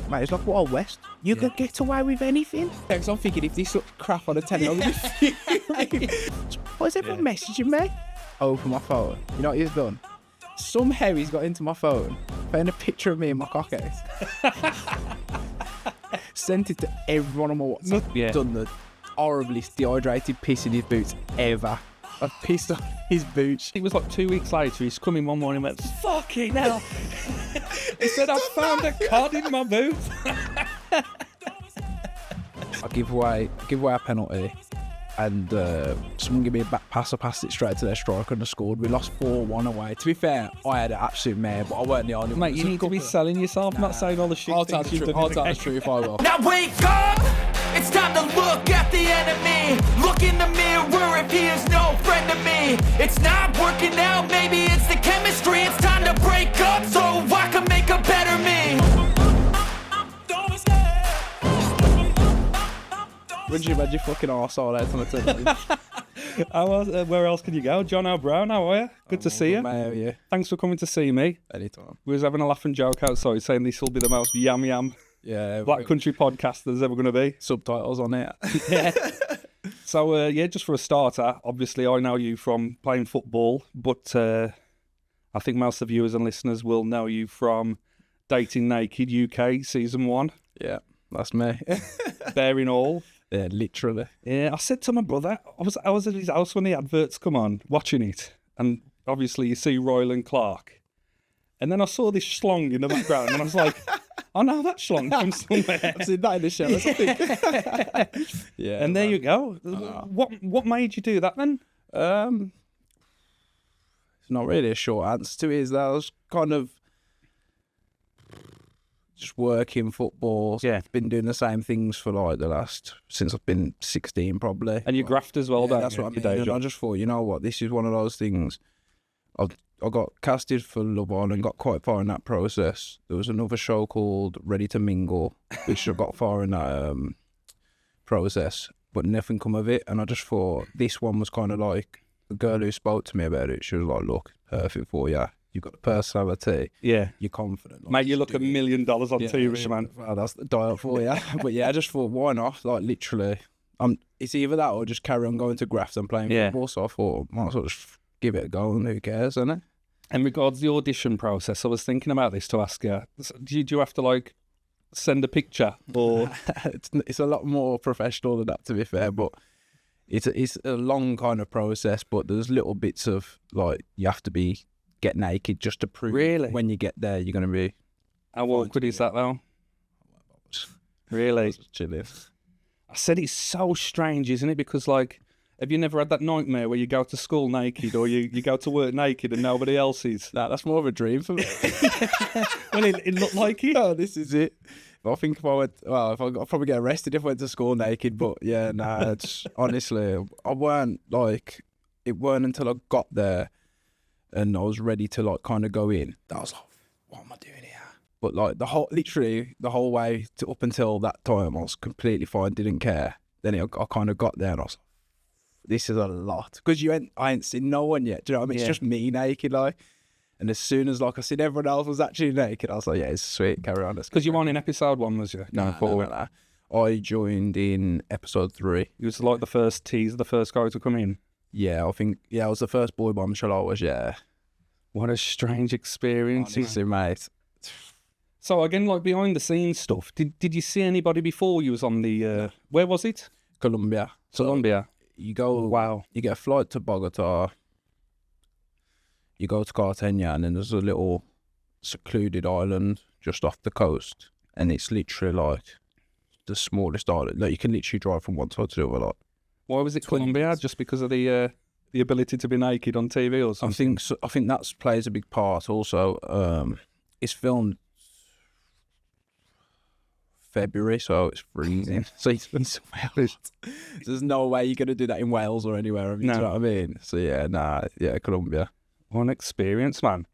Mate, it's like Wild West. You could get away with anything. Because I'm thinking, if this looked crap on a telly, I'm going to be Why is everyone messaging me? Open my phone. You know what he's done? Somehow he's got into my phone, found a picture of me in my cock house. Sent it to everyone on my WhatsApp. Done the horriblest dehydrated piss in his boots ever. I've pissed on his boots. It was like 2 weeks later, he's come in one morning and went, fucking hell. He said, I found a cod in my boot. I give away a penalty, and someone gave me a back pass. I passed it straight to their striker and they scored. We lost 4-1 away. To be fair, I had an absolute mare, but I weren't the only one. Mate, you need to be selling yourself, not saying all the shit. I'll tell the truth, I will. Now wake up! It's time to look at the enemy. Look in the mirror if he is no friend to me. It's not working out, maybe it's the chemistry. It's time to break up so I can make a better me. Would you imagine fucking arsehole out on the telly? Where else can you go? Jono Brown, how are you? Good to see you. Mate, how are you? Thanks for coming to see me. Anytime. We was having a laugh and joke outside saying this will be the most yam Black Country podcast there's ever going to be. Subtitles on it. Yeah. So, just for a starter, obviously I know you from playing football, but I think most of the viewers and listeners will know you from Dating Naked UK Season 1. Yeah, that's me. Bearing all. Yeah, literally. Yeah, I said to my brother, I was at his house when the adverts come on, watching it, and obviously you see Rylan Clarke. And then I saw this schlong in the background, and I was like, I know that schlong from somewhere. I've seen that in the show, I think. Yeah. And there you go. What made you do that then? It's not really a short answer to it, is that I was kind of just working football. Yeah. Been doing the same things for since I've been 16 probably. And you graft as well, don't that's you? what I mean. And I just thought, you know what, this is one of those things. I got casted for Love Island, got quite far in that process. There was another show called Ready to Mingle, which I got far in that process, but nothing come of it. And I just thought this one was kind of like, the girl who spoke to me about it, she was like, look, perfect for you. You've got the personality. Yeah. You're confident. Like, Mate, you look $1 million on TV, man. Well, that's the diet for you. But yeah, I just thought, why not? Like, literally, it's either that or just carry on going to graft and playing football. So I thought, might as well just give it a go, and who cares, innit? And regards the audition process, I was thinking about this to ask you. Do you have to send a picture, or it's a lot more professional than that, to be fair. But it's a long kind of process. But there's little bits of you have to get naked just to prove. Really? When you get there, you're gonna be. How awkward is that though? Really? Chilling. I said it's so strange, isn't it? Because have you never had that nightmare where you go to school naked or you go to work naked and nobody else is? Nah, that's more of a dream for me. Well, it looked like it. Oh, this is it. I think I'd probably get arrested if I went to school naked. But yeah, nah, it's honestly, I weren't it weren't until I got there and I was ready to kind of go in. That was like, what am I doing here? But literally the whole way up until that time, I was completely fine, didn't care. Then I kind of got there and I was like, this is a lot, because I ain't seen no one yet. Do you know what I mean? Yeah. It's just me naked, and as soon as I seen everyone else was actually naked, I was like, yeah, it's sweet, carry on. Because you were on in episode 1, was you? No. I joined in episode 3. You was the first teaser, the first guy to come in. Yeah, I think, I was the first boy bombshell. I was, yeah. What a strange experience. Honestly, mate. So again, behind the scenes stuff, did you see anybody before you was on the, where was it? Colombia. Colombia. You go, wow. You get a flight to Bogota, you go to Cartagena, and then there's a little secluded island just off the coast, and it's literally the smallest island. You can literally drive from one side to the other. Why was it Colombia? Just because of the ability to be naked on TV or something? I think that plays a big part also. It's filmed February, so it's freezing. So it's been somewhere else. There's no way you're going to do that in Wales or anywhere. No. You know what I mean? So yeah, Colombia. What an experience, man.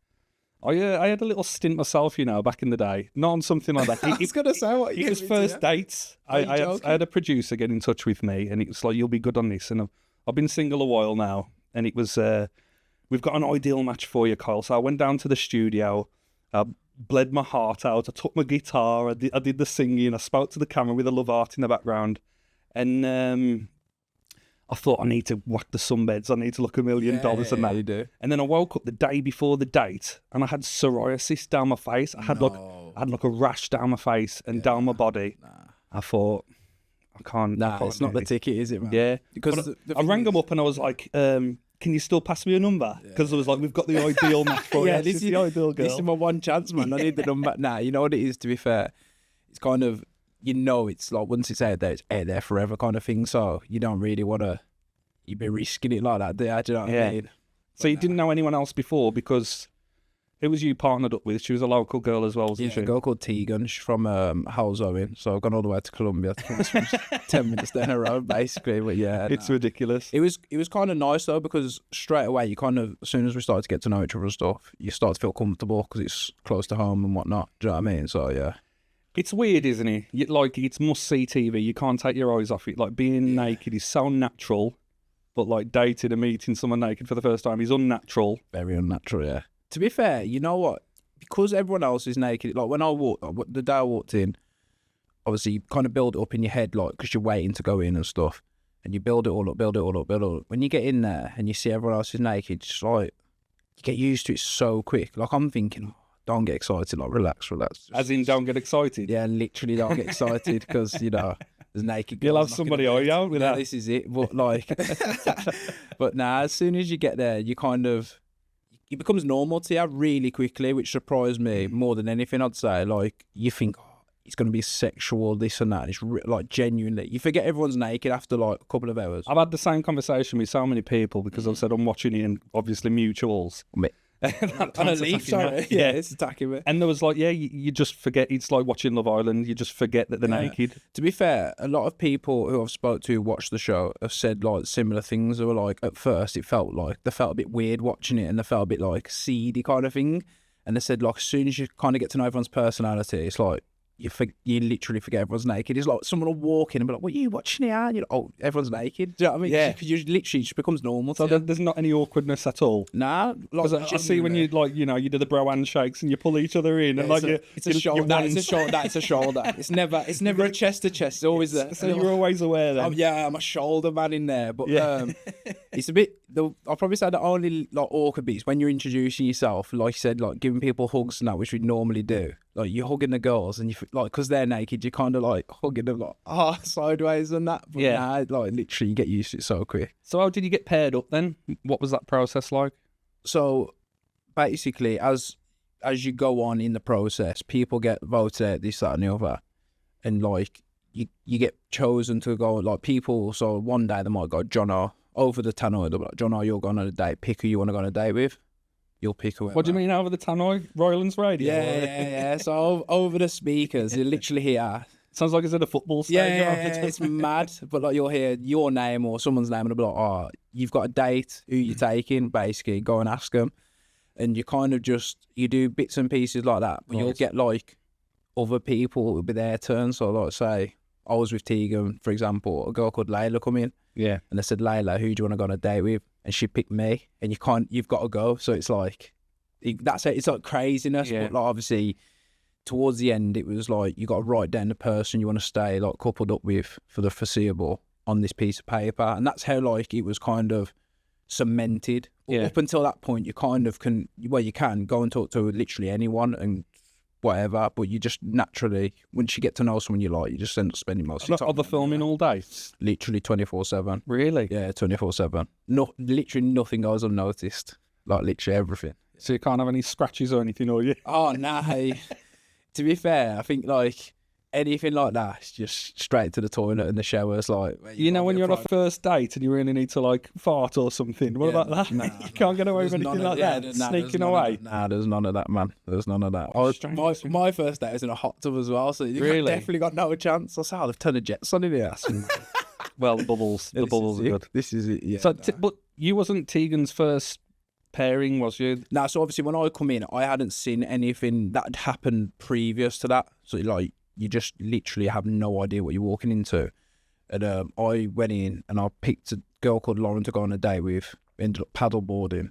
I had a little stint myself, back in the day. Not on something like that. I was going to say what it was first dates. I had a producer get in touch with me, and it was like, you'll be good on this. And I've been single a while now, and it was, we've got an ideal match for you, Kyle. So I went down to the studio. bled my heart out. I took my guitar, I did the singing, I spoke to the camera with a love heart in the background, and I thought, I need to whack the sunbeds, I need to look $1 million and that. You do. And then I woke up the day before the date, and I had psoriasis down my face. I had like a rash down my face and down my body. I thought, I can't. It's not the ticket, is it, man? Yeah, because I rang them up and I was like, can you still pass me a number? Because I was like, we've got the ideal match for you. This is the ideal girl. This is my one chance, man. I need the number. Nah, you know what it is, to be fair? It's kind of, it's like once it's out there forever kind of thing. So you don't really want to, you'd be risking it like that, do you know what I mean? So you didn't know anyone else before, because who was you partnered up with? She was a local girl as well, wasn't she? A girl called Tiegan. She's from Halzowen, so I've gone all the way to Colombia. 10 minutes down the road, basically. But yeah, it's ridiculous. It was kind of nice though, because straight away you kind of, as soon as we started to get to know each other and stuff, you start to feel comfortable because it's close to home and whatnot. Do you know what I mean? So yeah. It's weird, isn't it? Like, it's must-see TV. You can't take your eyes off it. Like, being naked is so natural, but like dating and meeting someone naked for the first time is unnatural. Very unnatural, yeah. To be fair, you know what? Because everyone else is naked, like when the day I walked in, obviously you kind of build it up in your head, like, because you're waiting to go in and stuff, and you build it all up. When you get in there and you see everyone else is naked, it's like, you get used to it so quick. Like, I'm thinking, don't get excited, like, relax. As in, don't get excited? Yeah, literally don't get excited, because, there's naked girls. You'll have somebody eye out with that. This is it. But, like, but nah, as soon as you get there, you kind of, it becomes normal to you really quickly, which surprised me more than anything, I'd say. Like, you think, it's going to be sexual, this and that. And it's like, genuinely, you forget everyone's naked after like a couple of hours. I've had the same conversation with so many people, because I've said I'm watching it, and obviously mutuals. On a leaf, sorry. Yeah, it's attacking me. And there was like, you just forget. It's like watching Love Island. You just forget that they're naked. To be fair, a lot of people who I've spoke to who watched the show have said like similar things. They were like, at first it felt like they felt a bit weird watching it, and they felt a bit like seedy kind of thing. And they said like, as soon as you kind of get to know everyone's personality, it's like you literally forget everyone's naked. It's like someone will walk in and be like, "What are you watching here?" And you're like, "Oh, everyone's naked." Do you know what I mean? Yeah. Because you literally just becomes normal. So there's not any awkwardness at all. Nah. Because I see when you like, you do the bro handshakes and you pull each other in, and like it's a shoulder. It's a shoulder. It's never a chest to chest. It's always there. So you're always aware then. I'm a shoulder man in there, but it's a bit. I'll probably say the only like awkward bit is when you're introducing yourself, like you said, like giving people hugs and that, which we normally do. Like you're hugging the girls, and you like, because they're naked, you kind of like hugging them like sideways and that. But like literally, you get used to it so quick. So how did you get paired up then? What was that process like? So basically, as you go on in the process, people get voted out, this, that, and the other, and like you get chosen to go. Like people, so one day they might go, Jono, over the tannoy. They'll be like, Jono, you're going on a date. Pick who you want to go on a date with. You'll pick whoever. What do you mean over the tannoy? Rylan's radio? Yeah. So over the speakers, you literally hear. Sounds like it's at a football stadium. Yeah, it's mad. But like you'll hear your name or someone's name, and they'll be like, "Oh, you've got a date. Who you taking?" Basically, go and ask them, and you kind of you do bits and pieces like that. But you'll get like other people. It'll be their turn. So like say I was with Tiegan, for example, a girl called Layla come in. Yeah. And they said, Layla, who do you want to go on a date with? And she picked me, and you've got to go. So it's like, that's it. It's like craziness. Yeah. But like obviously, towards the end, it was like, you got to write down the person you want to stay like coupled up with for the foreseeable on this piece of paper. And that's how like it was kind of cemented. Yeah. Up until that point, you kind of you can go and talk to literally anyone and whatever, but you just naturally, once you get to know someone you like, you just end up spending most of your time. Are they filming all day? Literally 24/7. Really? Yeah, 24/7. No, literally nothing goes unnoticed. Like literally everything. So you can't have any scratches or anything, or you? Oh no. To be fair, I think like anything like that, it's just straight to the toilet and the showers. Like when you're on a first date and you really need to like fart or something. What about that? Nah, you can't get away with anything like that. Sneaking away. There's none of that, man. There's none of that. My first date was in a hot tub as well, so you definitely got no chance. I saw they've turned the jets on in here. Well, the bubbles are good. This is it. Yeah. So, but you wasn't Tegan's first pairing, was you? No, so obviously when I come in, I hadn't seen anything that had happened previous to that. So like, you just literally have no idea what you're walking into. And I went in and I picked a girl called Lauren to go on a date with. We ended up paddleboarding.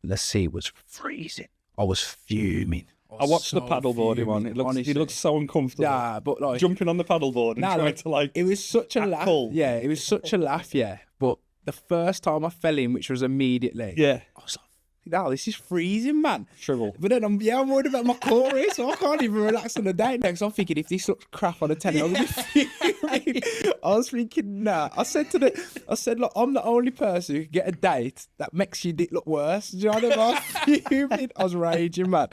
The sea was freezing. I was fuming. I watched the so paddleboarding fuming, one. He honestly. looks so uncomfortable. Nah, but like Jumping on the paddleboard and trying like, to like. it was such a laugh. pull. Yeah, it was such a laugh. Yeah, but the first time I fell in, which was immediately, Yeah, I was like, "No, this is freezing, man." shrivel. But then I'm worried about my core here, so I can't even relax on the date next. I'm thinking if this looks crap on a telly, I'm gonna be fuming. I was thinking, nah. I said, look, I'm the only person who can get a date that makes your dick look worse. Do you know what I mean? I was fuming. I was raging, man.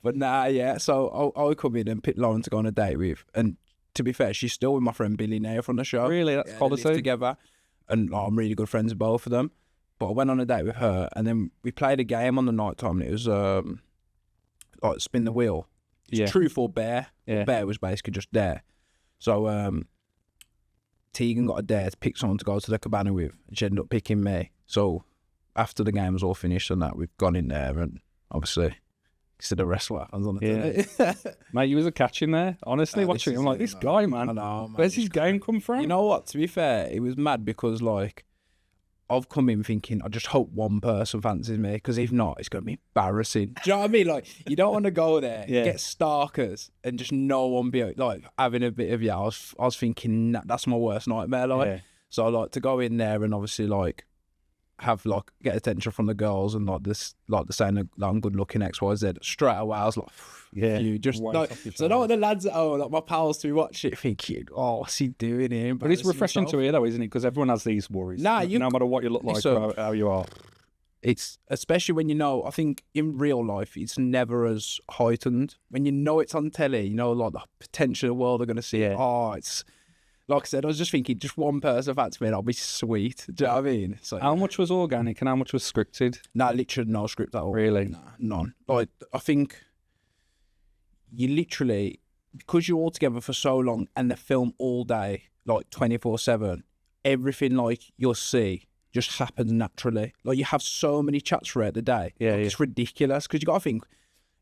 But nah, yeah. So I come in and pick Lauren to go on a date with, and to be fair, she's still with my friend Billy now from the show. Really, that's they quality. live together, and I'm really good friends with both of them. But I went on a date with her, and then we played a game on the night time. And it was like spin the wheel. It's Yeah. truth or bear. Yeah. Bear was basically just dare. So Tiegan got a dare to pick someone to go to the cabana with, and she ended up picking me. after the game was all finished and that, we've gone in there and obviously instead of wrestler, I was on the telly. Mate, you was a catch in there. Honestly, watching him, I'm like, this guy, man. I know, man. Where's his game come from? You know what? To be fair, it was mad because like I've come in thinking I just hope one person fancies me, because if not, it's going to be embarrassing. Do you know what I mean? Like, you don't want to go there, get stalkers, and just no one be like having a bit of I was thinking that's my worst nightmare. Like, so I like to go in there and obviously like have like get attention from the girls and like this, like the saying that I'm good looking XYZ. Straight away, I was like, you just like. So I know the lads at home, like my pals, to watch it thinking, oh, what's he doing here? But it's refreshing to hear though, isn't it? Because everyone has these worries. Nah, no matter what you look like or how you are. It's especially when you know, I think in real life, it's never as heightened. When you know it's on telly, you know, like the potential of the world are going to see it. Oh, it's like I said, I was just thinking, just one person fancy me, and I'll be sweet. Do you know what I mean? So, how much was organic and how much was scripted? Nah, literally no script at all. Really? Nah, none. Like, I think you literally, because you're all together for so long and they film all day, like 24/7, everything like you'll see just happens naturally. Like, you have so many chats throughout the day. It's ridiculous, because you got to think,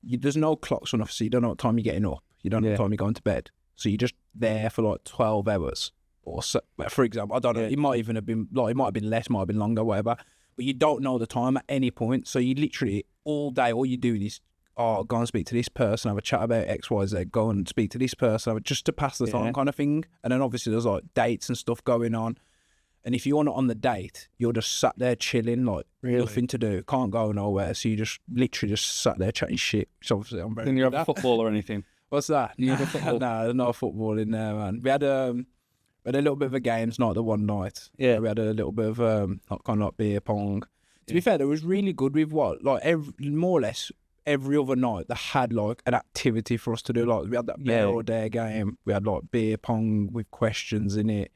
there's no clocks on, so you don't know what time you're getting up. You don't know what time you're going to bed. So you're just there for like 12 hours or so, for example. I don't know. It might even have been like, it might have been less, might have been longer, whatever. But you don't know the time at any point. So you literally all day, all you do is, go and speak to this person, have a chat about X, Y, Z, go and speak to this person, just to pass the time kind of thing. And then obviously there's like dates and stuff going on. And if you're not on the date, you're just sat there chilling, like nothing to do, can't go nowhere. So you just literally just sat there chatting shit. Which obviously I'm very. Didn't you have a football or anything? What's that? You have a football? Nah, there's no football in there, man. We had a little bit of a games night the one night. Yeah, we had a little bit of kind of like beer pong. To be fair, it was really good with more or less every other night. They had like an activity for us to do. Like, we had that bear or dare game. We had like beer pong with questions in it.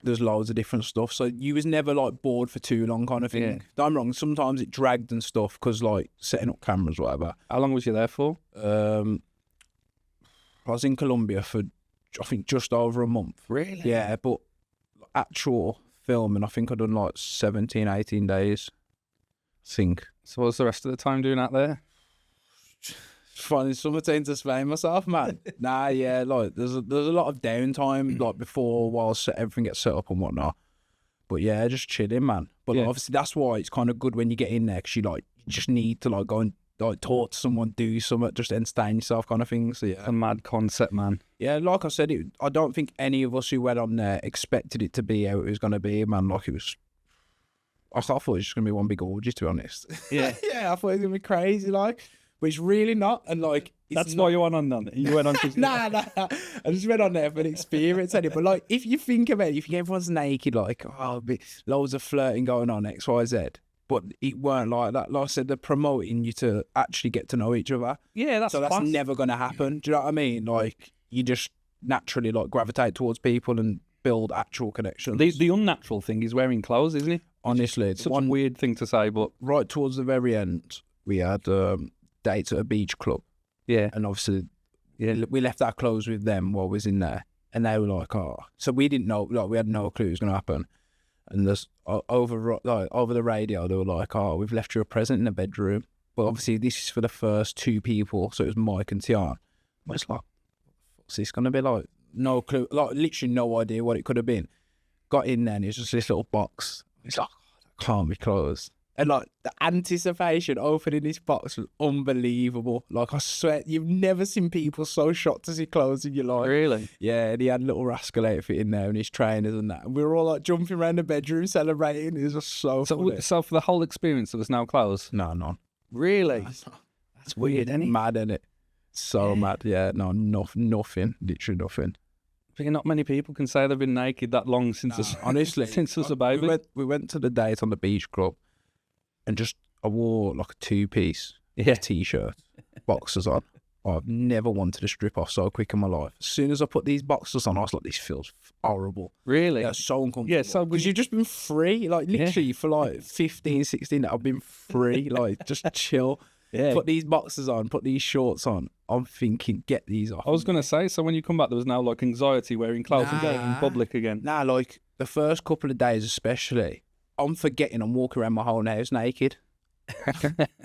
There's loads of different stuff, so you was never like bored for too long, kind of thing. I'm wrong. Sometimes it dragged and stuff because like setting up cameras, whatever. How long was you there for? I was in Colombia for I think just over a month. Really? Yeah, but actual filming, I think I'd done like 17, 18 days. I think. So what was the rest of the time doing out there? Finding something to explain myself, man. Like there's a lot of downtime like before while everything gets set up and whatnot. But yeah, just chilling, man. But obviously that's why it's kind of good when you get in there, because you just need to like go and like talk to someone, do something, just entertain yourself, kind of thing. So yeah, a mad concept, man. Yeah, like I said, I don't think any of us who went on there expected it to be how it was going to be, man. Like, it was. I thought it was just going to be one big orgy, to be honest. Yeah, I thought it was going to be crazy, like. But it's really not, and like that's why you went on then. You went on to nah. I just went on there for an experience, anyway. But like, if you think about it, you think everyone's naked, like, loads of flirting going on, X, Y, Z. But it weren't like that. Like I said, they're promoting you to actually get to know each other. Yeah, that's never going to happen. Do you know what I mean? Like, you just naturally like gravitate towards people and build actual connections. The unnatural thing is wearing clothes, isn't it? Honestly, it's such a weird thing to say, but right towards the very end, we had dates at a beach club. Yeah. And obviously, we left our clothes with them while we was in there. And they were like, so we didn't know, like, we had no clue it was going to happen. And there's over the radio, they were like, we've left you a present in the bedroom. But obviously, this is for the first two people. So it was Mike and Tiegan. I was like, what's this going to be like? No clue, like, literally no idea what it could have been. Got in there and it was just this little box. It's like, that can't be closed. And like the anticipation opening this box was unbelievable. Like I swear, you've never seen people so shocked to see clothes in your life. Really? Yeah, and he had a little rascal outfit in there and his trainers and that. And we were all like jumping around the bedroom celebrating. It was just so funny. So for the whole experience, it was now closed? No, none. Really? That's weird, isn't it? Mad, isn't it? So mad. Yeah, no, nothing. Literally nothing. I think not many people can say they've been naked that long since Honestly, since I was a baby. We went to the date on the beach club and I wore like a 2-piece t-shirt, boxers on. I've never wanted to strip off so quick in my life. As soon as I put these boxers on, I was like, this feels horrible. Really? Yeah, so uncomfortable. Yeah, so because you've just been free, like literally for like 15, 16, I've been free, like just chill. Yeah. Put these boxers on, put these shorts on. I'm thinking, get these off. I was going to say, so when you come back, there was now like anxiety wearing clothes and going in public again. Nah, like the first couple of days especially, I'm forgetting I'm walking around my whole house naked. I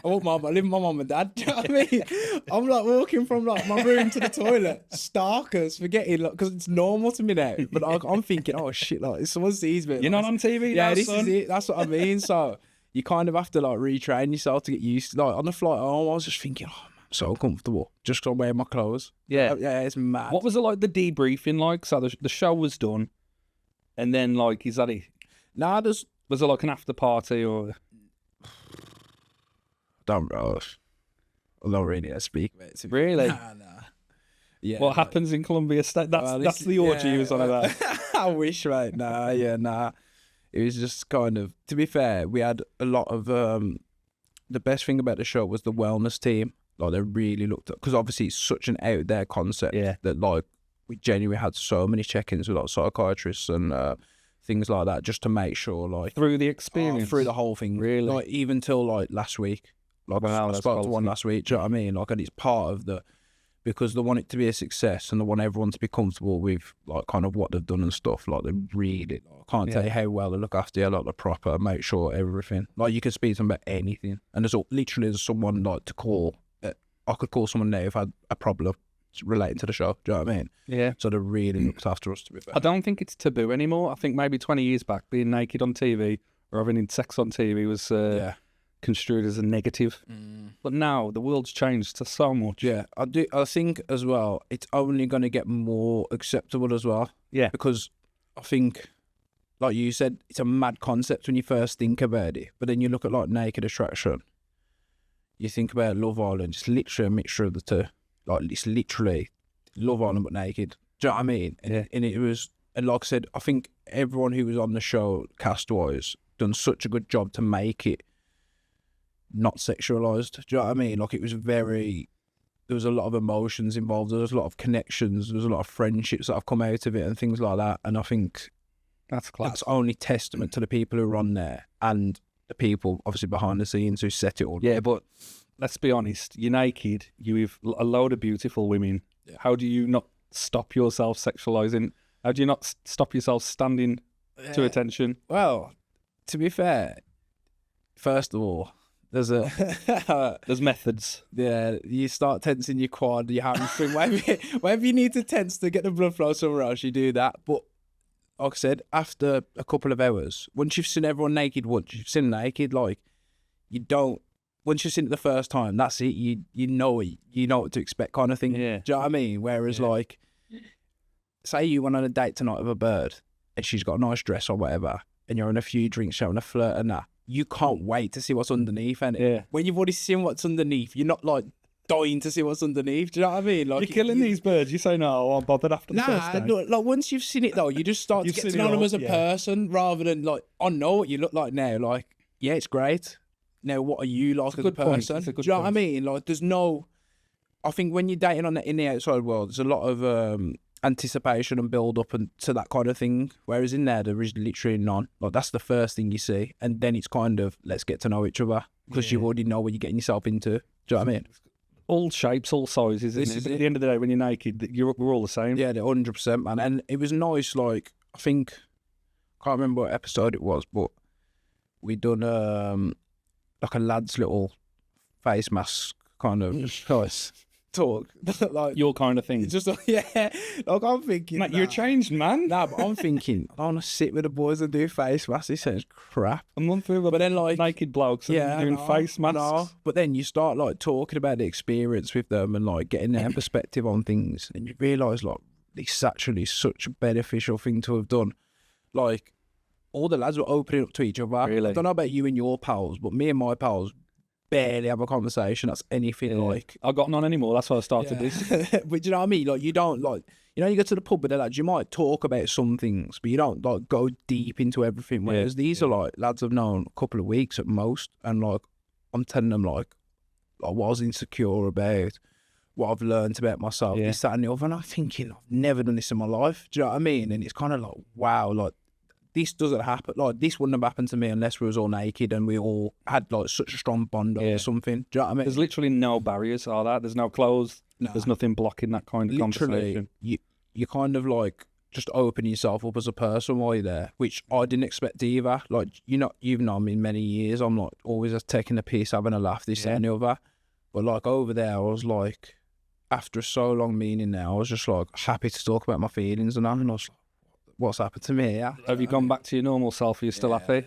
live with my mum and dad. Do you know what I mean? I'm like walking from like my room to the toilet, starkers, forgetting like because it's normal to me now. But I'm thinking, oh shit, like if someone sees me, You're not on TV, yeah, now, this son. is it. That's what I mean. So you kind of have to like retrain yourself to get used to. Like on the flight home, I was just thinking, oh, I'm so uncomfortable just 'cause I'm wearing my clothes. Yeah, yeah, it's mad. What was it like the debriefing like? So the show was done, and then like is that it? Nah, Was it like an after party or? I don't really speak about it. Really? Nah. Yeah. What happens in Columbia State? That's the orgy you was on about. I wish, right? Nah. It was just kind of. To be fair, we had a lot of. The best thing about the show was the wellness team. Like they really looked at, because obviously it's such an out there concept that like we genuinely had so many check-ins with like psychiatrists and things like that just to make sure like through the experience, through the whole thing, really, like even till like last week. Like wow, I spoke to one last week. Do you know what I mean? Like, and it's part of because they want it to be a success and they want everyone to be comfortable with like kind of what they've done and stuff. Like they really, I can't tell you how well they look after you, like the proper, make sure everything. Like you can speak to them about anything, and there's someone like to call. I could call someone now if I had a problem relating to the show. Do you know what I mean? Yeah. So they really looked after us, to be fair. I don't think it's taboo anymore. I think maybe 20 years back, being naked on TV or having sex on TV was construed as a negative. But now the world's changed so much. Yeah, I think as well, it's only going to get more acceptable as well. Yeah. Because I think, like you said, it's a mad concept when you first think about it. But then you look at like Naked Attraction, you think about Love Island, it's literally a mixture of the two. Like it's literally Love Island but naked. Do you know what I mean? Yeah. And it was, and like I said, I think everyone who was on the show, cast-wise, done such a good job to make it not sexualized. Do you know what I mean? Like it was there was a lot of emotions involved. There was a lot of connections. There was a lot of friendships that have come out of it and things like that. And I think that's only testament to the people who are on there and the people obviously behind the scenes who set it all. Yeah, but let's be honest. You're naked. You have a load of beautiful women. Yeah. How do you not stop yourself sexualizing? How do you not stop yourself standing to attention? Well, to be fair, first of all, there's methods. Yeah, you start tensing your quad, your hamstring, whatever you need to tense to get the blood flow somewhere else, you do that. But like I said, after a couple of hours, once you've seen everyone naked you've seen naked, like you don't. Once you've seen it the first time, that's it. You know what to expect, kind of thing. Yeah. Do you know what I mean? Whereas like, say you went on a date tonight with a bird, and she's got a nice dress or whatever, and you're on a few drinks, showing a flirt and that. You can't wait to see what's underneath, and when you've already seen what's underneath, you're not like dying to see what's underneath. Do you know what I mean? Like you're killing these birds. You say no, I'm bothered after the first day. No, like once you've seen it though, you just start to get to know them as a person rather than like, I know what you look like now. Like, yeah, it's great. Now, what are you like as a person? Do you know what I mean? Like, there's no. I think when you're dating in the outside world, there's a lot of anticipation and build up and to that kind of thing. Whereas in there is literally none. Like that's the first thing you see, and then it's kind of let's get to know each other because you already know what you're getting yourself into. Do you know what I mean? All shapes, all sizes. At the end of the day, when you're naked, we're all the same. Yeah, 100%, man. And it was nice. Like I think I can't remember what episode it was, but we done like a lad's little face mask kind of choice. talk. Like, Your kind of thing. it's just like, yeah. Like, I'm thinking, Mate, you're a changed man. Nah, but I'm thinking, I want to sit with the boys and do face masks. This sounds crap. I'm not through But then, like, naked blokes and yeah, doing I know, face I masks. know. But then you start like talking about the experience with them and like getting their perspective on things, and you realise like it's actually such a beneficial thing to have done. Like, all the lads were opening up to each other. Really? I don't know about you and your pals, but me and my pals barely have a conversation that's anything like. I've got none anymore. That's why I started this. But you know what I mean? Like, you don't like, you know, you go to the pub with the lads, you might talk about some things, but you don't like go deep into everything. Whereas these are like lads I've known a couple of weeks at most, and like I'm telling them like I was insecure about, what I've learned about myself, this, that, and the other. And I'm thinking, I've never done this in my life. Do you know what I mean? And it's kind of like, wow, like, this doesn't happen. Like, this wouldn't have happened to me unless we was all naked and we all had like such a strong bond or something. Do you know what I mean? There's literally no barriers, are there? There's no clothes. Nah. There's nothing blocking that kind of conversation. You kind of like just open yourself up as a person while you're there, which I didn't expect either. Like, you've known me many years. I'm like always just taking a piece, having a laugh, this and the other. But like over there, I was like, after so long meaning now, I was just like happy to talk about my feelings and that. And I was like, what's happened to me? Yeah. Have you gone back to your normal self? Are you still happy?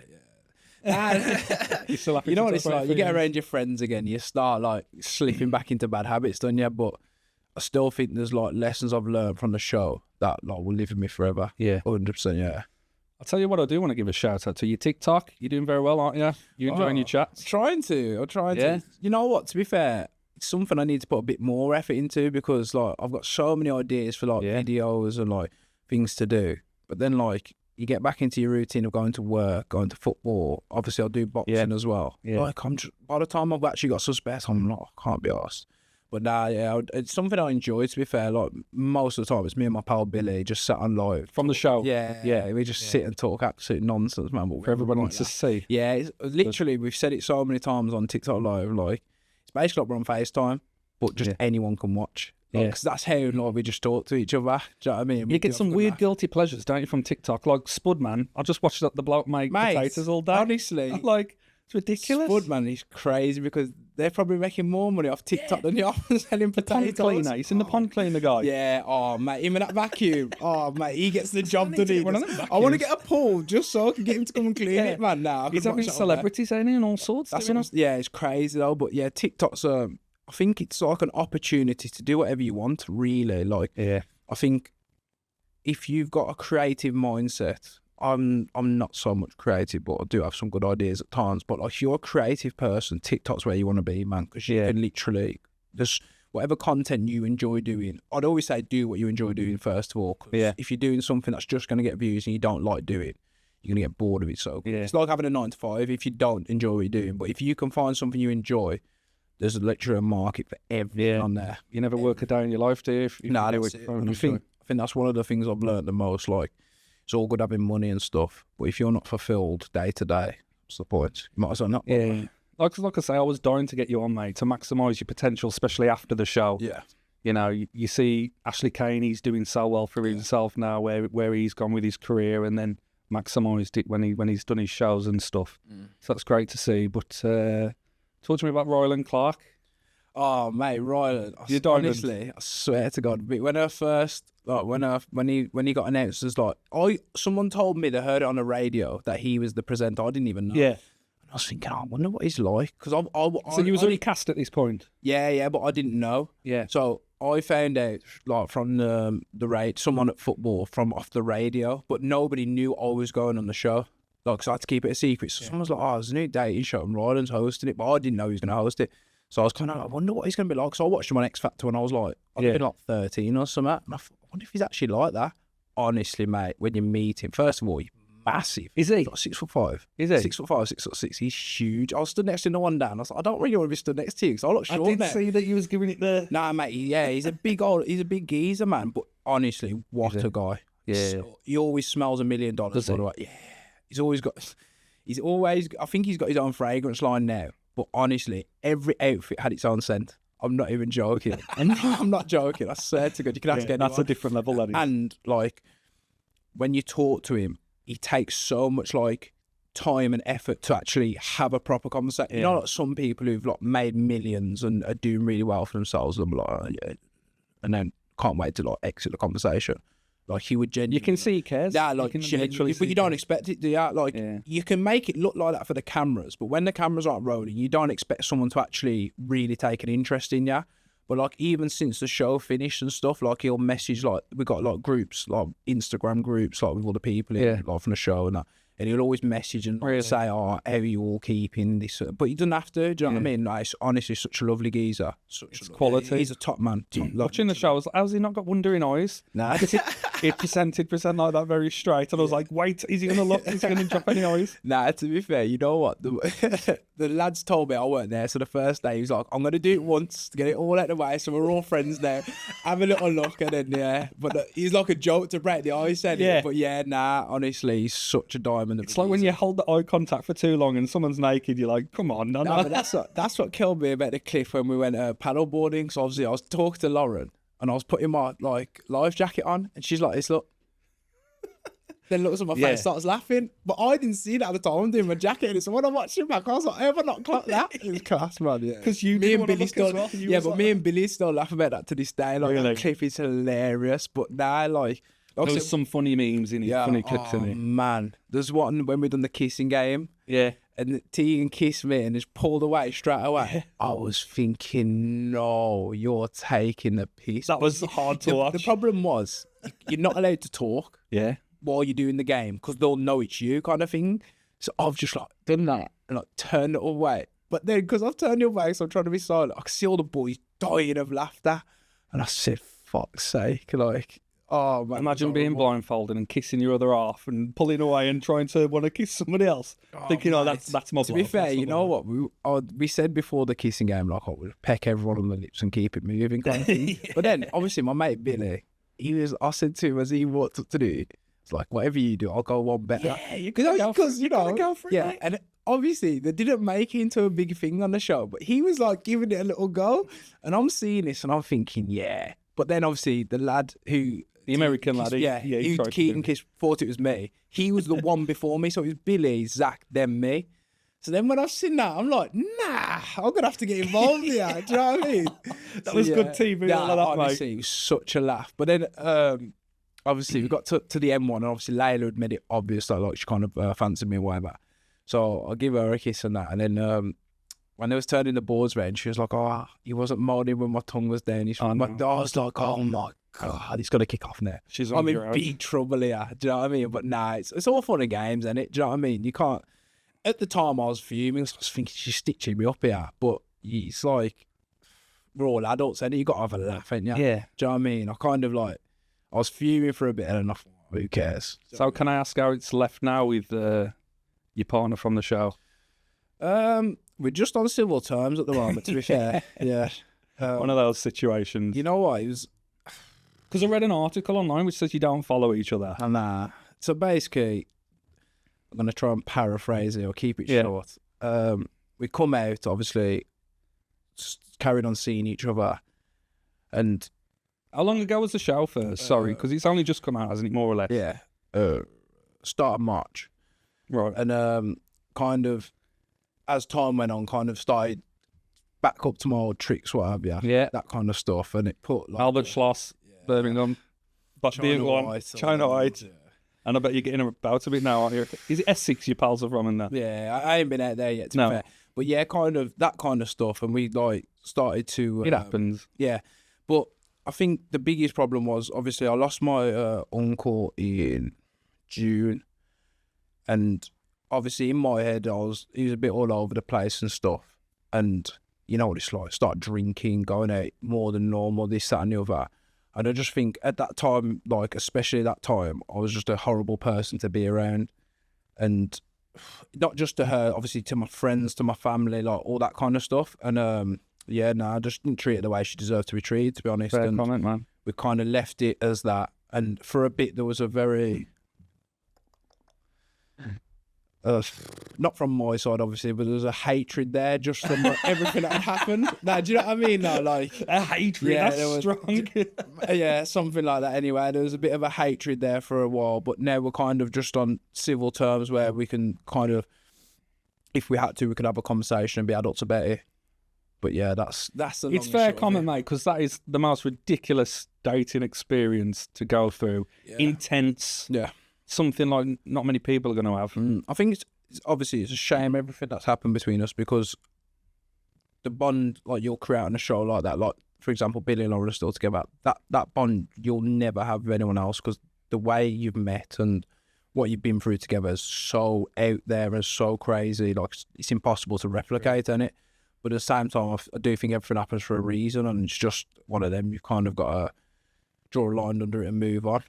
You're still happy. You know what to it's talk about like? You get feelings? around your friends again, you start like slipping back into bad habits, don't you? But I still think there's like lessons I've learned from the show that like will live with me forever. Yeah. 100%. Yeah. I'll tell you what, I do want to give a shout out to your TikTok. You're doing very well, aren't you? You enjoying your chats? I'm trying to. You know what? To be fair, it's something I need to put a bit more effort into, because like I've got so many ideas for like videos and like things to do. But then like you get back into your routine of going to work, going to football. Obviously, I'll do boxing as well. Yeah. Like by the time I've actually got some spare time, I'm like, I can't be arsed. But nah, yeah, it's something I enjoy, to be fair. Like most of the time, it's me and my pal Billy just sat on live. From the show? Yeah. We just sit and talk absolute nonsense, man. But For everyone to see. yeah, it's, literally, we've said it so many times on TikTok Live. Like, it's basically like we're on FaceTime, but just anyone can watch. Like, 'cause that's how like, we just talk to each other. Do you know what I mean? You get some weird guilty pleasures, don't you, from TikTok? Like Spudman. I just watched the bloke make potatoes all day. Honestly. Like, it's ridiculous. Spudman is crazy because they're probably making more money off TikTok than they are selling potatoes. Pond cleaner. He's in the pond cleaner guy. Yeah, oh mate, him in that vacuum. Oh mate, he gets the job done. get one of them I want to get a pool just so I can get him to come and clean it, man. Now He's having celebrities, ain't he, and all sorts. That's doing what, yeah, it's crazy though. But yeah, TikTok's I think it's like an opportunity to do whatever you want, really. Like, I think if you've got a creative mindset, I'm not so much creative, but I do have some good ideas at times. But like, if you're a creative person, TikTok's where you want to be, man, because you can literally just whatever content you enjoy doing. I'd always say do what you enjoy doing first of all. 'Cause if you're doing something that's just going to get views and you don't like doing, you're going to get bored of it. So it's like having a 9 to 5 if you don't enjoy what you're doing. But if you can find something you enjoy, there's literally a market for everything on there. You never work a day in your life, do you? Nah, that's it. And I think that's one of the things I've learned the most. Like, it's all good having money and stuff, but if you're not fulfilled day to day, what's the point? You might as well not. Yeah. Like I say, I was dying to get you on, mate, to maximise your potential, especially after the show. Yeah. You know, you see Ashley Kane, he's doing so well for himself now, where he's gone with his career, and then maximised it when he's done his shows and stuff. So that's great to see. But talk to me about Rylan Clarke. Oh mate, Rylan. Honestly, I swear to God, when I first when he got announced, it's like someone told me they heard it on the radio that he was the presenter. I didn't even know. Yeah. And I was thinking, I wonder what he's like, because So you was already cast at this point. Yeah, but I didn't know. Yeah. So I found out like from the radio, someone at football from off the radio, but nobody knew I was going on the show. Like, so I had to keep it a secret. So someone was like, "Oh, there's a new dating show and Rylan's hosting it," but I didn't know he was going to host it. So I was kind of like, I wonder what he's going to be like. So I watched him on X Factor when I was like, I'd been like 13 or something. And I thought, I wonder if he's actually like that. Honestly, mate, when you meet him, first of all, he's massive. Is he? He's like 6'5". Is he? 6'5", 6'6". He's huge. I was stood next to him the one day, and I was like, I don't really want to be stood next to you because I look short. I did see that you was giving it the... Nah, mate, he's a big geezer, man. But honestly, what a guy. Yeah. So, he always smells $1 million. Does he? By the way. Yeah. I think he's got his own fragrance line now. But honestly, every outfit had its own scent. I'm not even joking. I'm not joking. I swear to God, you can ask anyone. That's a different level, that is. And like, when you talk to him, he takes so much like time and effort to actually have a proper conversation. Yeah. You know, like some people who've like made millions and are doing really well for themselves, and like, yeah, and then can't wait to like exit the conversation. Like he would genuinely. You can see he cares. Yeah, You like can genuinely, literally but see you don't he expect it, do you? Like Yeah. you can make it look like that for the cameras, but when the cameras aren't rolling, you don't expect someone to actually really take an interest in you. But like even since the show finished and stuff, like he'll message, like we got like groups, like Instagram groups, like with all the people in, Yeah. like from the show and that. And he'll always message and like, Really? say, "Oh, how are you all keeping this?" But he doesn't have to. Do you know what I Yeah. mean? Like, it's honestly such a lovely geezer. It's quality. He's a top man. Watching the show, I was like, how's he not got wandering eyes? Nah. It presented like that very straight. And I was like, wait, is he going to look? Is he going to drop any eyes? Nah, to be fair, you know what? The lads told me I weren't there. So the first day, he was like, I'm going to do it once to get it all out of the way. So we're all friends now. Have a little look. And then, yeah. But he's like a joke to break the ice, said Yeah. it. But yeah, nah, honestly, he's such a diamond. It's like when you hold the eye contact for too long and someone's naked, you're like, come on, no. No, but that's what killed me about the cliff when we went paddle boarding. So obviously I was talking to Lauren and I was putting my like life jacket on and she's like, this look. Then looks at my face, Yeah. starts laughing. But I didn't see that at the time. I'm doing my jacket in it. So when I'm watching back, I was like, have I not clocked that? It was class, man. Yeah. 'Cause you me didn't and wanna Billy look still, as well. You yeah, was but like- me and Billy still laugh about that to this day. Like Really? that clip is hilarious. But now, like I There said, was some funny memes in it, funny clips in it. man, there's one when we done the kissing game. Yeah. And Tiegan kissed me and just pulled away straight away. I was thinking, no, you're taking the piss. That was hard to watch. The problem was, you're not allowed to talk Yeah. while you're doing the game because they'll know it's you kind of thing. So I've just like done that and like turned it away. But then because I've turned it away, so I'm trying to be silent, I can see all the boys dying of laughter. And I said, fuck's sake, like, oh man. Imagine being blindfolded and kissing your other half and pulling away and trying to want to kiss somebody else. Thinking, oh, mate. that's my To be bloke, fair, that's you my know bloke. what? We said before the kissing game, like, we'll peck everyone on the lips and keep it moving kind of thing. But then, obviously, my mate Billy, I said to him as he walked up to do it, it's like, whatever you do, I'll go one better. Yeah, you gotta go for Because, it. you know, Go for it, yeah. mate. And obviously, they didn't make it into a big thing on the show, but he was like giving it a little go. And I'm seeing this and I'm thinking, yeah. But then, obviously, the lad who. The American lad, Yeah, he tried to Keaton do it. thought it was me. He was the one before me, so it was Billy, Zach, then me. So then when I've seen that, I'm like, nah, I'm gonna have to get involved here. Do you know what I mean? That was good TV, all of that, mate. honestly, it was such a laugh. But then, obviously, we got to the M1, and obviously Layla had made it obvious that like she kind of fancied me or whatever. So I give her a kiss and that, and then when they was turning the boards round, she was like, "Oh, he wasn't molding when my tongue was down." I was like, "Oh my god, it's got to kick off now." She's I'm on in your own. big trouble here. Do you know what I mean? But nah, it's all fun and games, isn't it? Do you know what I mean? You can't. At the time, I was fuming. I was thinking she's stitching me up here, but it's like we're all adults, and you got to have a laugh, ain't you? Yeah. Do you know what I mean? I was fuming for a bit, and I thought, who cares? So can I ask how it's left now with your partner from the show? We're just on civil terms at the moment, to be fair. Yeah. One of those situations. You know what? It was. Because I read an article online which says you don't follow each other. Nah. So basically, I'm going to try and paraphrase it or keep it Yeah. short. We come out, obviously, carried on seeing each other. And How long ago was the show first? Sorry, because it's only just come out, hasn't it, more or less? yeah, start of March. Right. And kind of, as time went on, kind of started back up to my old tricks, what have you. Yeah. That kind of stuff. And it put like Albert Schloss, Birmingham, China One, White, China White. yeah. And I bet you're getting about a bit now, aren't you? Is it Essex your pals are from in there? Yeah, I ain't been out there yet, to No. be fair. But yeah, kind of that kind of stuff. And we like started to. It happens. Yeah. But I think the biggest problem was obviously I lost my uncle in June. And obviously in my head, he was a bit all over the place and stuff. And you know what it's like, start drinking, going out more than normal, this, that and the other. And I just think at that time, like especially that time, I was just a horrible person to be around. And not just to her, obviously to my friends, to my family, like all that kind of stuff. And I just didn't treat her the way she deserved to be treated, to be honest. Fair And comment, man. we kind of left it as that. And for a bit, there was a very not from my side, obviously, but there was a hatred there just from everything that had happened. No, do you know what I mean? No, like a hatred. Yeah, that's there was- strong. yeah, something like that. Anyway, there was a bit of a hatred there for a while, but now we're kind of just on civil terms where we can kind of, if we had to, we could have a conversation and be adults about it. But yeah, that's the. It's long and fair short of comment, it. mate, because that is the most ridiculous dating experience to go through. Yeah. Intense. Yeah. Something like not many people are going to have. I think it's obviously it's a shame everything that's happened between us, because the bond like you'll create on a show like that, like for example, Billy and Laura are still together. That bond you'll never have with anyone else, because the way you've met and what you've been through together is so out there and so crazy. Like it's impossible to replicate, isn't it? But at the same time, I do think everything happens for a reason, and it's just one of them. You've kind of got to draw a line under it and move on.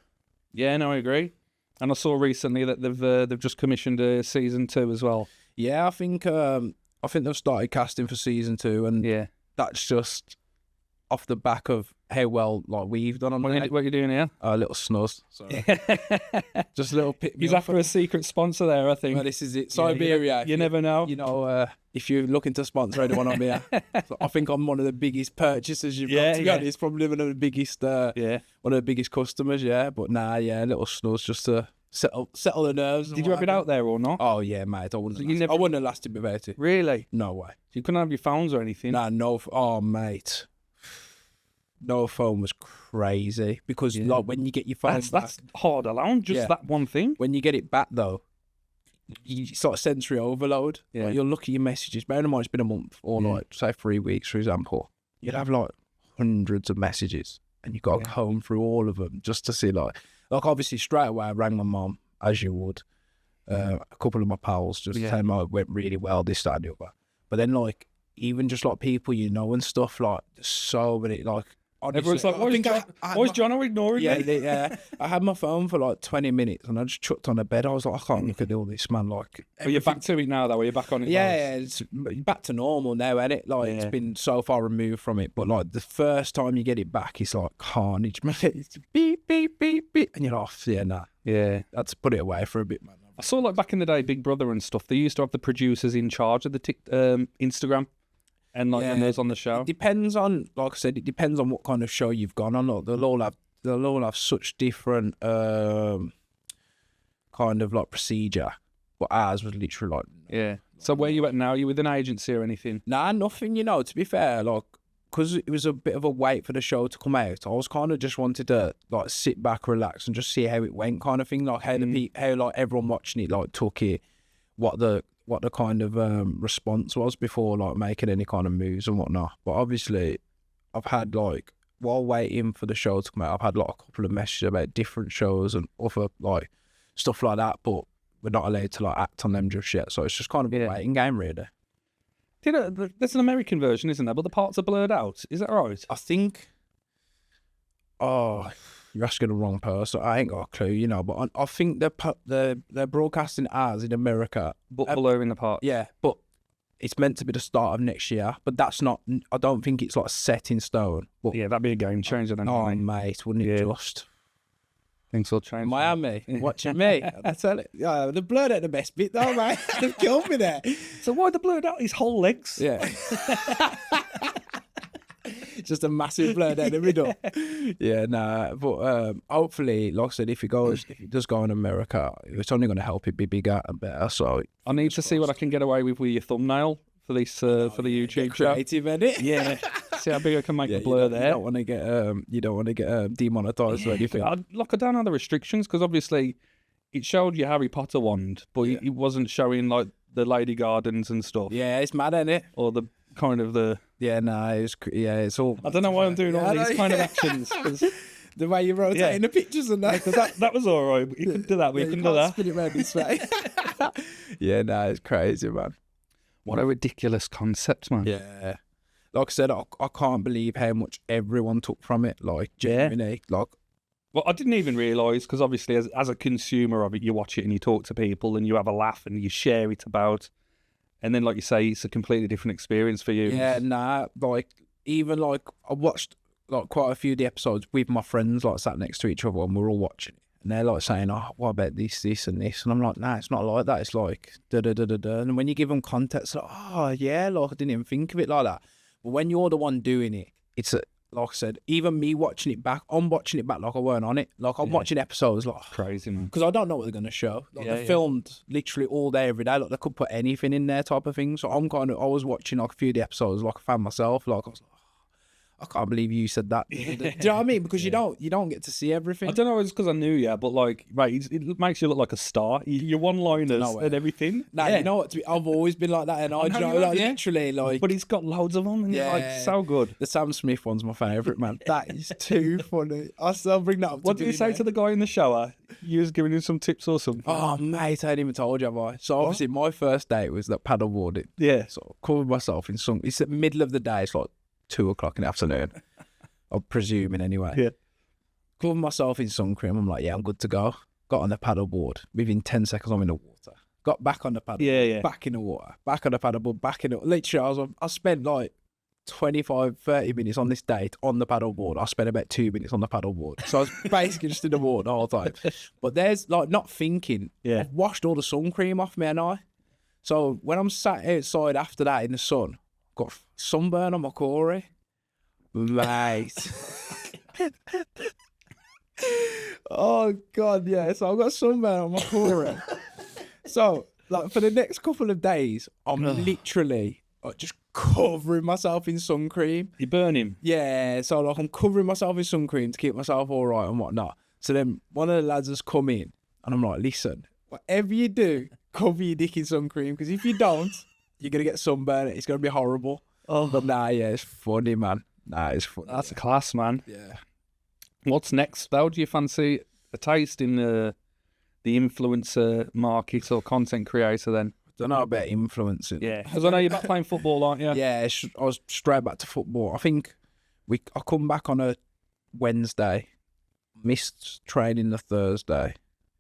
Yeah, no, I agree. And I saw recently that they've just commissioned a season 2 as well. Yeah, I think they've started casting for season 2, and Yeah. that's just off the back of how well like we've done on What it. are you doing here? A little snuzz. Sorry. Just a little pick me He's up. after a secret sponsor there, I think. Well, this is it. Siberia. You never know. You know, if you're looking to sponsor anyone on here, so I think I'm one of the biggest purchasers you've got. To be honest, probably one of the biggest. One of the biggest customers. Yeah, but nah, yeah, a little snuzz just to settle the nerves. Did you have it out there or not? Oh yeah, mate. I wouldn't. So I wouldn't have lasted without it. Really? No way. You couldn't have your phones or anything? Nah, no. Oh, mate. No phone was crazy, because like when you get your phone That's hard alone, just that one thing. when you get it back though, you sort of sensory overload. Yeah. Like, you'll look at your messages. Bear in mind it's been a month or like say 3 weeks, for example. You'd have like hundreds of messages, and you got to comb through all of them just to see like obviously straight away I rang my mum, as you would. A couple of my pals just telling me it went really well, this, that, and the other. But then like even just like people you know and stuff, like there's so many like. Everyone's like, why is Jono ignoring me? Yeah. I had my phone for like 20 minutes and I just chucked on the bed. I was like, I can't look at all this, man. Like, Are you back to it now, though? Are you back on it? yeah, it's back to normal now, ain't it? Like, it's been so far removed from it. But like, the first time you get it back, it's like carnage, man. It's beep, beep, beep, beep. And you're off. Yeah, nah. Yeah. That's put it away for a bit, man. I saw like back in the day, Big Brother and stuff, they used to have the producers in charge of the Instagram and like when those on the show. It depends on, like I said, it depends on what kind of show you've gone on. Like, they'll all have such different kind of like procedure. But ours was literally like, Yeah. So where you at now? You with an agency or anything? nah, nothing, you know, to be fair, like, because it was a bit of a wait for the show to come out, I was kind of just wanted to like sit back, relax, and just see how it went, kind of thing. Like how how like everyone watching it like took it, what the kind of response was before like making any kind of moves and whatnot. But obviously, I've had like while waiting for the show to come out, I've had like a couple of messages about different shows and other like stuff like that. But we're not allowed to like act on them just yet, so it's just kind of a waiting game, really. There's an American version, isn't there? But the parts are blurred out. Is that right? I think. Oh, you're asking the wrong person. I ain't got a clue, you know. But I think they're broadcasting ours in America. But blurring the parts. Yeah, but it's meant to be the start of next year. But that's not. I don't think it's like set in stone. But, Yeah, that'd be a game changer then. oh, mate, wouldn't it just? Things will change. Miami, watching me. I tell it. Yeah, the blurred out the best bit though, mate. They've killed me there. So why the blurred out his whole legs? Yeah. Just a massive blur down the middle. Yeah, nah. But hopefully, like I said, if it does go in America, it's only going to help it be bigger and better. So I need to see what I can get away with your thumbnail for this for the YouTube show. creative, innit? Yeah. See how big I can make the blur you there. don't want to get demonetized or anything. I down on the restrictions because obviously it showed your Harry Potter wand, but it wasn't showing like the Lady Gardens and stuff. Yeah, it's mad, isn't it? Or the kind of the. Yeah, nah, it's all. I don't know why I'm doing all these kind of actions. The way you're rotating the pictures and that. Because that was all right. But you couldn't do that. We couldn't do that. Spin it around this way. Yeah, nah, it's crazy, man. What a ridiculous concept, man. Yeah. Like I said, I can't believe how much everyone took from it. Like, genuinely. Like, well, I didn't even realise, because obviously as a consumer of it, you watch it and you talk to people and you have a laugh and you share it about. And then, like you say, it's a completely different experience for you. yeah, nah. Like, even, like, I watched, like, quite a few of the episodes with my friends, like, sat next to each other and we're all watching it. And they're like saying, oh, what about this, and this? And I'm like, nah, it's not like that. It's like, da-da-da-da-da. And when you give them context, like, oh, yeah, like, I didn't even think of it like that. But when you're the one doing it, it's, like I said, even me watching it back, I'm watching it back like I weren't on it. Like, I'm watching episodes like... Crazy, man. Because I don't know what they're going to show. Like, they filmed literally all day, every day. Like, they could put anything in there type of thing. So I was watching, like, a few of the episodes like a fan myself. Like, I was like, I can't believe you said that. Do you know what I mean? Because you don't get to see everything. I don't know, it's because I knew you, but like, mate, it makes you look like a star. Your one-liners and everything. Nah, you know what? I've always been like that, and literally, like. But he's got loads of them, and you're like, so good. The Sam Smith one's my favourite, man. That is too funny. I still bring that up. What did you say to the guy in the shower? You was giving him some tips or something. Oh, mate, I hadn't even told you, have I? So obviously, my first date was that paddleboarding. Yeah. So I covered myself in sun. It's the middle of the day. It's like 2:00 in the afternoon. I'm presuming anyway. Yeah. Covered myself in sun cream. I'm like, yeah, I'm good to go. Got on the paddleboard. Within 10 seconds, I'm in the water. Got back on the paddleboard. Yeah. Back in the water. Back on the paddleboard. Back in the... Literally, I spent like 25, 30 minutes on this date on the paddleboard. I spent about 2 minutes on the paddleboard. So I was basically just in the water the whole time. But there's like not thinking. Yeah. I've washed all the sun cream off me and I. So when I'm sat outside after that in the sun, I've got sunburn on my Corey. Mate. Oh God, yeah. So I've got sunburn on my Corey. So like for the next couple of days, I'm literally just covering myself in sun cream. You burn him? Yeah. So like I'm covering myself in sun cream to keep myself all right and whatnot. So then one of the lads has come in and I'm like, listen, whatever you do, cover your dick in sun cream because if you don't, you're gonna get sunburn. It's gonna be horrible. Oh, but nah, yeah, it's funny, man. Nah, it's funny. That's a class, man. Yeah. What's next, though? Do you fancy a taste in the influencer market or content creator then? Don't know about influencing. Yeah, because I know you're back playing football, aren't you? Yeah, I was straight back to football. I think I come back on a Wednesday, missed training the Thursday.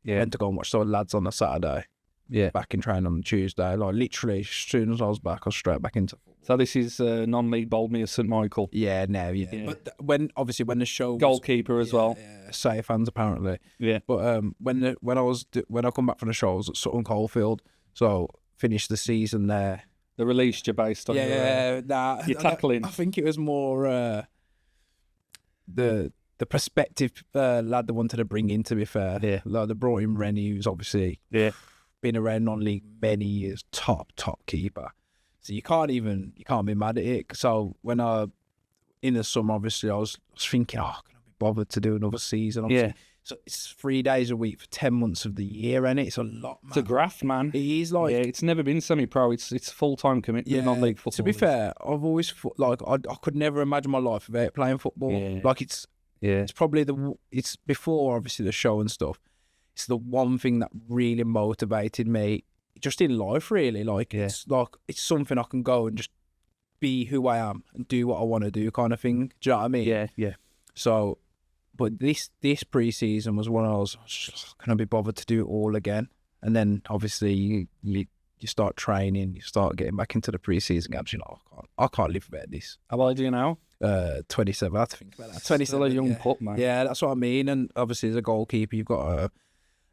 Yeah. Went to go and watch some lads on the Saturday. Yeah. Back in training on the Tuesday. Like literally, as soon as I was back, I was straight back into football. So this is non-league Boldmere St Michael. Yeah, now, yeah. But when the show was, goalkeeper as well. Yeah, safe hands apparently. Yeah. But when I come back from the show, I was at Sutton Coldfield, so finished the season there. They released you based on your tackling. I think it was more the prospective lad they wanted to bring in. To be fair, yeah. Like they brought in Rennie, who's obviously been around non-league many years, top keeper. So you can't be mad at it. So when in the summer, obviously, I was thinking, can I be bothered to do another season? Obviously. Yeah. So it's 3 days a week for 10 months of the year, and it's a lot, man. It's a graft, man. It is like... Yeah, it's never been semi-pro. It's full-time commitment, non-league football. To be fair, I've always... Like, I could never imagine my life without playing football. Yeah. Like, it's probably it's before, obviously, the show and stuff. It's the one thing that really motivated me, just in life, really. Like, it's something I can go and just be who I am and do what I want to do kind of thing. Do you know what I mean? Yeah. So... But this pre-season was one of those, can I be bothered to do it all again? And then obviously you start training, you start getting back into the pre-season games. You're like, I can't live without this. How old are you now? 27. I have to think about that. 27. Still a young pup, man. Yeah, that's what I mean. And obviously as a goalkeeper, you've got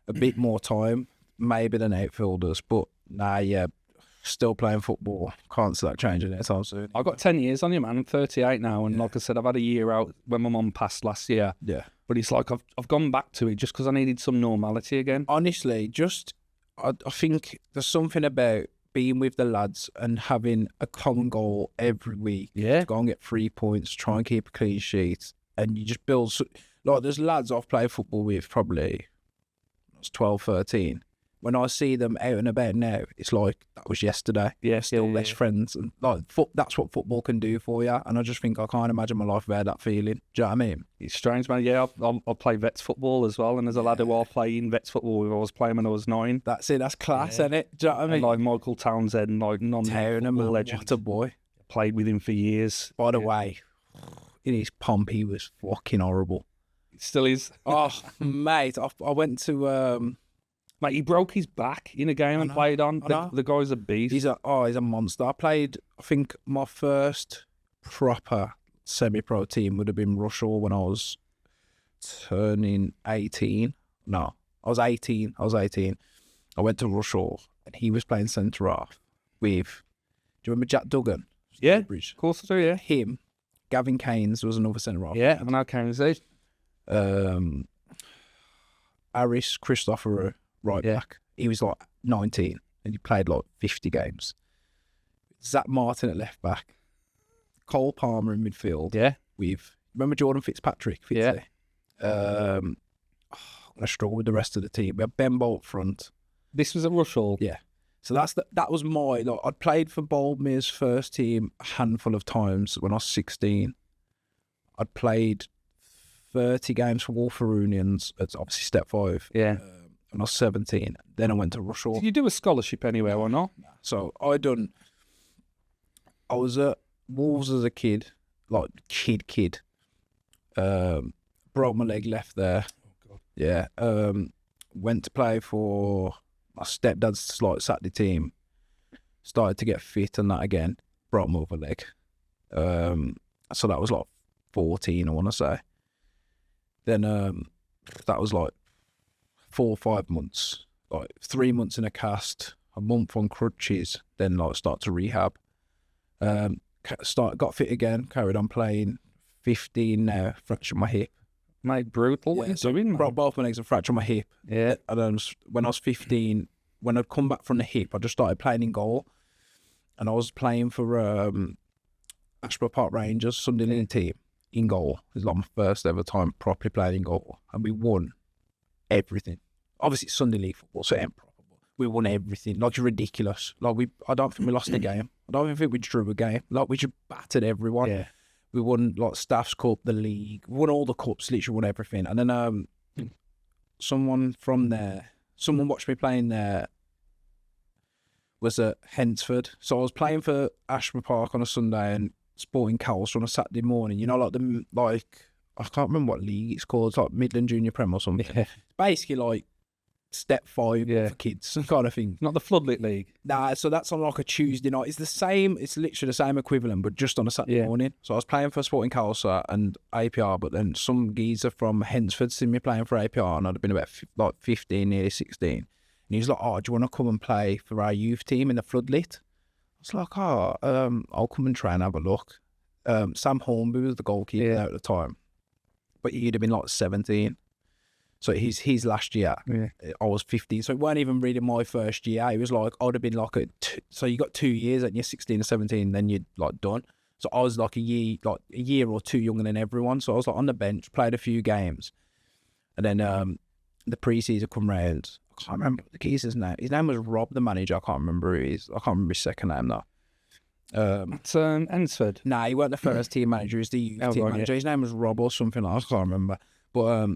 a bit more time, maybe than outfielders. But still playing football. Can't see that changing anytime soon. I've got 10 years on you, man. I'm 38 now, and like I said, I've had a year out when my mum passed last year. Yeah. But it's like I've gone back to it just because I needed some normality again. Honestly, I think there's something about being with the lads and having a common goal every week. Yeah. To go and get 3 points, try and keep a clean sheet, and you just build... Like, there's lads I've played football with probably... I was 12, 13. When I see them out and about now, it's like that was yesterday. Yeah, still best friends, and like that's what football can do for you. And I just think I can't imagine my life without that feeling. Do you know what I mean? It's strange, man. Yeah, I play vets football as well, and there's a lad who I play in vets football with. I was playing when I was 9. That's it. That's class, isn't it? Do you know what I mean? And like Michael Townsend, like non-football legend. What a boy! Played with him for years. By the way, in his pomp, he was fucking horrible. It still is. Oh, mate, I went to. Mate, he broke his back in a game and played on. The guy's a beast. He's a monster. I think my first proper semi-pro team would have been Russell when I was turning 18. No, I was 18. I went to Rushall, and he was playing centre half with. Do you remember Jack Duggan? Yeah, Bridge. of course I do, yeah. Him, Gavin Keynes was another centre half. Yeah, I know Keynes. Harris Christopher, right back. He was like 19, and he played like 50 games. Zach Martin at left back. Cole Palmer in midfield. Yeah. With, remember Jordan Fitzpatrick? Yeah. I struggle with the rest of the team. We had Ben Bolt front. This was at Rushall. Yeah. So that was my, like, I'd played for Boldmere's first team a handful of times when I was 16. I'd played 30 games for Wolverunians. It's obviously step 5. Yeah. When I was 17. Then I went to Rushall. Did you do a scholarship anywhere or not? So I was at Wolves as a kid, like kid. Broke my leg, left there. Oh God. Yeah. Went to play for my stepdad's like Saturday team. Started to get fit and that again. Broke my other leg. So that was like 14, I want to say. Then that was like 4 or 5 months. Like 3 months in a cast, a month on crutches. Then like start to rehab. Got fit again. Carried on playing. 15 now. Fractured my hip. Mate, brutal. What are you doing, man? Broke both my legs and fractured my hip. Yeah. And then when I was 15, when I'd come back from the hip, I just started playing in goal. And I was playing for Ashborough Park Rangers, Sunday League team, in goal. It was like my first ever time properly playing in goal. And we won everything. Obviously, it's Sunday League football, so it ain't proper. We won everything. Like, it's ridiculous. Like, I don't think we lost a game. I don't even think we drew a game. Like, we just battered everyone. Yeah. We won, like, Staff's Cup, the league. We won all the cups, literally won everything. And then someone watched me playing there, was at Hensford. So I was playing for Ashborough Park on a Sunday and Sporting Cows on a Saturday morning. You know, like, I can't remember what league it's called. It's like Midland Junior Prem or something. Yeah. Basically, like, step 5 for kids kind of thing. Not the Floodlit League. Nah, so that's on like a Tuesday night. It's the same, it's literally the same equivalent, but just on a Saturday morning. So I was playing for Sporting Calcer and APR, but then some geezer from Hensford seen me playing for APR, and I'd have been about like 15, nearly 16. And he was like, "Oh, do you want to come and play for our youth team in the Floodlit?" I was like, I'll come and try and have a look. Sam Hornby was the goalkeeper there at the time, but he'd have been like 17. So his last year, I was 15. So it weren't even really my first year. It was like, I would have been like so you got 2 years and you're 16 or 17, then you're like done. So I was like a year or two younger than everyone. So I was like on the bench, played a few games. And then the pre-season come round. I can't remember the geezer's name. His name was Rob, the manager. I can't remember who he is. I can't remember his second name though. It's Ensford. Nah, he weren't the first team manager. He was the youth team manager. His name was Rob or something like that. I can't remember. But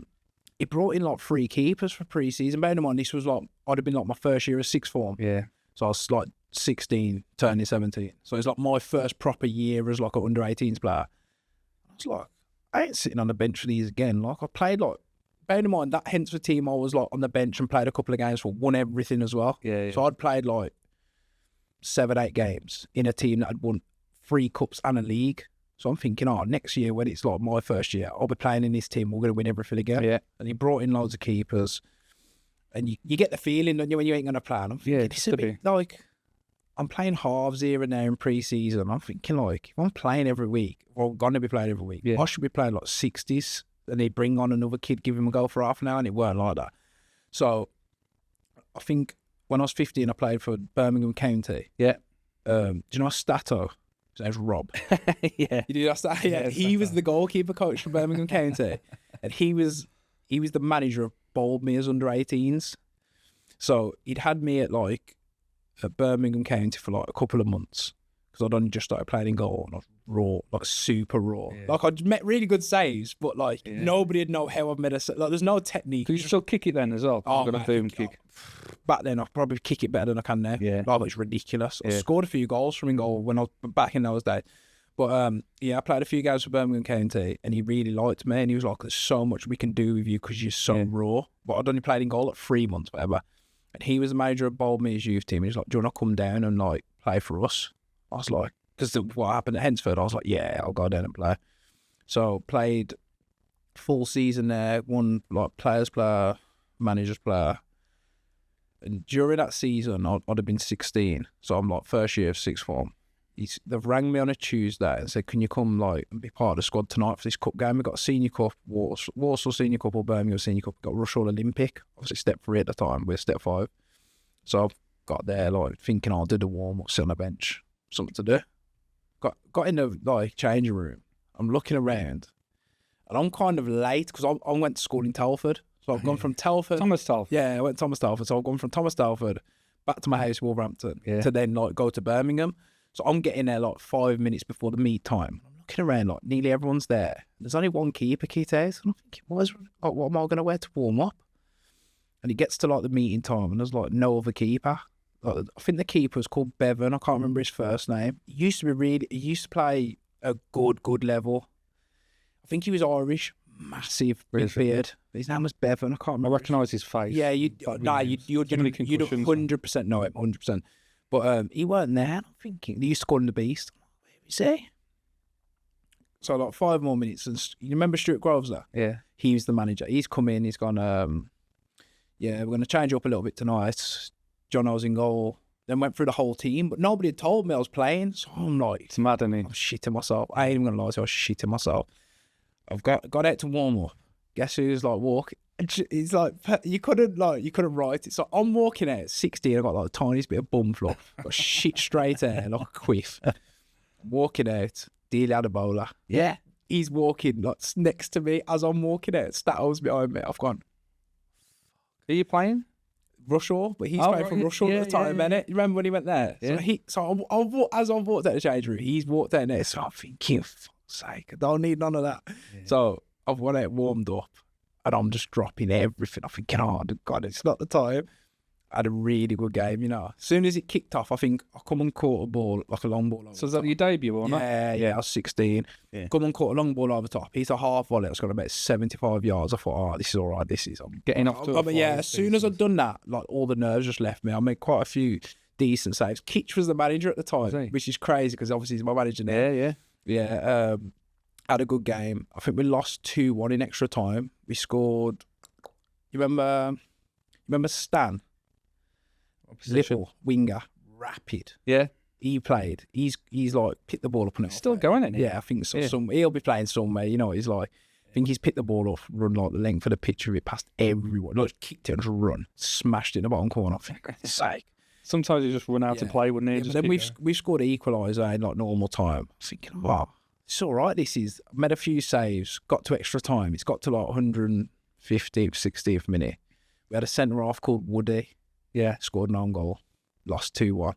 he brought in like 3 keepers for pre-season. Bear in mind, this was like, I'd have been like my first year of sixth form. Yeah. So I was like 16, turning 17. So it's like my first proper year as like an under-18s player. I was like, I ain't sitting on the bench for these again. Like, I played like, bear in mind, that Hensford team I was like on the bench and played a couple of games for, won everything as well. Yeah. So I'd played like 7, 8 games in a team that had won 3 cups and a league. So I'm thinking, next year when it's like my first year, I'll be playing in this team. We're going to win everything again. Yeah. And he brought in loads of keepers. And you get the feeling, don't you, when you ain't going to play. And I'm thinking, it's a bit like, I'm playing halves here and there in pre-season. I'm thinking, like, if I'm playing every week, or I'm going to be playing every week, I should be playing like 60s. And they bring on another kid, give him a go for half an hour, and it weren't like that. So I think when I was 15, I played for Birmingham County. Yeah. Do you know Stato? His name's Rob. Yeah. You do that? Yeah. He was the goalkeeper coach for Birmingham County. And he was the manager of Boldmere's under-18s. So he'd had me at Birmingham County for like a couple of months. Because I'd only just started playing in goal and I was raw, like super raw. Yeah. Like I'd met really good saves, but like nobody would know how I've made a save. Like there's no technique. Could you still kick it then as well? Oh, got a boom kick. Back then, I'd probably kick it better than I can now. Yeah. Like, it's ridiculous. I scored a few goals from in goal when I was back in those days. But I played a few games for Birmingham County and he really liked me and he was like, there's so much we can do with you because you're so raw. But I'd only played in goal 3 months, whatever. And he was the manager of Boldmere's youth team. He's like, do you want to come down and like play for us? I was like, because what happened at Hensford, I was like, yeah, I'll go down and play. So played full season there, won like players player, manager's player. And during that season, I'd have been 16. So I'm like first year of sixth form. They've rang me on a Tuesday and said, can you come like and be part of the squad tonight for this cup game? We've got a senior cup, Warsaw Senior Cup or Birmingham Senior Cup. We've got Rushall Olympic, obviously step 3 at the time. We're step 5. So I've got there like thinking I'll do the warm-up, sit on the bench, something to do. Got in the like changing room. I'm looking around and I'm kind of late because I went to school in Telford. So I've gone from Telford. Thomas Telford. Yeah, I went to Thomas Telford. So I've gone from Thomas Telford back to my house, Wolverhampton, to then like go to Birmingham. So I'm getting there like 5 minutes before the meet time. I'm looking around like nearly everyone's there. There's only one keeper kit out. And I'm thinking, what am I going to wear to warm up? And it gets to like the meeting time and there's like no other keeper. Like, I think the keeper was called Bevan. I can't remember his first name. He used to play a good level. I think he was Irish. Massive big beard. His name was Bevan. I can't remember. I recognise his face. Yeah, you'd 100% know him, 100%. But he weren't there. I'm thinking, they used to call him the Beast. Where is he? So like 5 more minutes. And you remember Stuart Groves there? Yeah. He was the manager. He's come in. He's gone, we're going to change up a little bit tonight. Jono's in goal. Then went through the whole team, but nobody had told me I was playing. So I'm like, it's mad, isn't it? I'm shitting myself. I ain't even going to lie to you, I was shitting myself. I've got out to warm up. Guess who's like walking? He's like, you couldn't write it. So I'm walking out at 16. I got like the tiniest bit of bum fluff. Got shit straight hair, like a quiff. Walking out, Dealey had a bowler. Yeah, he's walking like next to me as I'm walking out. Stattles behind me. I've gone. Are you playing? Rushall, but he's playing from Rushall at the time, innit? You remember when he went there? Yeah. So as I've walked out the change room, he's walked out there. So I'm thinking, for fuck's sake, I don't need none of that. Yeah. So I've went out, warmed up, and I'm just dropping everything. I'm thinking, oh, God, it's not the time. I had a really good game, you know. As soon as it kicked off, I think I come and caught a ball, like a long ball. So is that your debut or not? Yeah, I was 16. Yeah. Come and caught a long ball over the top. He's a half volley. It's got about 75 yards. I thought, this is all right. I'm getting off to a as soon as I'd done that, like all the nerves just left me. I made quite a few decent saves. Kitch was the manager at the time, which is crazy because obviously he's my manager now. Yeah. Had a good game. I think we lost 2-1 in extra time. We scored. You remember Stan? Little winger, rapid. Yeah, he played. He's like picked the ball up and he's still going, isn't he? Yeah, I think so. Yeah. He'll be playing somewhere. You know, he's like. I think he's picked the ball up, run like the length of the pitch of it past everyone. Like kicked it and just run, smashed it in the bottom corner. I think it's sake. Sometimes he just run out to play, wouldn't he? Yeah, but then we've scored an equaliser in like normal time. I was thinking, wow, it's all right. I've made a few saves, got to extra time. It's got to like 150th, 60th minute. We had a centre half called Woody. Yeah, scored an own goal. Lost 2-1.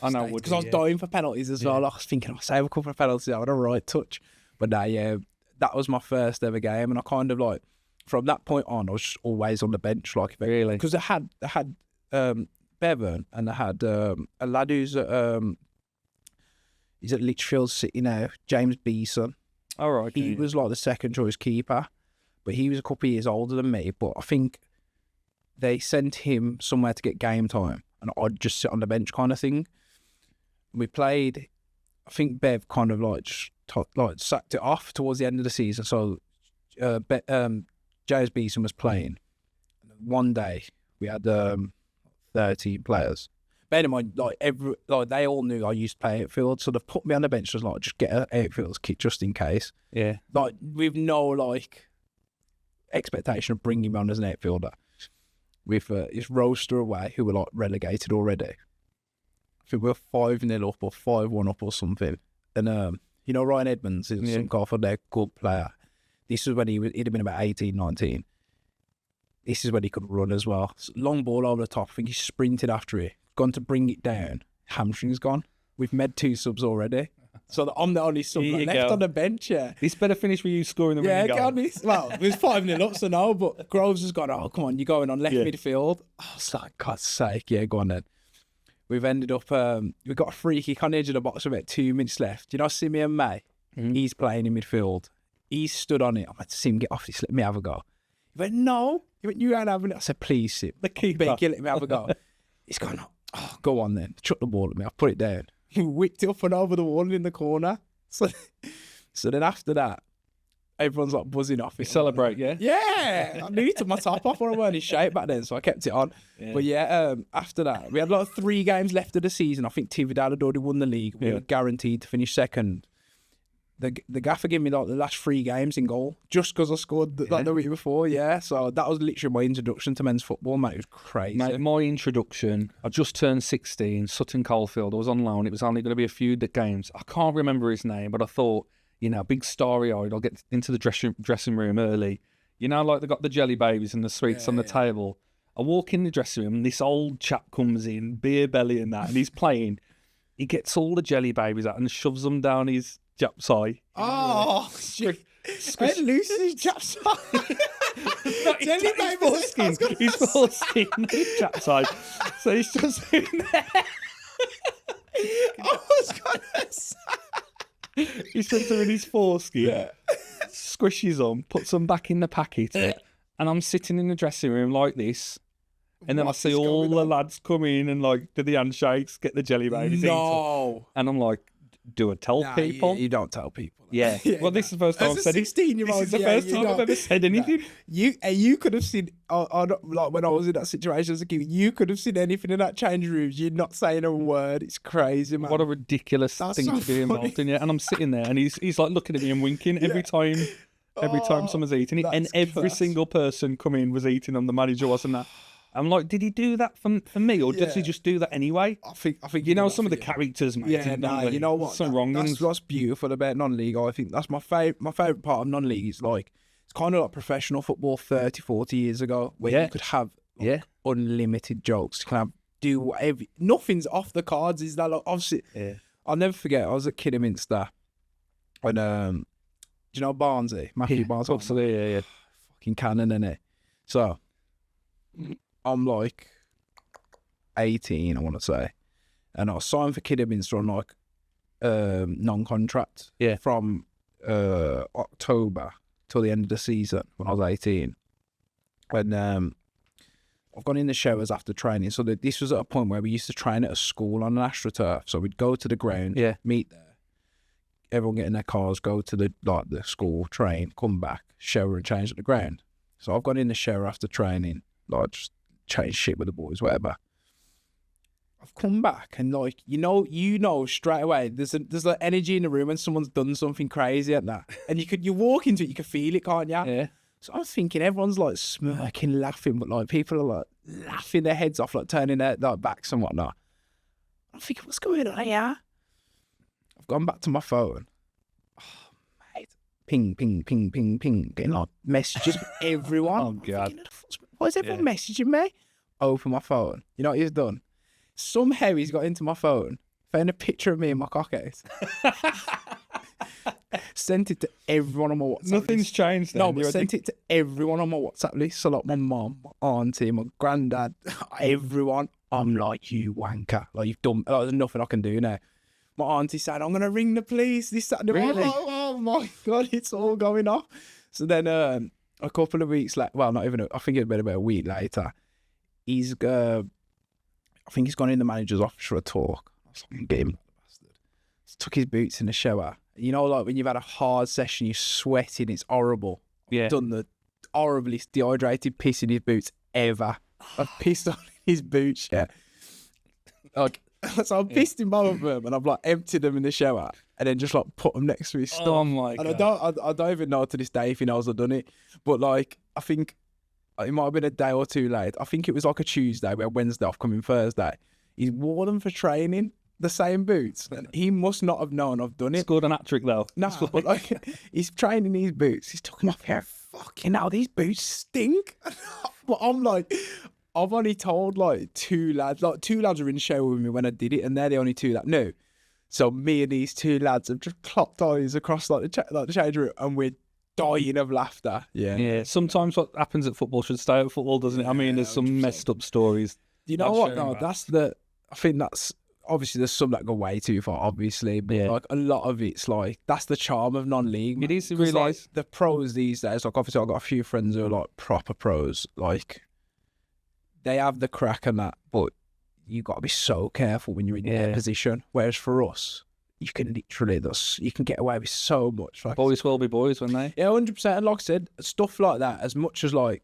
I know, because I was dying for penalties as well. I was thinking, I'll save a couple of penalties. I had a right touch. But that was my first ever game. And I kind of like, from that point on, I was just always on the bench. Like, really? Because I had Bevan and I had a lad who's at, he's at Lichfield City now, James Beeson. All right. He was like the second choice keeper. But he was a couple of years older than me. But I think they sent him somewhere to get game time and I'd just sit on the bench kind of thing. We played, I think Bev kind of like just sacked it off towards the end of the season. So James Beeson was playing. One day we had 13 players. Bear in mind, they all knew I used to play outfield, so they've put me on the bench just like just get an outfielder's kit just in case. Yeah. Like with no expectation of bringing me on as an outfielder. With his roster away, who were like relegated already. I think we were 5-0 up or 5-1 up or something. And Ryan Edmonds is some guy for their good player. This is when he'd have been about 18, 19. This is when he could run as well. So long ball over the top. I think he sprinted after it. Gone to bring it down. Hamstring's gone. We've made 2 subs already. So I'm the only sub left on the bench, yeah. This better finish with you scoring the winning goal. Well, it was 5-0 up, so no, but Groves has gone, oh, come on, you're going on left midfield. Oh, it's like, God's sake, yeah, go on then. We've ended up, we got a free kick on the edge of the box with about 2 minutes left. You know Simeon May? Mm-hmm. He's playing in midfield. He stood on it. I had to see him get off this, let me have a go. He went, no. He went, you ain't having it. I said, please, Sim. The keeper. Let me have a go. He's gone, oh, go on then. Chuck the ball at me. I put it down. He whipped it up and over the wall in the corner. So then after that, everyone's like buzzing off it. Celebrate, yeah? Yeah, I nearly took my top off when I weren't in shape back then, so I kept it on. Yeah. But yeah, after that, we had like 3 games left of the season. I think Tiegan had already won the league. We were guaranteed to finish second. The gaffer gave me like the last 3 games in goal just because I scored like the week before. Yeah, so that was literally my introduction to men's football, mate. It was crazy. Mate, my introduction, I just turned 16, Sutton Coldfield. I was on loan. It was only going to be a few games. I can't remember his name, but I thought, you know, big starry-eyed, I'll get into the dressing room early. You know, like they got the jelly babies and the sweets on the table. I walk in the dressing room and this old chap comes in, beer belly and that, and he's playing. He gets all the jelly babies out and shoves them down his jap's eye. Oh, shit. Ed loses his jap's eye. Jelly baby foreskin. He's foreskin, his jap's eye. So he's just in there. I was gonna say. He sits there in his foreskin, squishes them, puts them back in the packet, and I'm sitting in the dressing room like this, and then I see all the lads come in and like do the handshakes, get the jelly babies eaten. And I'm like, do I tell people? You don't tell people. Yeah. Well, this is the first time I've said it. 16-year-old. This is the first time I've ever said anything. You could have seen, like when I was in that situation as a kid, you could have seen anything in that change room. You're not saying a word. It's crazy, man. What a ridiculous thing to be involved in. Yeah. And I'm sitting there and he's like looking at me and winking every time someone's eating it. And every single person come in was eating them. The manager wasn't that. I'm like, did he do that for me, or does he just do that anyway? I think you know some of the characters, mate. Yeah, you know what? Some wrong That's what's beautiful about non-league. I think that's my favorite part of non-league. Is like it's kind of like professional football 30, 40 years ago, where you could have unlimited jokes. You can have do whatever. Nothing's off the cards. Is that like obviously? Yeah. I'll never forget. I was at Kidderminster, and do you know Barnsley? Matthew Barnsley. Absolutely, yeah. Fucking cannon, innit? So I'm like 18, I want to say, and I was signed for Kidderminster on like non-contract from October till the end of the season when I was 18. And I've gone in the showers after training. So this was at a point where we used to train at a school on an AstroTurf. So we'd go to the ground, meet there, everyone get in their cars, go to the school, train, come back, shower and change at the ground. So I've gone in the shower after training, like just change shit with the boys, whatever. I've come back and like you know straight away there's like energy in the room when someone's done something crazy at that, and you walk into it, you can feel it, can't you? Yeah. So I'm thinking everyone's like smirking, laughing, but like people are like laughing their heads off, like turning their like backs and whatnot. I'm thinking, what's going on here? I've gone back to my phone. Oh, mate. Ping, ping, ping, ping, ping. Getting like messages from everyone. Oh, God. Why is everyone messaging me? Open my phone. You know what he's done? Somehow he's got into my phone, found a picture of me in my cock case. Sent it to everyone on my WhatsApp Nothing's list. changed then. No, but sent it to everyone on my WhatsApp list. So like my mum, my auntie, my granddad, everyone. I'm like, you wanker. Like you've done, like, there's nothing I can do now. My auntie said, I'm going to ring the police. This, that, and the Really? Oh my God, it's all going off. So then a couple of weeks later, well, not even, I think it'd been about a week later, I think he's gone in the manager's office for a talk. I was like, get him, bastard. He took his boots in the shower. You know, like when you've had a hard session, you're sweating, it's horrible. Yeah. I've done the horriblest dehydrated piss in his boots ever. I've pissed on his boots, yeah. Like, so I've pissed in both of them and I've like emptied them in the shower and then just like put them next to his stuff. Oh my God. And I don't even know to this day if he knows I've done it. But like, I think it might have been a day or two late. I think it was like a Tuesday, we had Wednesday off, coming Thursday. He's wore them for training, the same boots. And he must not have known I've done it. Scored an hat-trick though. No, but like, he's training these boots. He's took them off here. Fucking hell, these boots stink. But I'm like, I've only told like two lads are in the shower with me when I did it, and they're the only two that knew. So me and these two lads have just clocked eyes across like the change room, and we're dying of laughter. Yeah. Yeah. Sometimes what happens at football should stay at football, doesn't it? I mean, there's some messed up stories. You know what? No, I think that's obviously there's some that go way too far, obviously, but like a lot of it's like that's the charm of non-league. It is to 'Cause, realise like, the pros these days. Like obviously, I've got a few friends who are like proper pros. Like they have the crack and that, but you got to be so careful when you're in their position. Whereas for us, you can literally you can get away with so much. Like, Boys will be boys, won't they? yeah, 100%. And like I said, stuff like that, as much as like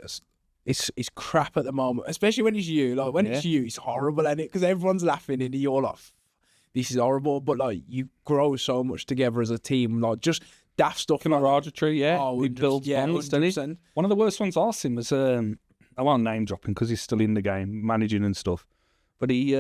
it's crap at the moment, especially when it's you. Like when it's you, it's horrible, isn't it? Because everyone's laughing and you're like, this is horrible. But like you grow so much together as a team. Like just daft stuff. Camaraderie, yeah. Oh, It builds bonds, doesn't it? 100%. One of the worst ones I've seen was I won't name dropping because he's still in the game, managing and stuff. But he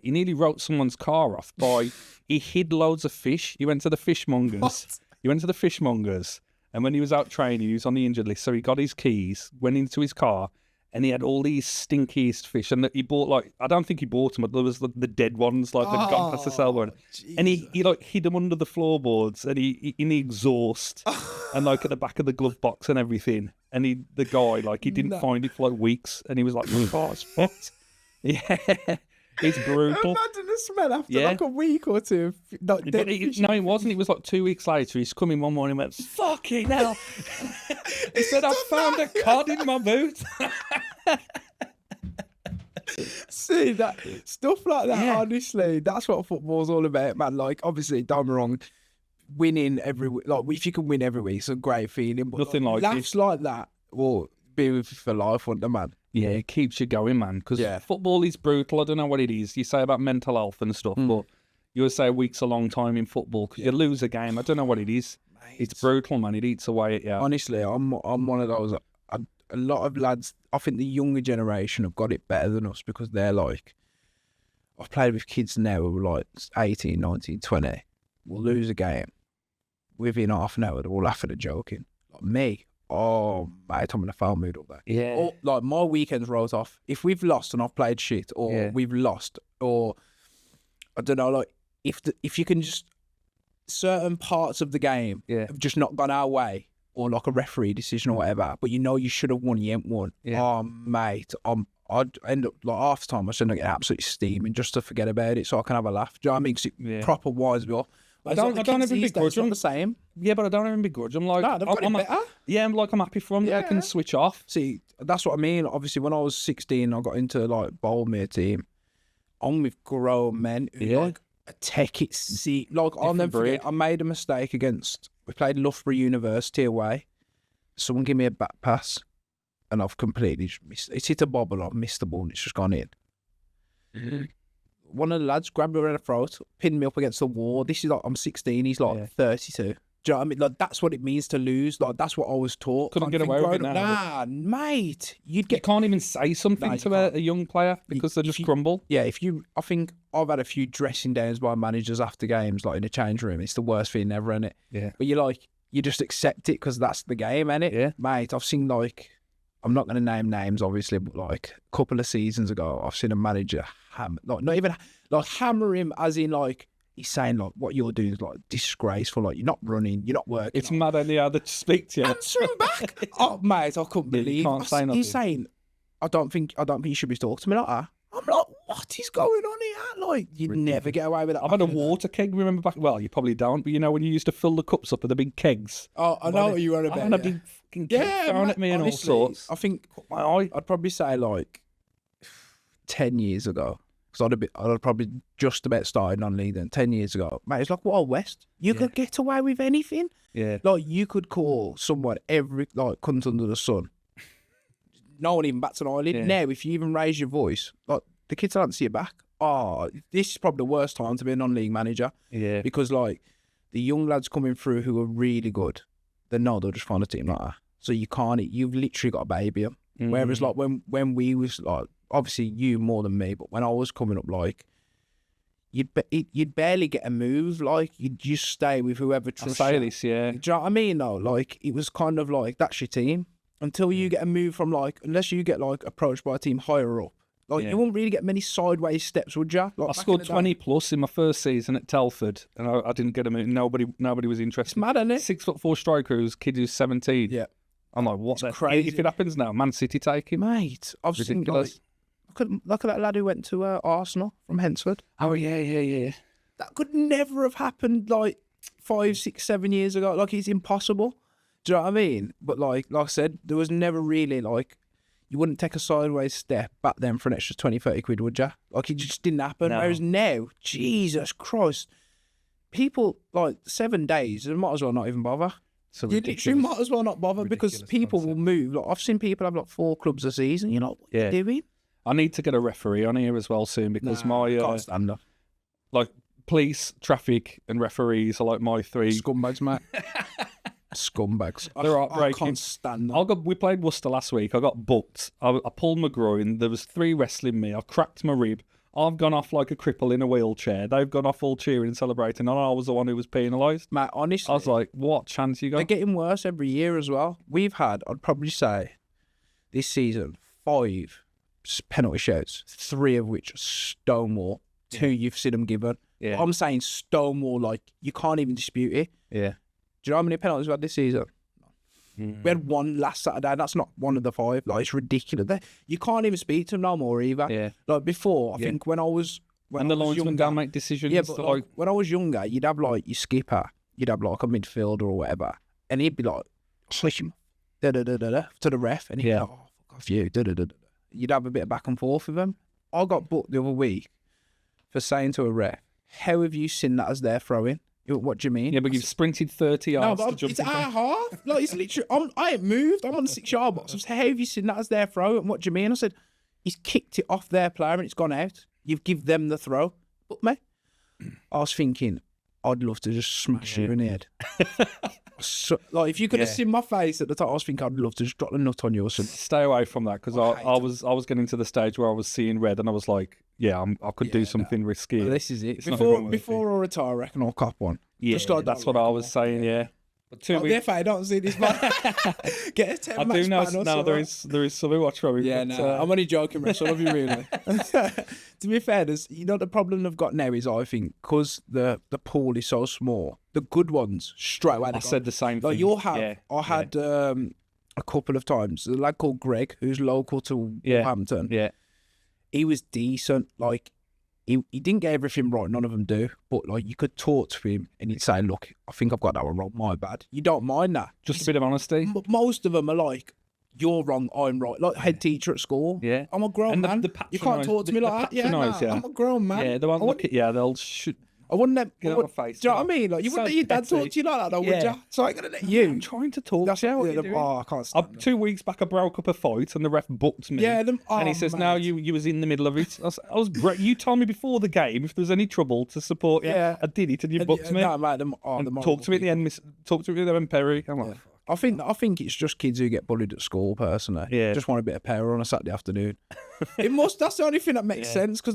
nearly wrote someone's car off by he hid loads of fish. He went to the fishmongers. What? He went to the fishmongers, and when he was out training, he was on the injured list. So he got his keys, went into his car, and he had all these stinkiest fish. And he bought like I don't think he bought them, but there was the dead ones, like they'd gone past the sale one. And he like hid them under the floorboards, and he in the exhaust, and like at the back of the glove box and everything. And the guy like he didn't find it for like weeks, and he was like, "Oh, it's fucked." Yeah. It's brutal. Imagine the smell after like a week or two. Like, But no, it wasn't. It was like 2 weeks later. He's come in one morning and went, fucking hell. He said, I found a cod in my boot. See, that stuff like that, honestly, that's what football's all about, man. Like, obviously, don't be wrong, winning every week, like, if you can win every week, it's a great feeling. But Nothing like laughs like that will be with you for life, won't they, man? Yeah, it keeps you going, man. Because football is brutal. I don't know what it is. You say about mental health and stuff, but you would say a week's a long time in football because you lose a game. I don't know what it is. Mate. It's brutal, man. It eats away at you. Honestly, I'm one of those. A lot of lads, I think the younger generation have got it better than us because they're like, I've played with kids now who are like 18, 19, 20. We'll lose a game. Within half an hour, they're all laughing and joking. Like me. Oh, mate, I'm in a foul mood all day. Yeah. Or, like, my weekends rolls off. If we've lost and I've played shit, or we've lost, or, I don't know, like, if you can just, certain parts of the game have just not gone our way, or like a referee decision or whatever, but you know you should have won, you ain't won. Yeah. Oh, mate, I'd end up, like, half the time, I should end up getting absolutely steaming just to forget about it so I can have a laugh. Do you know what I mean? 'Cause it proper winds me off. I don't even begrudge them. The same. Yeah, but I don't even begrudge them. Like, no, they've got it better. I'm happy for them. Yeah. I can switch off. See, that's what I mean. Obviously, when I was 16, I got into like Boldmere team. I'm with grown men who like take it. See, like I'll never forget. I made a mistake we played Loughborough University away. Someone gave me a back pass, and I've completely just missed. It's hit a bobble. I've missed the ball, and it's just gone in. Mm-hmm. One of the lads grabbed me around the throat, pinned me up against the wall. This is like, I'm 16, he's like 32. Do you know what I mean? Like, that's what it means to lose. Like, that's what I was taught. Couldn't get away with it now. Nah, mate. You can't even say something to a young player because they just crumble. Yeah, I think I've had a few dressing downs by managers after games, like in the change room. It's the worst feeling ever, isn't it? Yeah. But you just accept it because that's the game, isn't it? Yeah. Mate, I've seen like, I'm not going to name names, obviously, but like a couple of seasons ago, I've seen a manager not even like hammer him, as in like he's saying like what you're doing is like disgraceful, like you're not running, you're not working. It's mad any other to speak to you. Answer him back. Oh mate, I couldn't believe. You can't say nothing. He's saying, I don't think you should be talking to me like that. I'm like, what is going on here? Like, you'd never get away with that. I've had a water keg, remember back? Well, you probably don't, but you know when you used to fill the cups up with the big kegs? Oh, I know what you were about. I had a big fucking keg thrown at me and all sorts. I think I'd probably say like 10 years ago, because I'd probably just about started non-league then. 10 years ago, mate, it's like Wild West. You could get away with anything. Yeah. Like, you could call someone every, like, cunt under the sun. No one even bats an eyelid. Yeah. Now, if you even raise your voice, like, the kids don't see you back. Oh, this is probably the worst time to be a non-league manager. Yeah. Because, like, the young lads coming through who are really good, they know they'll just find a team like that. So you've literally got to baby them. Mm-hmm. Whereas, like, when we was, like, obviously you more than me, but when I was coming up, like, you'd barely get a move. Like, you'd just stay with whoever trusts you. This, yeah. Do you know what I mean, though? Like, it was kind of like, that's your team. Until you get a move from, like, unless you get, like, approached by a team higher up. Like, you won't really get many sideways steps, would you? Like, I scored 20 plus in my first season at Telford, and I didn't get a move. Nobody was interested. It's mad, isn't it? 6'4" striker who's kid who's 17. Yeah. I'm like, what? It's crazy. If it happens now, Man City take him. Mate, I've seen, like, look at that lad who went to Arsenal from Hensford. Oh, yeah. That could never have happened, like, 5, 6, 7 years ago. Like, it's impossible. Do you know what I mean? But, like I said, there was never really, like, you wouldn't take a sideways step back then for an extra 20, 30 quid, would you? Like, it just didn't happen. No. Whereas now, Jesus Christ, people, like 7 days, they might as well not even bother. So You literally might as well not bother because ridiculous people concept. will move. Like, I've seen people have like 4 clubs a season. You're like, what are you doing? I need to get a referee on here as well soon because my Can't stand up. like police, traffic, and referees are like my 3. Scumbags, mate. Scumbags. They're I heartbreaking. can't stand them. We played Worcester last week. I got booked. I pulled my groin. There was 3 wrestling me. I cracked my rib. I've gone off like a cripple in a wheelchair. They've gone off all cheering and celebrating, and I was the one who was penalised. Mate, honestly, I was like, what chance you they're got? getting worse every year as well. We've had, I'd probably say, this season, 5 penalty shouts, 3 of which are Stonewall. 2 you've seen them given. Yeah. I'm saying Stonewall, like, you can't even dispute it. Yeah. Do you know how many penalties we had this season? We had 1 last Saturday, and that's not one of the 5. Like, it's ridiculous. You can't even speak to them no more either. Yeah. Like, before, I think when I was... When And the I was linesman younger- don't make decisions. Yeah, but that, like, when I was younger, you'd have like your skipper, you'd have like a midfielder or whatever, and he'd be like, switch him to the ref, and he'd be like, oh, fuck off you, You'd have a bit of back and forth with him. I got booked the other week for saying to a ref, how have you seen that as their throwing? What do you mean? yeah, but you've sprinted 30 No, yards to but jump it's in at front. half. Like, it's literally, I ain't moved. I'm on the 6-yard box. I said, how have you seen that as their throw? And what do you mean? I said, he's kicked it off their player and it's gone out. You've give them the throw. But me, I was thinking, I'd love to just smash you in the head. So, like, if you could have seen my face at the time, I was thinking I'd love to just drop the nut on you or something. Stay away from that because I was getting to the stage where I was seeing red and I was like, yeah, I could do something risky. But this is it. not even worth Before I retire, I reckon I'll cop one. Yeah, Just like that's that, what I was saying. Yeah, but 2 Oh, weeks. if I don't see this man, get a 10 I match do know ban or now there something. is something watch for me. Yeah, but, no, I'm only joking, Russ. I love you really. To be fair, the problem they've got now is, I think, because the pool is so small, the good ones straight away. I said the same thing. Like you'll have. Yeah, I had a couple of times a lad called Greg, who's local to Hampton. Yeah, He was decent. Like he didn't get everything right. None of them do. But like you could talk to him and he'd say, "Look, I think I've got that one wrong. My bad." You don't mind that. just a bit of honesty. But most of them are like, "You're wrong, I'm right." Like head teacher at school. Yeah. I'm a grown And the- man. the You can't talk to me like that. Yeah, patronise, yeah. I'm a grown man. Yeah, they won't look at you. They'll shoot. I wouldn't let. Get out my face. Do you know what I mean? Like you wouldn't So let your dad talk petty. to you like that, though, would Yeah. you? So I'm gonna let you. I'm trying to talk. That's to you. What yeah, are you the- doing? oh, I can't stand them. 2 weeks back, I broke up a fight, and the ref booked me. Yeah, them. and he oh, says, mate. "Now you was in the middle of it." I was great. You told me before the game if there was any trouble to support you. Yeah. I did it, and you And, booked me. No, mate, them. Oh, And them talk to me at the end. Talk to me at the end, Perry. I'm like, I think it's just kids who get bullied at school. Personally, Yeah. just want a bit of power on a Saturday afternoon. That's the only thing that makes sense because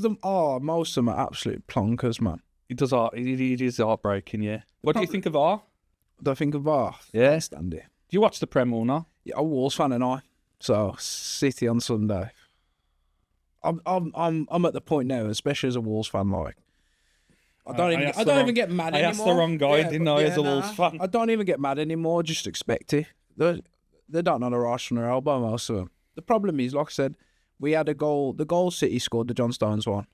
most of them are absolute plonkers, man. it does. It is heartbreaking. Yeah. What do you think of R? Do I think of Bath? Yeah. Can't stand it. Do you watch the Prem or not? Yeah, I'm a Wolves fan and I. So City on Sunday. I'm at the point now, especially as a Wolves fan, like I don't even get mad I anymore. asked the wrong guy, didn't I, as a Wolves fan? I don't even get mad anymore. Just expect it. They don't know the rush from their elbow, most of them. The problem is, like I said, we had a goal. The goal City scored, the John Stones one,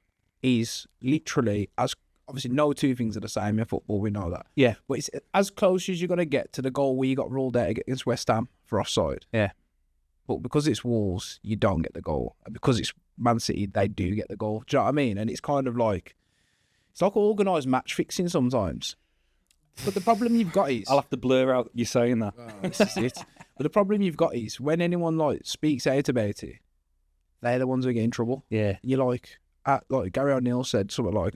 is literally as obviously no 2 things are the same in football. We know that. Yeah. But it's as close as you're gonna get to the goal where you got ruled out against West Ham for offside. Yeah. But because it's Wolves, you don't get the goal. And because it's Man City, they do get the goal. Do you know what I mean? And it's kind of like, it's like organised match fixing sometimes. But the problem you've got is... I'll have to blur out you saying that. this is it. But the problem you've got is when anyone like speaks out about it, they're the ones who get in trouble. Yeah. You're like Gary O'Neill said, something like,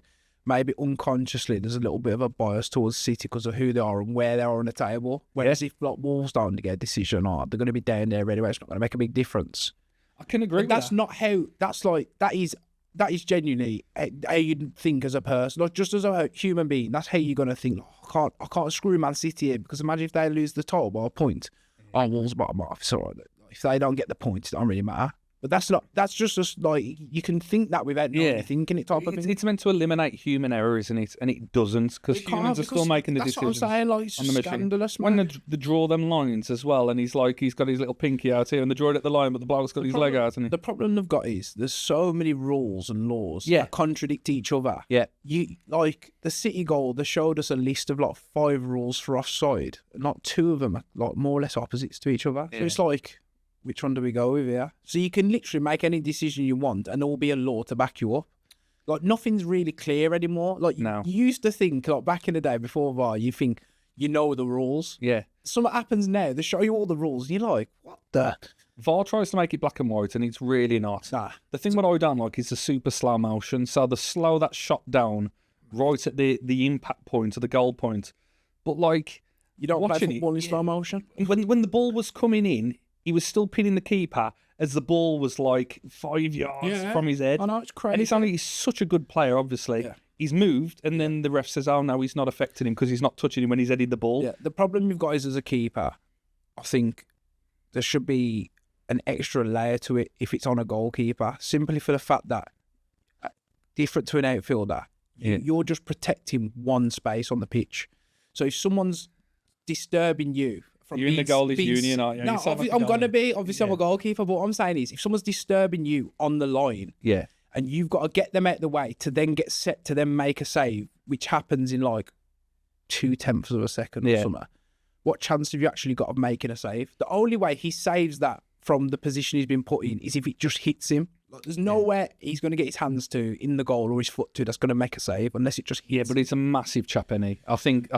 maybe unconsciously there's a little bit of a bias towards City because of who they are and where they are on the table. Whereas if like Wolves don't get a decision, they're going to be down there anyway. It's not going to make a big difference. I can agree with That's that. not how. That is genuinely how you'd think as a person, like just as a human being. That's how you're going to think. I can't screw Man City here because imagine if they lose the title by a point. Wolves bottom half. It's all right. If they don't get the points, it don't really matter. But that's not. That's just like you can think that without really thinking it. Type of thing. It's meant to eliminate human error, isn't it? And it doesn't because It can't, humans are still because making the that's decisions. what I'm saying. Like it's on the machine. scandalous, When man. they draw them lines as well, and he's got his little pinky out here, and they draw it at the line, but the bloke's got his leg out, and The problem they've got is there's so many rules and laws that contradict each other. Yeah. You like the City goal, they showed us a list of like 5 rules for offside. And like 2 of them are like more or less opposites to each other. So it's like, which one do we go with here? So you can literally make any decision you want and there will be a law to back you up. Like, nothing's really clear anymore. Like, No. you used to think, like, back in the day before VAR, you think you know the rules. Yeah. Something happens now, they show you all the rules, and you're like, what the? VAR tries to make it black and white, and it's really not. Nah. The thing what I don't like is the super slow motion. So the slow that shot down right at the impact point or the goal point. But like, You don't play watching football in slow motion? when the ball was coming in, he was still pinning the keeper as the ball was like 5 yards from his head. I know, it's crazy. And it's only he's such a good player, obviously. Yeah. He's moved, and then the ref says, "Oh no, he's not affecting him because he's not touching him when he's headed the ball." Yeah, the problem you've got is as a keeper, I think there should be an extra layer to it if it's on a goalkeeper, simply for the fact that, different to an outfielder, you're just protecting one space on the pitch. So if someone's disturbing you... You're in the goalies union, aren't you? No, You sound like a I'm going to goalie. be. Obviously, I'm a goalkeeper, but what I'm saying is, if someone's disturbing you on the line, Yeah. and you've got to get them out of the way to then get set to then make a save, which happens in like 0.2 of a second or something, what chance have you actually got of making a save? The only way he saves that from the position he's been put in is if it just hits him. Like, there's nowhere he's going to get his hands to in the goal or his foot to that's going to make a save unless it just hits. Yeah, but he's a massive chap, isn't he? I think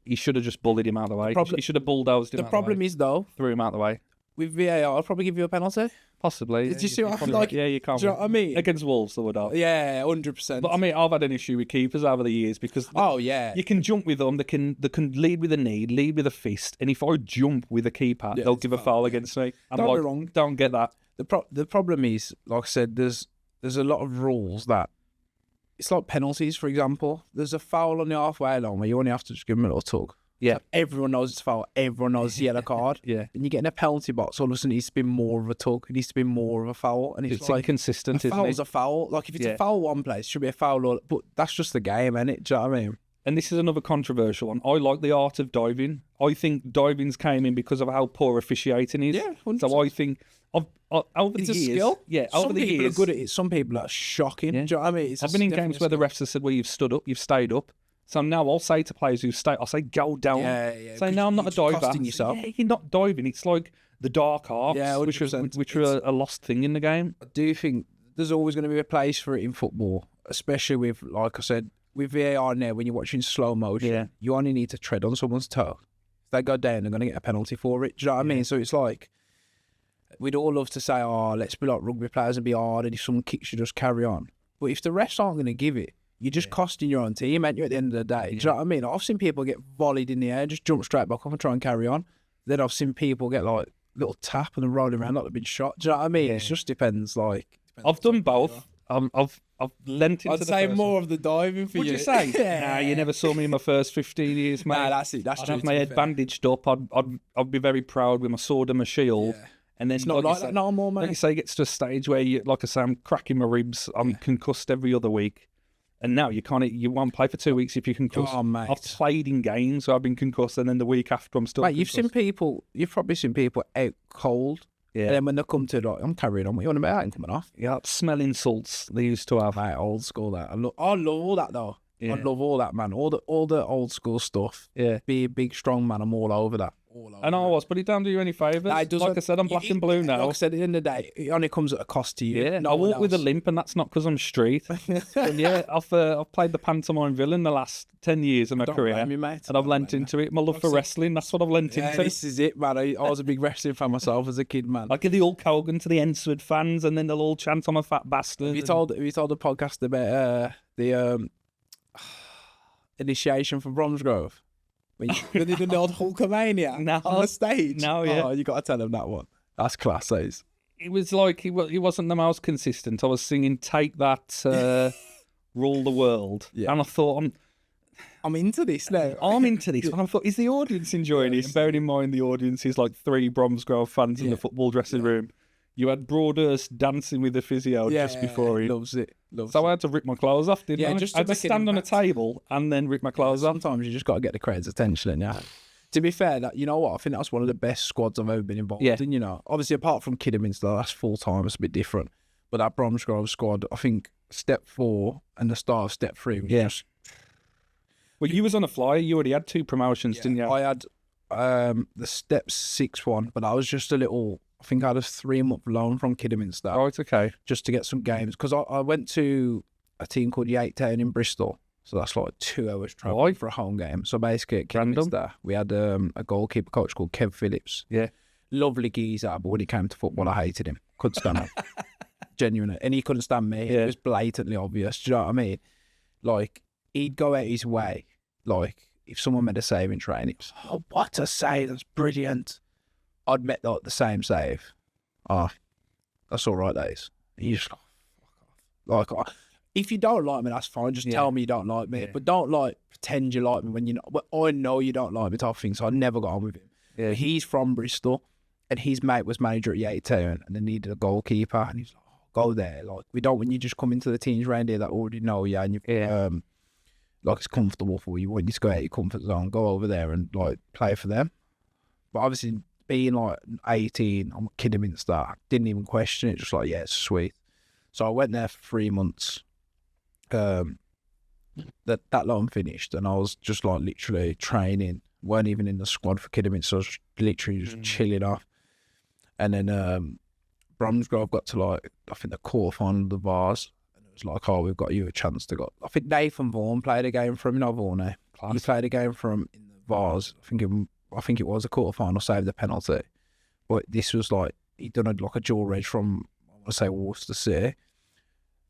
he should have just bullied him out of the way. He should have bulldozed him The out problem the way. is, though, Threw him out of the way. with VAR, I'll probably give you a penalty. Possibly. Did you see what I probably like? right. Yeah, you can't. Do you know what I mean? Against Wolves, they would have. Yeah, 100%. But I mean, I've had an issue with keepers over the years because oh, yeah. you can jump with them. They can lead with a knee, lead with a fist, and if I jump with a keeper, they'll give a foul against me. I'm Don't be like, wrong. don't get that. The problem is, like I said, there's a lot of rules that it's like penalties. For example, there's a foul on the halfway line where you only have to just give them a little tug. Yeah. So everyone knows it's a foul. Everyone knows it's a yellow card. Yeah. And you get in a penalty box, all of a sudden it needs to be more of a tug. It needs to be more of a foul. And it's like inconsistent, a isn't foul's it? a foul. Like if it's a foul one place, it should be a foul. But that's just the game, isn't it? Do you know what I mean? And this is another controversial one. I like the art of diving. I think diving's came in because of how poor officiating is. Yeah, 100%. So I think over It's the a years, skill. yeah, Some over the people years, are good at it. Some people are shocking. Yeah. Do you know what I mean? I've been in games where the refs have said, "Well, you've stood up, you've stayed up." So now I'll say to players who've stayed, I'll say, "Go down." Yeah, yeah. Say, "No, I'm not a You're diver." costing yourself. Yeah, you're not diving. It's like the dark arts, Yeah, which 100%. are a lost thing in the game. I do think there's always going to be a place for it in football, especially with, like I said, with VAR now, when you're watching slow motion, Yeah. you only need to tread on someone's toe. If they go down, they're going to get a penalty for it. Do you know what I mean? So it's like, we'd all love to say, oh, let's be like rugby players and be hard, and if someone kicks you, just carry on. But if the refs aren't going to give it, you're just costing your own team, ain't you, at the end of the day? Do you know what I mean? I've seen people get volleyed in the air, just jump straight back up and try and carry on. Then I've seen people get like little tap and then rolling around like they've been shot. Do you know what I mean? It just depends. Like, I've done both. I've lent into I'd the say first more one. of the diving for Would you. you say? Yeah. Nah, you never saw me in my first 15 years, mate. Nah, that's it. That's I'd true, have to my be head fair. bandaged up. I'd be very proud with my sword and my shield. Yeah. And then It's not you like say- that no more, Like you mate. say, it gets to a stage where you, like I say, I'm cracking my ribs. I'm concussed every other week. And now you won't play for 2 weeks if you're concussed. Oh, mate. I've played in games, so I've been concussed, and then the week after I'm still Mate, you've concussed. you've probably seen people out cold. Yeah. And then when they come to, like, I'm carrying on. What you want about? I ain't coming off. Yeah, that smelling salts they used to have. Mate, old school that. I love all that though. Yeah. I love all that, man. All the old school stuff. Yeah. Be a big, strong man. I'm all over that. And I was, but it don't do you any favours. Nah, it doesn't- Like I said, I'm black and blue now. Like I said, at the end of the day, it only comes at a cost to you. Yeah, No I one walk with a else. limp, and that's not because I'm street. And yeah, I've played the pantomime villain the last 10 years of my Don't career, blame you, mate. and I've Don't lent blame into it. My love for wrestling, that's what I've lent Yeah, into. this is it, man. I was a big wrestling fan myself as a kid, man. I give the Hulk Hogan to the Ensford fans, and then they'll all chant, "I'm a fat bastard." Have you told the podcast about the initiation from Bromsgrove? When you did the old Hulkamania No. on the stage? No, yeah. Oh, you got to tell him that one. That's class, that is. It was like he wasn't the most consistent. I was singing "Take That, Rule the World," Yeah. and I thought, I'm into this now. I'm into this. And I thought, is the audience enjoying this? Bearing in mind the audience is like 3 Bromsgrove fans in the football dressing room. You had Broadhurst dancing with the physio just before he. loves it. Loves So it. I had to rip my clothes off, didn't Yeah, I? just to I had to make an stand on a impact. table and then rip my clothes off. Sometimes you just got to get the crowd's attention, yeah. To be fair, that you know what, I think that's one of the best squads I've ever been involved in. You know, obviously apart from Kidderminster, that's full time. It's a bit different. But that Bromsgrove squad, I think step 4 and the start of step 3 was just. Well, you was on a flyer. You already had 2 promotions, didn't you? I had the step 6 one, but I was just a little. I think I had a 3-month loan from Kidderminster Right, okay. just to get some games because I went to a team called Yatetown in Bristol. So that's like 2 hours travel Why? for a home game. So basically at Random. Kidderminster, we had a goalkeeper coach called Kev Phillips. Yeah. Lovely geezer, but when it came to football, I hated him. Couldn't stand him. Genuinely. And he couldn't stand me. Yeah. It was blatantly obvious. Do you know what I mean? Like, he'd go out his way. Like, if someone made a save in training, it was, oh, what a save. That's brilliant. I'd met like the same save. Oh, that's all right, that is. You just go, fuck off. Like, if you don't like me, that's fine. Just tell me you don't like me. Yeah. But don't, like, pretend you like me when you're not. Well, I know you don't like me type of thing, so I never got on with him. Yeah. He's from Bristol, and his mate was manager at Yatetown, and they needed a goalkeeper, and he's like, oh, go there. Like, we don't want you just come into the teams around here that already know you, and you like, it's comfortable for you. We want you to go out your comfort zone, go over there and, like, play for them. But obviously, being, like, 18, I'm kidding me at the start, didn't even question it, just like, yeah, it's sweet. So I went there for 3 months. That loan finished, and I was just, like, literally training. Weren't even in the squad for Kidderminster, so I was literally just chilling off. And then Bromsgrove got to, like, I think the quarterfinal of the Vars. It's like, oh, we've got you a chance to go. I think Nathan Vaughan played a game for him, not Vaughan. He played a game for him in the Vars. I think it was a quarterfinal, saved the penalty. But this was like, he'd done like a dual reg from, I want to say, Worcester City.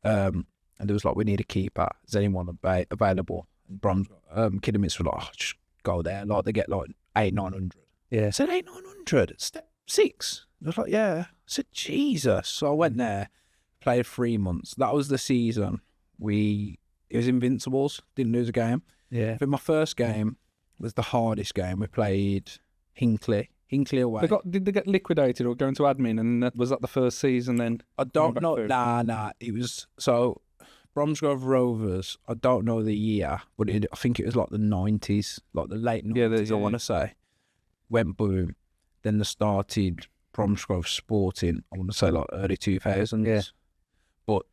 And there was like, we need a keeper. Is anyone available? And Kidderminster were like, oh, just go there. Like, they get like 800-900. Yeah. I said, 800-900? Step 6. I was like, yeah. I said, Jesus. So I went there. Played 3 months. That was the season. It was Invincibles. Didn't lose a game. Yeah. I think my first game was the hardest game. We played Hinckley away. Did they get liquidated or go into admin? And was that the first season then? I don't know. Nah. It was so Bromsgrove Rovers. I don't know the year, but I think it was like the 90s, like the late 90s. I want to say. Went boom. Then they started Bromsgrove Sporting. I want to say like early 2000s. Yeah. But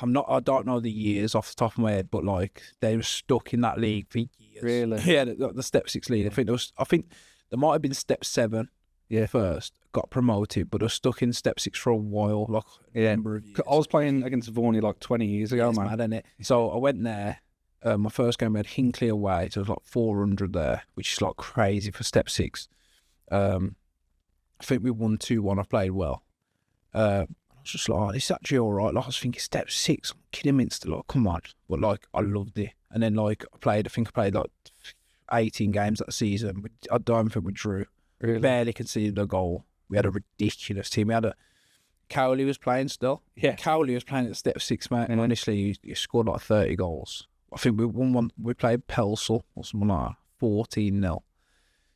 I don't know the years off the top of my head, but like they were stuck in that league for years. Really? Yeah, the Step 6 league. I think there might have been Step 7 first, got promoted, but they were stuck in Step 6 for a while, like a number of years. I was playing against Vaughan like 20 years ago, man. Mad, isn't it? So I went there. My first game, we had Hinckley away, so it was like 400 there, which is like crazy for Step 6. I think we won 2-1. I played well. I was just like, oh, it's actually all right. Like, I was thinking, Step 6, I'm Kidderminster, like, come on. But, like, I loved it. And then, like, I played like 18 games that season. I don't think we drew. Really? Barely conceded a goal. We had a ridiculous team. We had Cowley was playing still. Yeah. Cowley was playing at Step 6, mate. And honestly, he scored like 30 goals. I think we won one. We played Pelsall or something like that, 14-0.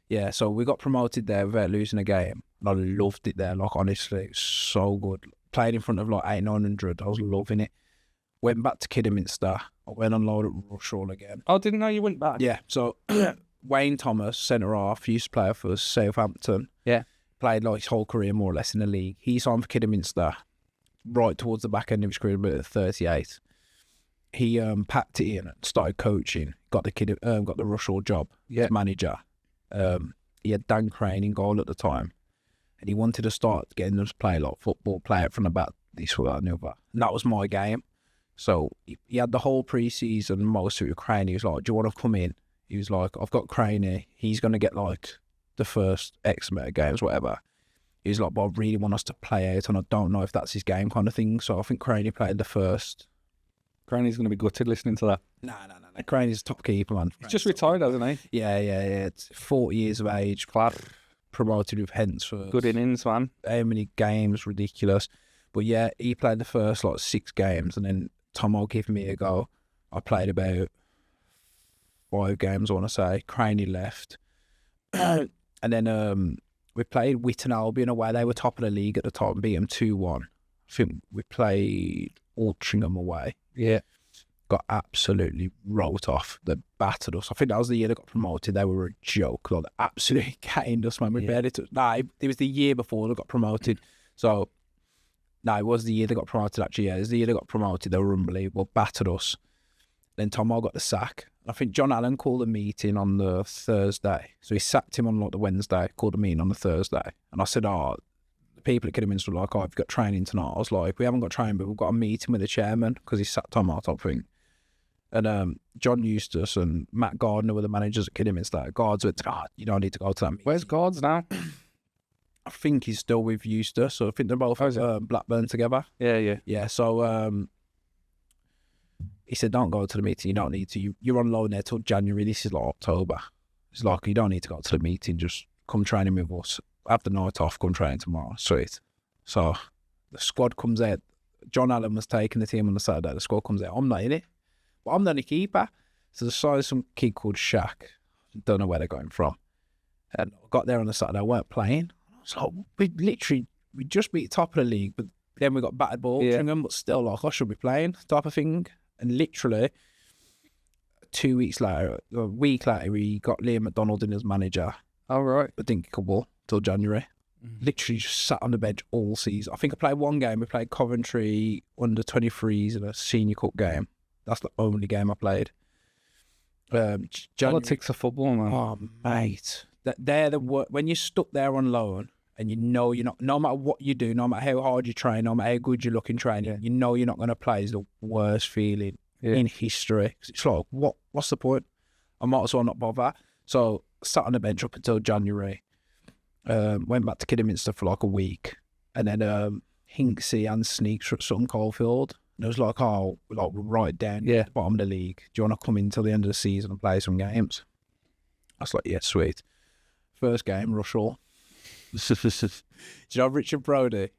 Yeah, so we got promoted there without losing a game. And I loved it there. Like, honestly, it was so good. Played in front of like 800-900. I was loving it. Went back to Kidderminster. I went on loan at Rushall again. I didn't know you went back. Yeah, so Wayne Thomas, centre half, used to play for Southampton. Yeah. Played like his whole career more or less in the league. He signed for Kidderminster right towards the back end of his career, but at 38. He packed it in and started coaching. Got the Rushall job as manager. He had Dan Crane in goal at the time. And he wanted to start getting them to play like football, play it from about this or that and the other. And that was my game. So he had the whole pre-season, most of Crane. He was like, do you want to come in? He was like, I've got Crane here. He's going to get like the first X amount of games, whatever. He was like, but I really want us to play out and I don't know if that's his game kind of thing. So I think Crane played the first. Crane's going to be gutted listening to that. No. Crane is top keeper, man. He's just retired, hasn't he? Yeah. It's 40 years of age. Promoted with Hensford. Good innings, man. How many games? Ridiculous. But yeah, he played the first like 6 games and then Tomo gave me a go. I played about 5 games, I want to say. Craney left. And then we played Witton Albion away. They were top of the league at the time, beat them 2-1. I think we played Altrincham away. Yeah. Got absolutely wrote off. They battered us. I think that was the year they got promoted. They were a joke. Like, they absolutely catting us, man. We barely took... it was the year before they got promoted. So, it was the year they got promoted, actually. Yeah, it was the year they got promoted. They were unbelievable. Battered us. Then Tomo got the sack. I think John Allen called a meeting on the Thursday. So he sacked him on like the Wednesday, called a meeting on the Thursday. And I said, people at Kidderminster were like, "Oh, I've got training tonight." I was like, "We haven't got training, but we've got a meeting with the chairman because he sat Tom out, I think." And John Eustace and Matt Gardner were the managers at Kidderminster. Guards went, you don't need to go to that meeting. Where's Guards now? I think he's still with Eustace, so I think they're both Blackburn together. Yeah. Yeah, so he said, "Don't go to the meeting, you don't need to. You're on loan there till January, this is like October. It's like, you don't need to go to the meeting, just come training with us. Have the night off, come training tomorrow." Sweet. So the squad comes out. John Allen was taking the team on the Saturday. The squad comes out. I'm not in it, but I'm the only keeper. So there's some kid called Shaq. Don't know where they're going from. And I got there on the Saturday. I weren't playing. I was like, we just beat top of the league, but then we got battered ball, but still, like, I should be playing, type of thing. And literally, 2 weeks later, a week later, we got Liam McDonald in as manager. All right. I didn't kick a ball till January. Literally just sat on the bench all season. I think I played one game. We played Coventry under 23s in a senior cup game. That's the only game I played. Politics of football, man. Oh, mate. They're the when you're stuck there on loan and you know you're not, no matter what you do, no matter how hard you train, no matter how good you look in training, you know you're not going to play is the worst feeling in history. It's like, what's the point? I might as well not bother. So, sat on the bench up until January. Went back to Kidderminster for like a week. And then Hinksy and Sneaks were at Sutton Coldfield. And it was like, we're right down at the bottom of the league. Do you want to come in till the end of the season and play some games? I was like, yeah, sweet. First game, Rushall. Do you know Richard Brodie?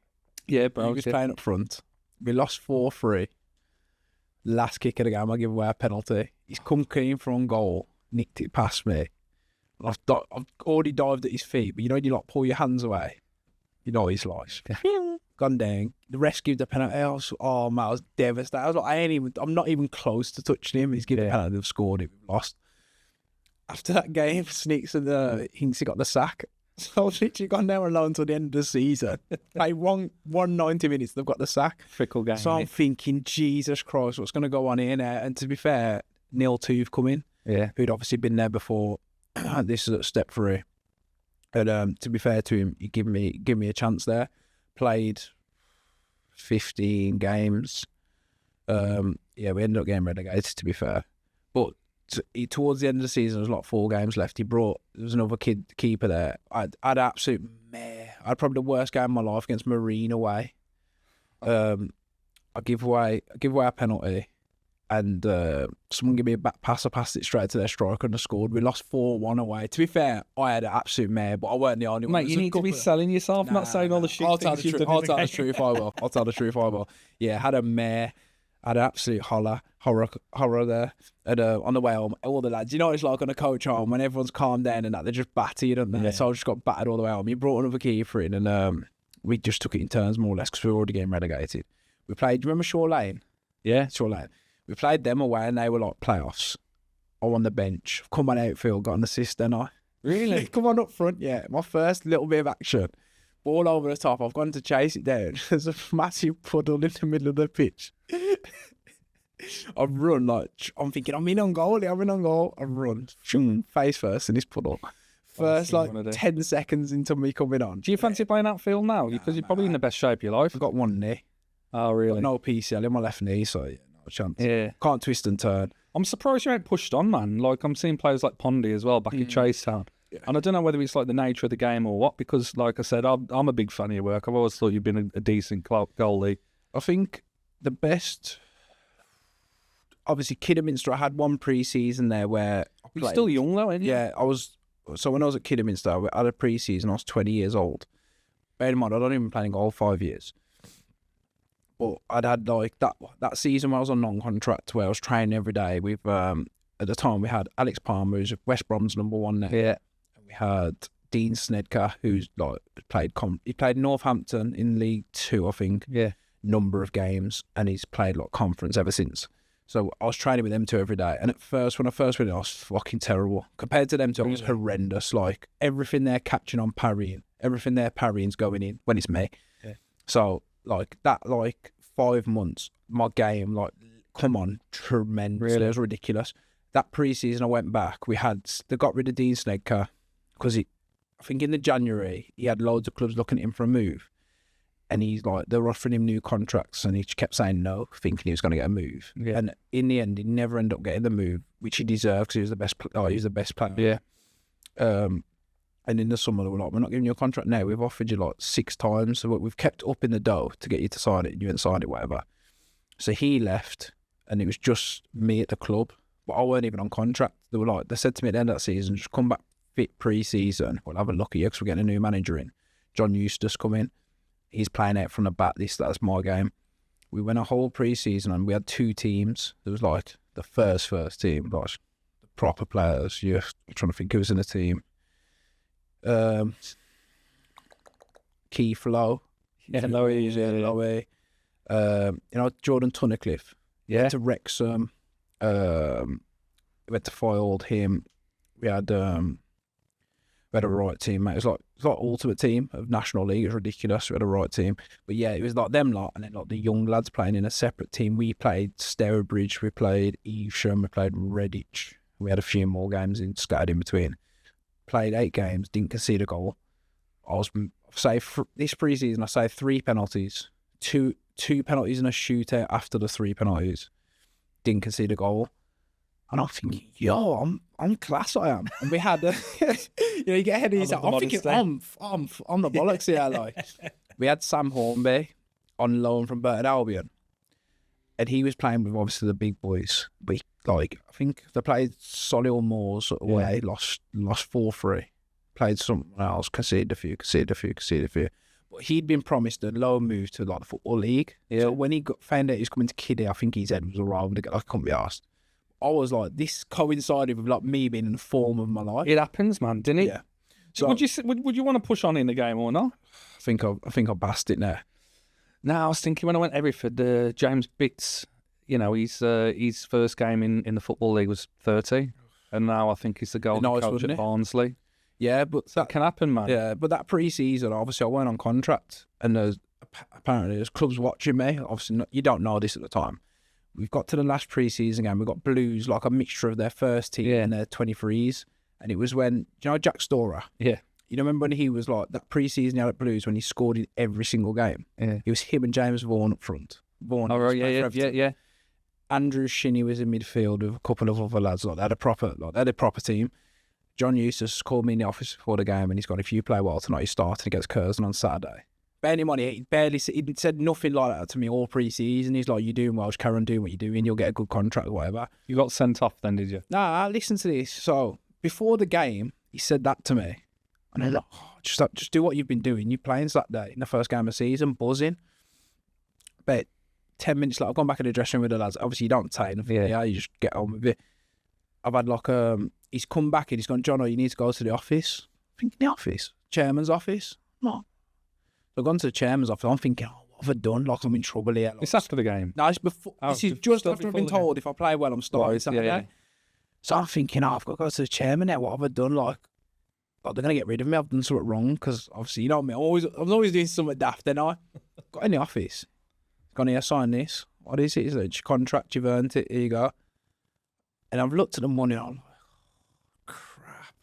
Yeah, bro. He was playing up front. We lost 4-3. Last kick of the game, I give away a penalty. He's come clean from goal, nicked it past me. I've already dived at his feet, but you know when you like pull your hands away? You know he's like, gone down. The ref gave the penalty. I was devastated. I was like, I'm not even close to touching him. He's given the penalty, they've scored it, we've lost. After that game, Sneaks and Hinksy got the sack. So I was literally gone down alone until the end of the season. Played one 90 minutes, they've got the sack. Fickle game. So I'm thinking, Jesus Christ, what's going to go on here now? And to be fair, Neil Toove come in, who'd obviously been there before. This is at step 3. And to be fair to him, he gave me a chance there. Played 15 games. We ended up getting relegated, to be fair. But towards the end of the season, there was like 4 games left. There was another keeper there. I'd absolute meh. I had probably the worst game of my life against Marine away. I give away a penalty, and someone gave me a back pass. I passed it straight to their striker and I scored. We lost 4-1 away. To be fair, I had an absolute mare, but I weren't the only one. Mate, you need to be selling yourself, not saying all the shit things you've done. I'll tell the truth, I will. I'll tell the truth, I will. Yeah, had a mare. Had an absolute horror there. And on the way home, all the lads, you know what it's like on a coach home when everyone's calmed down and that, they just batter you, don't they? Yeah. So I just got battered all the way home. You brought another keeper in and we just took it in turns more or less because we were already getting relegated. We played, do you remember Shore Lane? Yeah. Shore Lane. We played them away and they were like playoffs. I on the bench. I've come on outfield, got an assist, then I. Really? Come on up front, yeah. My first little bit of action. Ball over the top. I've gone to chase it down. There's a massive puddle in the middle of the pitch. I've run like, I'm thinking, I'm in on goal. I run. Face first in this puddle. First 10 seconds into me coming on. Do you fancy playing outfield now? Because you're probably in the best shape of your life. I've got one knee. Oh, really? Got no PCL in my left knee, so yeah, no chance. Yeah. Can't twist and turn. I'm surprised you ain't pushed on, man. Like, I'm seeing players like Pondy as well back at Chase Town. Yeah. And I don't know whether it's like the nature of the game or what, because like I said, I'm a big fan of your work. I've always thought you've been a decent goalie. I think the best, obviously Kidderminster, I had one pre-season there where You're still young though, aren't you? Yeah, so when I was at Kidderminster, I had a pre-season, I was 20 years old. Bear in mind, I'd only been playing goal 5 years. But I'd had like that season where I was on non-contract, where I was training every day with, at the time we had Alex Palmer, who's West Brom's #1 now. Yeah. And we had Dean Snedker, who's like he played Northampton in League 2, I think. Yeah. Number of games, and he's played like conference ever since. So I was training with them 2 every day. And at first, when I first went in, I was fucking terrible. Compared to them 2, I was horrendous. Like everything they're catching on parrying, everything they're parrying's going in when it's me. Yeah. So like that, like 5 months, my game, like, come on, tremendous. Really? It was ridiculous. That pre-season I went back, they got rid of Dean Snedker because I think in the January, he had loads of clubs looking at him for a move. and he's like, they were offering him new contracts, and he kept saying no, thinking he was going to get a move. Yeah. And in the end, he never ended up getting the move, which he deserved because he was the best. He was the best player. Yeah. And in the summer, they were like, we're not giving you a contract now. We've offered you like 6 times, so we've kept up in the dough to get you to sign it, and you haven't signed it, whatever. So he left, and it was just me at the club, but I weren't even on contract. They were like, they said to me at the end of that season, just come back fit pre-season. We'll have a look at you because we're getting a new manager in. John Eustace come in. He's playing out from the back. That's my game. We went a whole pre-season and we had 2 teams. There was like the first team, like the proper players. I'm trying to think who was in the team. Keith Lowe. Yeah, Lowe. Jordan Tunnicliffe. Yeah. Went to Wrexham. We went to Fylde, him. We had a right team, mate. It was like ultimate team of National League. It was ridiculous. We had a right team. But yeah, it was like them lot, and then like the young lads playing in a separate team. We played Stourbridge, we played Evesham, we played Redditch. We had a few more games scattered in between. Played 8 games, didn't concede a goal. This pre-season, I say 3 penalties. Two penalties and a shootout after the 3 penalties. Didn't concede a goal. And I'm thinking, yo, I'm class, I am. And we had, you get ahead of yourself. I'm thinking, I'm the bollocks here. Like, we had Sam Hornby on loan from Burton Albion, and he was playing with obviously the big boys. I think they played Solihull Moors away, lost 4-3. Played someone else, conceded a few. But he'd been promised a loan move to like the Football League. Yeah. So when he found out he was coming to Kiddie, I think his head was alright with it. I couldn't be asked. I was like, this coincided with like me being in the form of my life. It happens, man, didn't it? Yeah. So would you want to push on in the game or not? I think I passed it now. No, I was thinking when I went Everyford, James Bitts, his first game in the Football League was 30, and now I think he's the golden coach at Barnsley. Yeah, but that can happen, man. Yeah, but that pre-season, obviously I weren't on contract, and apparently there's clubs watching me. Obviously, you don't know this at the time. We've got to the last pre-season game. We've got Blues, like a mixture of their first team and their 23s. And it was when, Jack Storer? Yeah. You remember when he was like, that pre-season he had at Blues, when he scored in every single game? Yeah. It was him and James Vaughan up front. Yeah. Andrew Shinney was in midfield with a couple of other lads. Like, they had a proper team. John Eustace called me in the office before the game and he's gone, if you play well tonight, you're starting against Curzon on Saturday. Bearing in mind, he said nothing like that to me all pre-season. He's like, you're doing well, just carry on doing what you're doing, you'll get a good contract or whatever. You got sent off then, did you? Nah, listen to this. So, before the game, he said that to me. And I was like, just do what you've been doing. You're playing Saturday in the first game of the season, buzzing. But 10 minutes later, I've gone back in the dressing room with the lads. Obviously, you don't take anything. Yeah, you just get on with it. I've had like, he's come back and he's gone, Jono, you need to go to the office. I think, the office? Chairman's office? No. So I've gone to the chairman's office. I'm thinking, what have I done? Like, I'm in trouble here. Like, it's after the game. No, it's before. This is just after I've been told if I play well, I'm starting Saturday. Yeah. So I'm thinking, I've got to go to the chairman now. What have I done? Like they're going to get rid of me. I've done something wrong because obviously, you know me. I'm always doing something daft, then I got in the office. Gone here, sign this. What is it? It's a contract. You've earned it. Here you go. And I've looked at the money and I'm like, crap.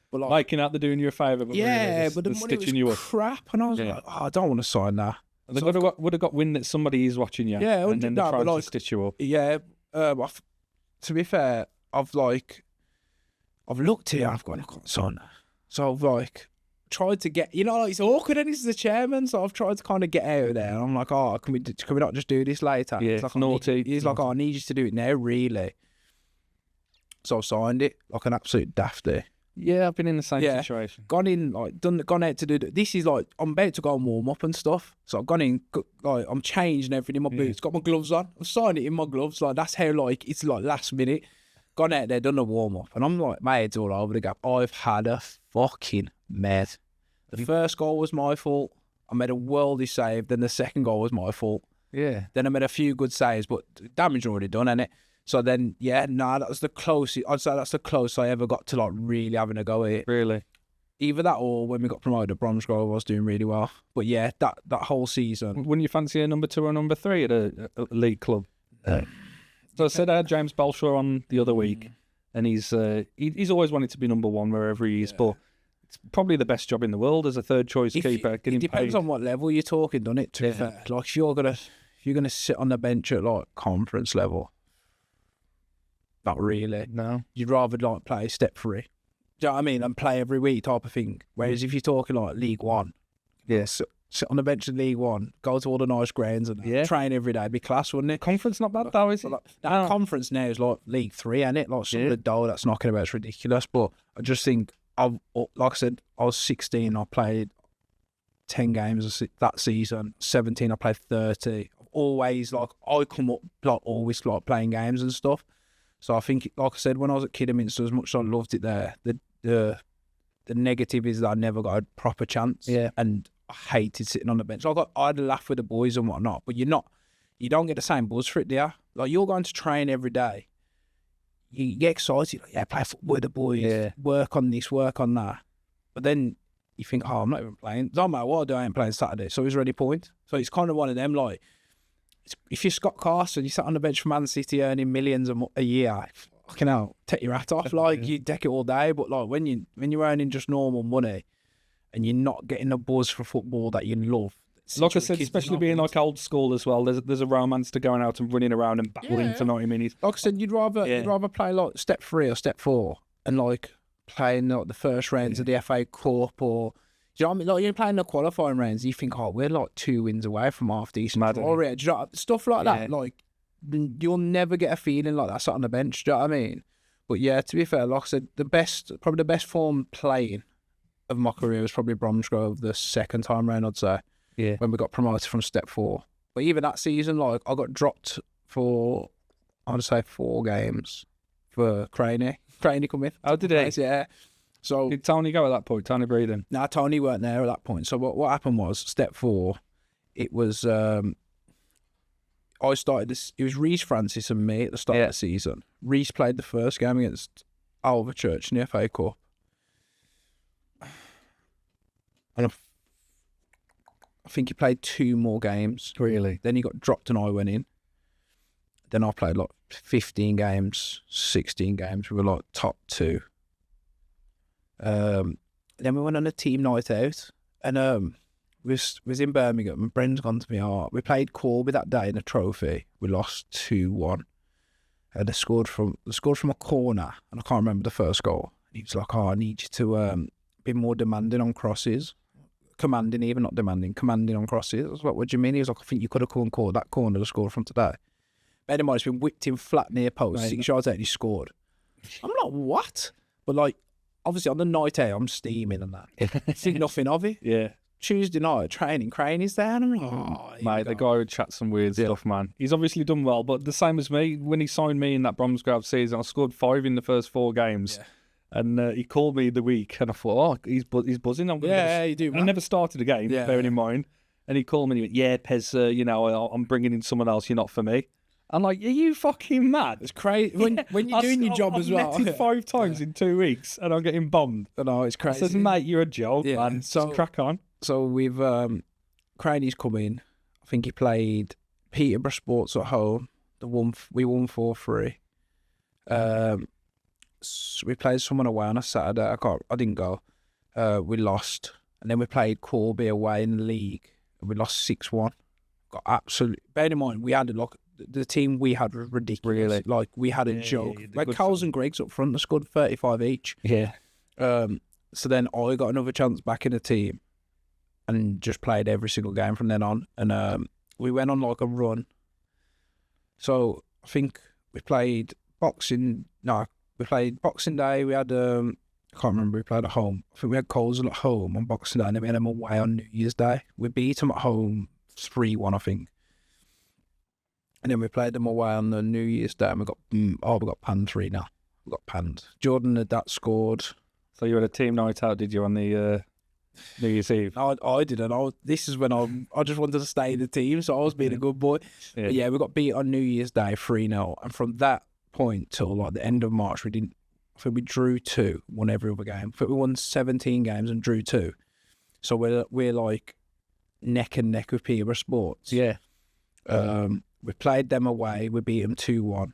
But like out, they're doing you a favour. But yeah, really, but the money was crap. And I was like, I don't want to sign that. They would have got wind that somebody is watching you. Yeah, and then they're trying to stitch you up. Yeah. To be fair, I've looked here, I've gone, I can't sign that. So I've tried to get, it's awkward and this is the chairman, so I've tried to kind of get out of there. And I'm like, can we not just do this later? Yeah, it's like, naughty. He's like, I need you to do it now, really. So I signed it like an absolute dafty. Yeah, I've been in the same situation. Gone in, gone out to do this. Is like, I'm about to go and warm up and stuff. So I've gone in, I'm changed and everything in my boots, got my gloves on. I've signed it in my gloves. Like, that's how, it's last minute. Gone out there, done a warm up. And I'm like, my head's all over the gap. I've had a fucking mess. The first goal was my fault. I made a worldy save. Then the second goal was my fault. Yeah. Then I made a few good saves, but damage already done, innit? So then, that was the closest. I'd say that's the closest I ever got to really having a go at it. Really? Either that or when we got promoted at Bromsgrove, I was doing really well. But yeah, that whole season. Wouldn't you fancy a number 2 or number 3 at a league club? So I said I had James Balshaw on the other week, and he's always wanted to be number 1 wherever he is, but it's probably the best job in the world as a third choice keeper. It depends on what level you're talking, doesn't it? To be fair, like if you're gonna sit on the bench at like conference level, not really. No. You'd rather like play step 3. Do you know what I mean? And play every week type of thing. Whereas if you're talking like League One, sit on the bench in League One, go to all the nice grounds and train every day, be class, wouldn't it? Conference not bad though, is it? That conference now is like League 3, ain't it? Like some of the dough that's knocking about is ridiculous. But I just think, like I said, I was 16, I played 10 games that season. 17, I played 30. Always like I come up like always like playing games and stuff. So I think, like I said, when I was at Kidderminster, as much as I loved it there, the negative is that I never got a proper chance. Yeah. And I hated sitting on the bench. Like I'd laugh with the boys and whatnot, but you don't get the same buzz for it, do you? Like you're going to train every day. You get excited, like, play football with the boys, work on this, work on that. But then you think, I'm not even playing. It don't matter what I do, I ain't playing Saturday. So it's already point. So it's kind of one of them, like, if you're Scott Carson, you sat on the bench for Man City earning millions a year, fucking hell, take your hat off. Like, you deck it all day. But like when you're earning just normal money and you're not getting the buzz for football that you love. Like I said, especially being like old school as well, there's a romance to going out and running around and battling for 90 minutes. Like I said, you'd rather play like step 3 or step 4 and like playing like the first rounds of the FA Cup, or do you know what I mean? Like you're playing the qualifying rounds, you think, we're like 2 wins away from half decent. Stuff like that. Like you'll never get a feeling like that sat on the bench. Do you know what I mean? But yeah, to be fair, like I said, probably the best form playing of my career was probably Bromsgrove the second time round, I'd say. Yeah. When we got promoted from step 4. But even that season, like I got dropped for, I'd say 4 games for Craney. Craney come in. Oh, did he? Yeah. So did Tony go at that point? Tony breathing? No, Tony weren't there at that point. So what happened was step 4. It was I started this. It was Reece Francis and me at the start of the season. Reece played the first game against Overchurch in the FA Cup, and I think he played 2 more games. Really? Then he got dropped and I went in. Then I played like 15 games, 16 games. We were like top 2. Then we went on a team night out, and we was in Birmingham, and Bren's gone to me, we played Corby that day in a trophy. We lost 2-1. And they scored from a corner, and I can't remember the first goal. And he was like, I need you to be more demanding on crosses. Commanding, even not demanding, commanding on crosses. I was like, what do you mean? He was like, I think you could have caught that corner to score from today. Bear in mind, it's been whipped in flat near post, 6 yards out, and he scored. I'm like, what? But like, obviously on the night out, I'm steaming and that. Think nothing of it. Yeah. Tuesday night, training, Craney's there, and I'm like, mate, the guy would chat some weird stuff, man. He's obviously done well, but the same as me, when he signed me in that Bromsgrove season, I scored 5 in the first 4 games. Yeah. And he called me the week, and I thought, he's buzzing. You do. I never started a game, bearing in mind. And he called me and he went, yeah, Pez, I'm bringing in someone else, you're not for me. I'm like, are you fucking mad? It's crazy. When you're doing your job as well. I've 5 times in 2 weeks, and I'm getting bombed. I know, it's crazy. I says, mate, you're a joke, man. So just crack on. So we've, Craney's come in. I think he played Peterborough Sports at home. We won 4-3. So we played someone away on a Saturday. I didn't go. We lost, and then we played Corby away in the league, and we lost 6-1. Got absolutely. Bear in mind, we had the team we had was ridiculous. Really? Like we had a joke. Like Coles and Griggs up front, they scored 35 each. Yeah. So then I got another chance back in the team, and just played every single game from then on. And we went on like a run. So I think we played Boxing Day. We had, I can't remember, we played at home. I think we had Coleshill at home on Boxing Day, and then we had them away on New Year's Day. We beat them at home 3-1, I think. And then we played them away on the New Year's Day, and we got panned 3 now. We got panned. Jordan had that scored. So you had a team night out, did you, on the New Year's Eve? I didn't. This is when I just wanted to stay in the team, so I was being a good boy. Yeah. But yeah, we got beat on New Year's Day 3-0, and from that point till like the end of March, I think we drew 2, won every other game. I think we won 17 games and drew 2. So we're like neck and neck with Peterborough Sports. Yeah. We played them away. We beat them 2-1.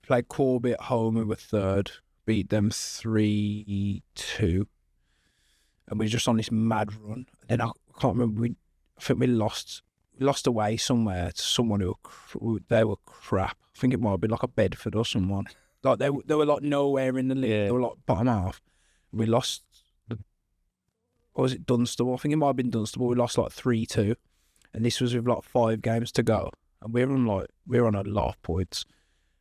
Played Corby at home. We were 3rd. beat them 3-2, and we were just on this mad run. And I can't remember. I think we lost away somewhere to someone they were crap. I think it might have been like a Bedford or someone. Like they were like nowhere in the league. Yeah. They were like bottom half. We lost. Or was it Dunstable? I think it might have been Dunstable. We lost like 3-2, and this was with like 5 games to go, and we were on a lot of points,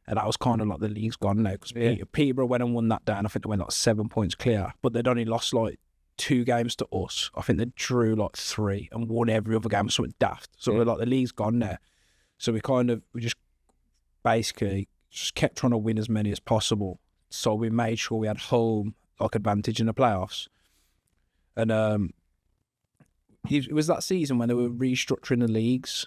and that was kind of like the league's gone now because Peterborough went and won that day, and I think they went like 7 points clear, but they'd only lost like 2 games to us. I think they drew like 3 and won every other game, so it's daft. So we're like, the league's gone now. So we just basically just kept trying to win as many as possible. So we made sure we had home like advantage in the playoffs. And it was that season when they were restructuring the leagues.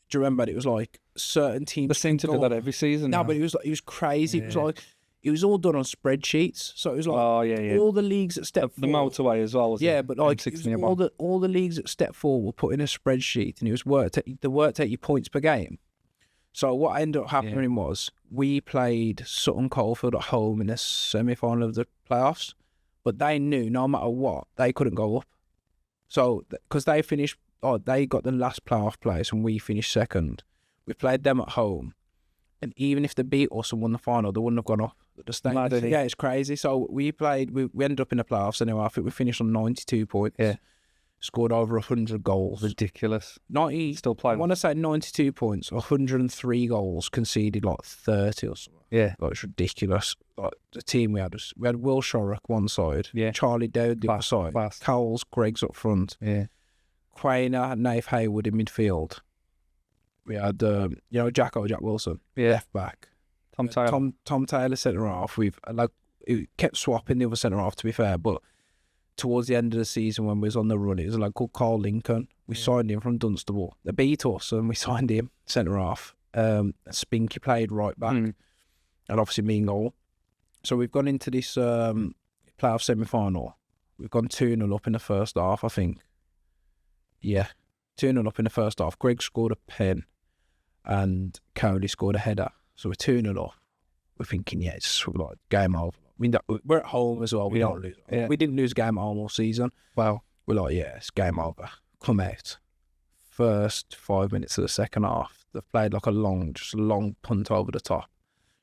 Do you remember? It was like certain teams. They seem to do that every season. No, now. but it was crazy. Yeah. It was like it was all done on spreadsheets. So it was like all the leagues that stepped the forward. motorway as well. Yeah, but like it was all the leagues that stepped forward were put in a spreadsheet, and it was worked out your points per game. So what ended up happening was we played Sutton Coldfield at home in the semi-final of the playoffs, but they knew no matter what they couldn't go up. So because they finished, they got the last playoff place and we finished second. We played them at home, and even if they beat us and won the final, they wouldn't have gone up. Yeah, it's crazy. So we ended up in the playoffs anyway. I think we finished on 92 points. Yeah. Scored over 100 goals. Ridiculous. Still playing. I want to say 92 points, 103 goals, conceded like 30 or something. Yeah. Like, it's ridiculous. Like, the team we had Will Shorrock one side, Charlie Dowd the other side, Cowles, Greggs up front, Quainer, Nath Hayward in midfield. We had, Jack Wilson, left back. Tom Taylor centre half. We kept swapping the other centre half, to be fair, but towards the end of the season when we was on the run, it was a lad called Carl Lincoln. We signed him from Dunstable. They beat us and we signed him centre half. Spinky played right back, and obviously me in goal. So we've gone into this playoff semi-final. We've gone 2-0 up in the first half, I think. Yeah, 2-0 up in the first half. Greg scored a pen and Cody scored a header. So we're 2-0 up. We're thinking, it's like game over. We're at home as well. We don't lose. Yeah. We didn't lose a game at home all season. Wow. We're like, it's game over. Come out. First 5 minutes of the second half, they've played like a long punt over the top.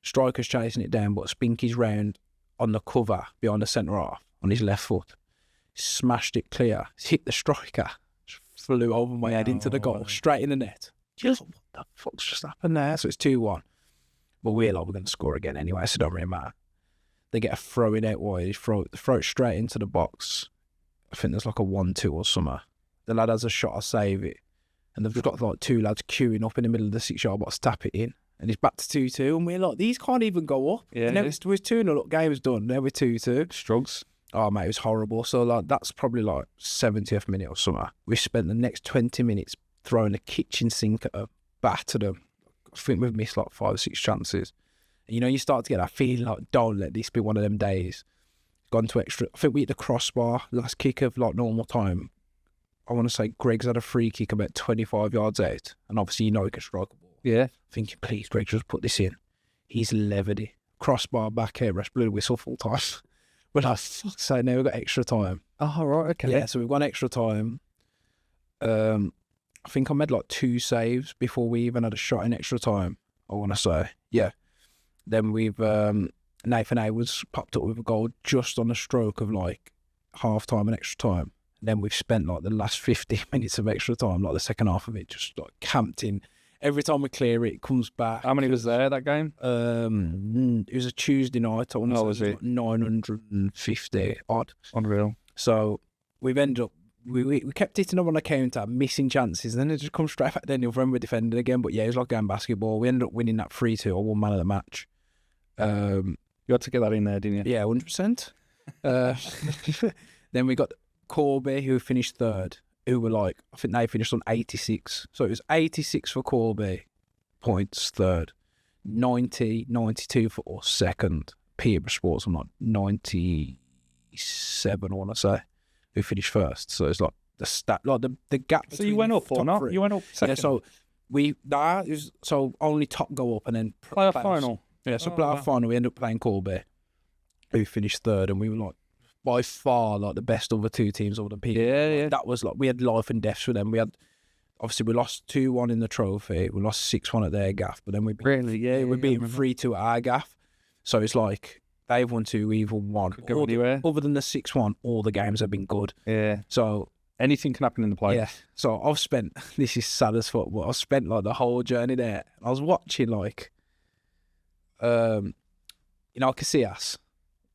Striker's chasing it down, but Spinky's round on the cover behind the centre half on his left foot. Smashed it clear. Hit the striker. Just flew over my head into the goal, straight in the net. Just what the fuck's just happened there? So it's 2-1. But we're going to score again anyway, so it don't really matter. They get a throw in out wide, throw it straight into the box. I think there's like a 1-2 or something. The lad has a shot, I save it. And they've got like 2 lads queuing up in the middle of the 6-yard box, tap it in. And he's back to 2-2. And we're like, these can't even go up. Yeah. And it was 2-0, look, game's done. Now we're 2-2. Strugs. Oh, mate, it was horrible. So like that's probably like 70th minute or something. We spent the next 20 minutes throwing a kitchen sink at them, battered them. I think we've missed like 5 or 6 chances. And, you start to get that feeling like, don't let this be one of them days. Gone to extra. I think we hit the crossbar, last kick of like normal time. I want to say Greg's had a free kick about 25 yards out. And obviously, he can strike a ball. Yeah. Thinking, please, Greg, just put this in. He's levered it. Crossbar back here, rest blew the whistle full time. We're like, fuck's sake, now we've got extra time. Oh, right, okay. Yeah, so we've got extra time. I think I made like 2 saves before we even had a shot in extra time, I want to say. Yeah. Then we've, Nathan Hayward's popped up with a goal just on the stroke of like half time and extra time. Then we've spent like the last 50 minutes of extra time, like the second half of it, just like camped in. Every time we clear it, it comes back. How many was there that game? It was a Tuesday night. I want to say was it? Like 950 odd. Unreal. So we've ended up, we kept hitting them on the counter, missing chances, and then it just comes straight back down the other end, we're defending again. But yeah, it was like game basketball. We ended up winning that 3-2. I won man of the match. You had to get that in there, didn't you? Yeah, 100%. Then we got Corby, who finished third, who were like, I think they finished on 86. So it was 86 for Corby, points third, 90, 92 for us second. Peterborough Sports on like 97, I want to say, who finished first. So it's like the stat, like the gap. So you went up or not? 3. You went up second. Yeah, so only top go up and then playoff final. Yeah, so playoff final, we ended up playing Corby. who finished third, and we were like by far like the best of the two teams, all the people. Yeah. That was like, we had life and death with them. We had, obviously, we lost 2-1 in the trophy. We lost 6-1 at their gaff, but then we beat, we beat them 3-2 at our gaff. So it's like they've won 2, we've won 1. Go anywhere. Other than the 6-1, all the games have been good. Yeah. So anything can happen in the playoffs. yeah. So I've spent, this is sad as fuck, but I've spent like the whole journey there. I was watching like, Casillas.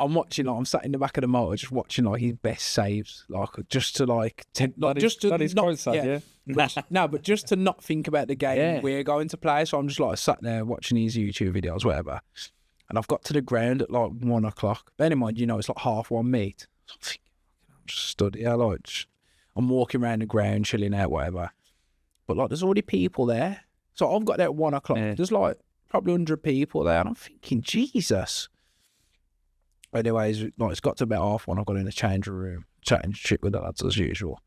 I'm watching, like, I'm sat in the back of the motor just watching like his best saves, like just to like, That is not, quite sad, yeah. but just to not think about the game we're going to play. So I'm just like sat there watching his YouTube videos, whatever. And I've got to the ground at like 1 o'clock. Bear in mind, it's like 1:30 meet. So I'm thinking, I'm just stood here, I'm walking around the ground, chilling out, whatever. But like, there's already people there. So I've got there at 1 o'clock. Yeah. There's like probably 100 people there, and I'm thinking, Jesus. Anyways, like, it's got to about 1:30. I've got in the changing room, chatting shit with the lads as usual.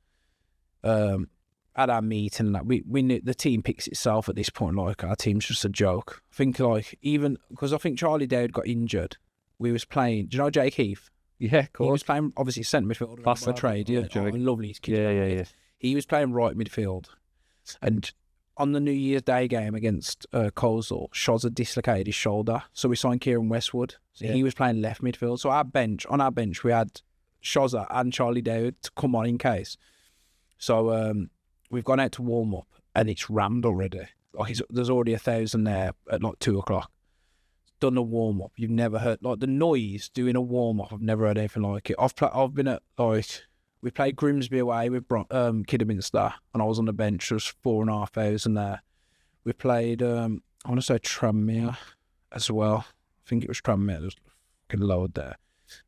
At our meeting, like, we knew the team picks itself at this point. Like, our team's just a joke. I think, like, even because I think Charlie Dowd got injured, we was playing. Do you know Jake Heath? Yeah, of course. He was playing, obviously, centre midfielder by trade. Yeah, lovely. Yeah. He was playing right midfield, and on the New Year's Day game against Coleshill, Shozza dislocated his shoulder, so we signed Kieran Westwood. So he was playing left midfield. So on our bench, we had Shozza and Charlie Dowd to come on in case. So we've gone out to warm up, and it's rammed already. Like, there's already 1,000 there at like 2 o'clock. Done a warm up. You've never heard like the noise doing a warm up. I've never heard anything like it. I've been at like. We played Grimsby away with Kidderminster, and I was on the bench. There was 4,500 there. We played, I want to say Tranmere as well. I think it was Tranmere. There was fucking load there.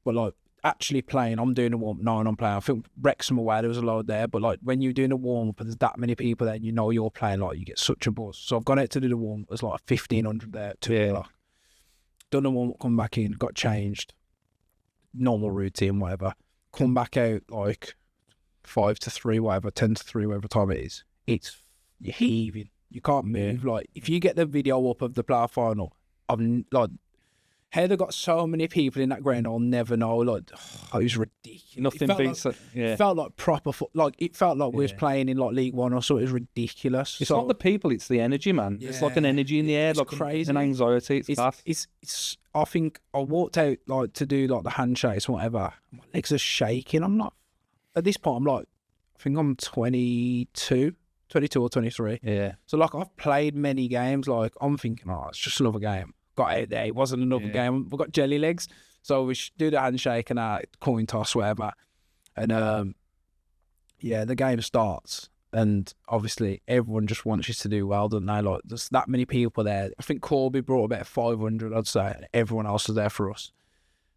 But like, actually playing, I'm doing a warm-up. No, I'm playing. I think Wrexham away, there was a load there. But like, when you're doing a warm-up and there's that many people there, and you're playing, like, you get such a buzz. So I've gone out to do the warm-up. There's like 1,500 there at 2 o'clock. Done a warm-up, come back in, got changed. Normal routine, whatever. Come back out like 5 to 3, whatever, 10 to 3, whatever time it is. You're heaving. You can't move. Like, if you get the video up of the playoff final, I'm like, how they got so many people in that ground, I'll never know. Like, it was ridiculous. Nothing beats it. Yeah. It felt like proper like, it felt like we was playing in like League One or so. It was ridiculous. It's not the people, it's the energy, man. It's like an energy in the air, like crazy. An anxiety. It's I think I walked out like to do like the handshakes, whatever. My legs are shaking. I'm not at this point. I'm like, I think I'm 22 or 23. Yeah. So like, I've played many games. Like, I'm thinking, it's just another game. Got out there. It wasn't another game. We've got jelly legs, so we should do the handshake and coin toss, whatever. And the game starts. And obviously, everyone just wants you to do well, don't they? Like, there's that many people there. I think Corby brought about 500, I'd say, and everyone else was there for us.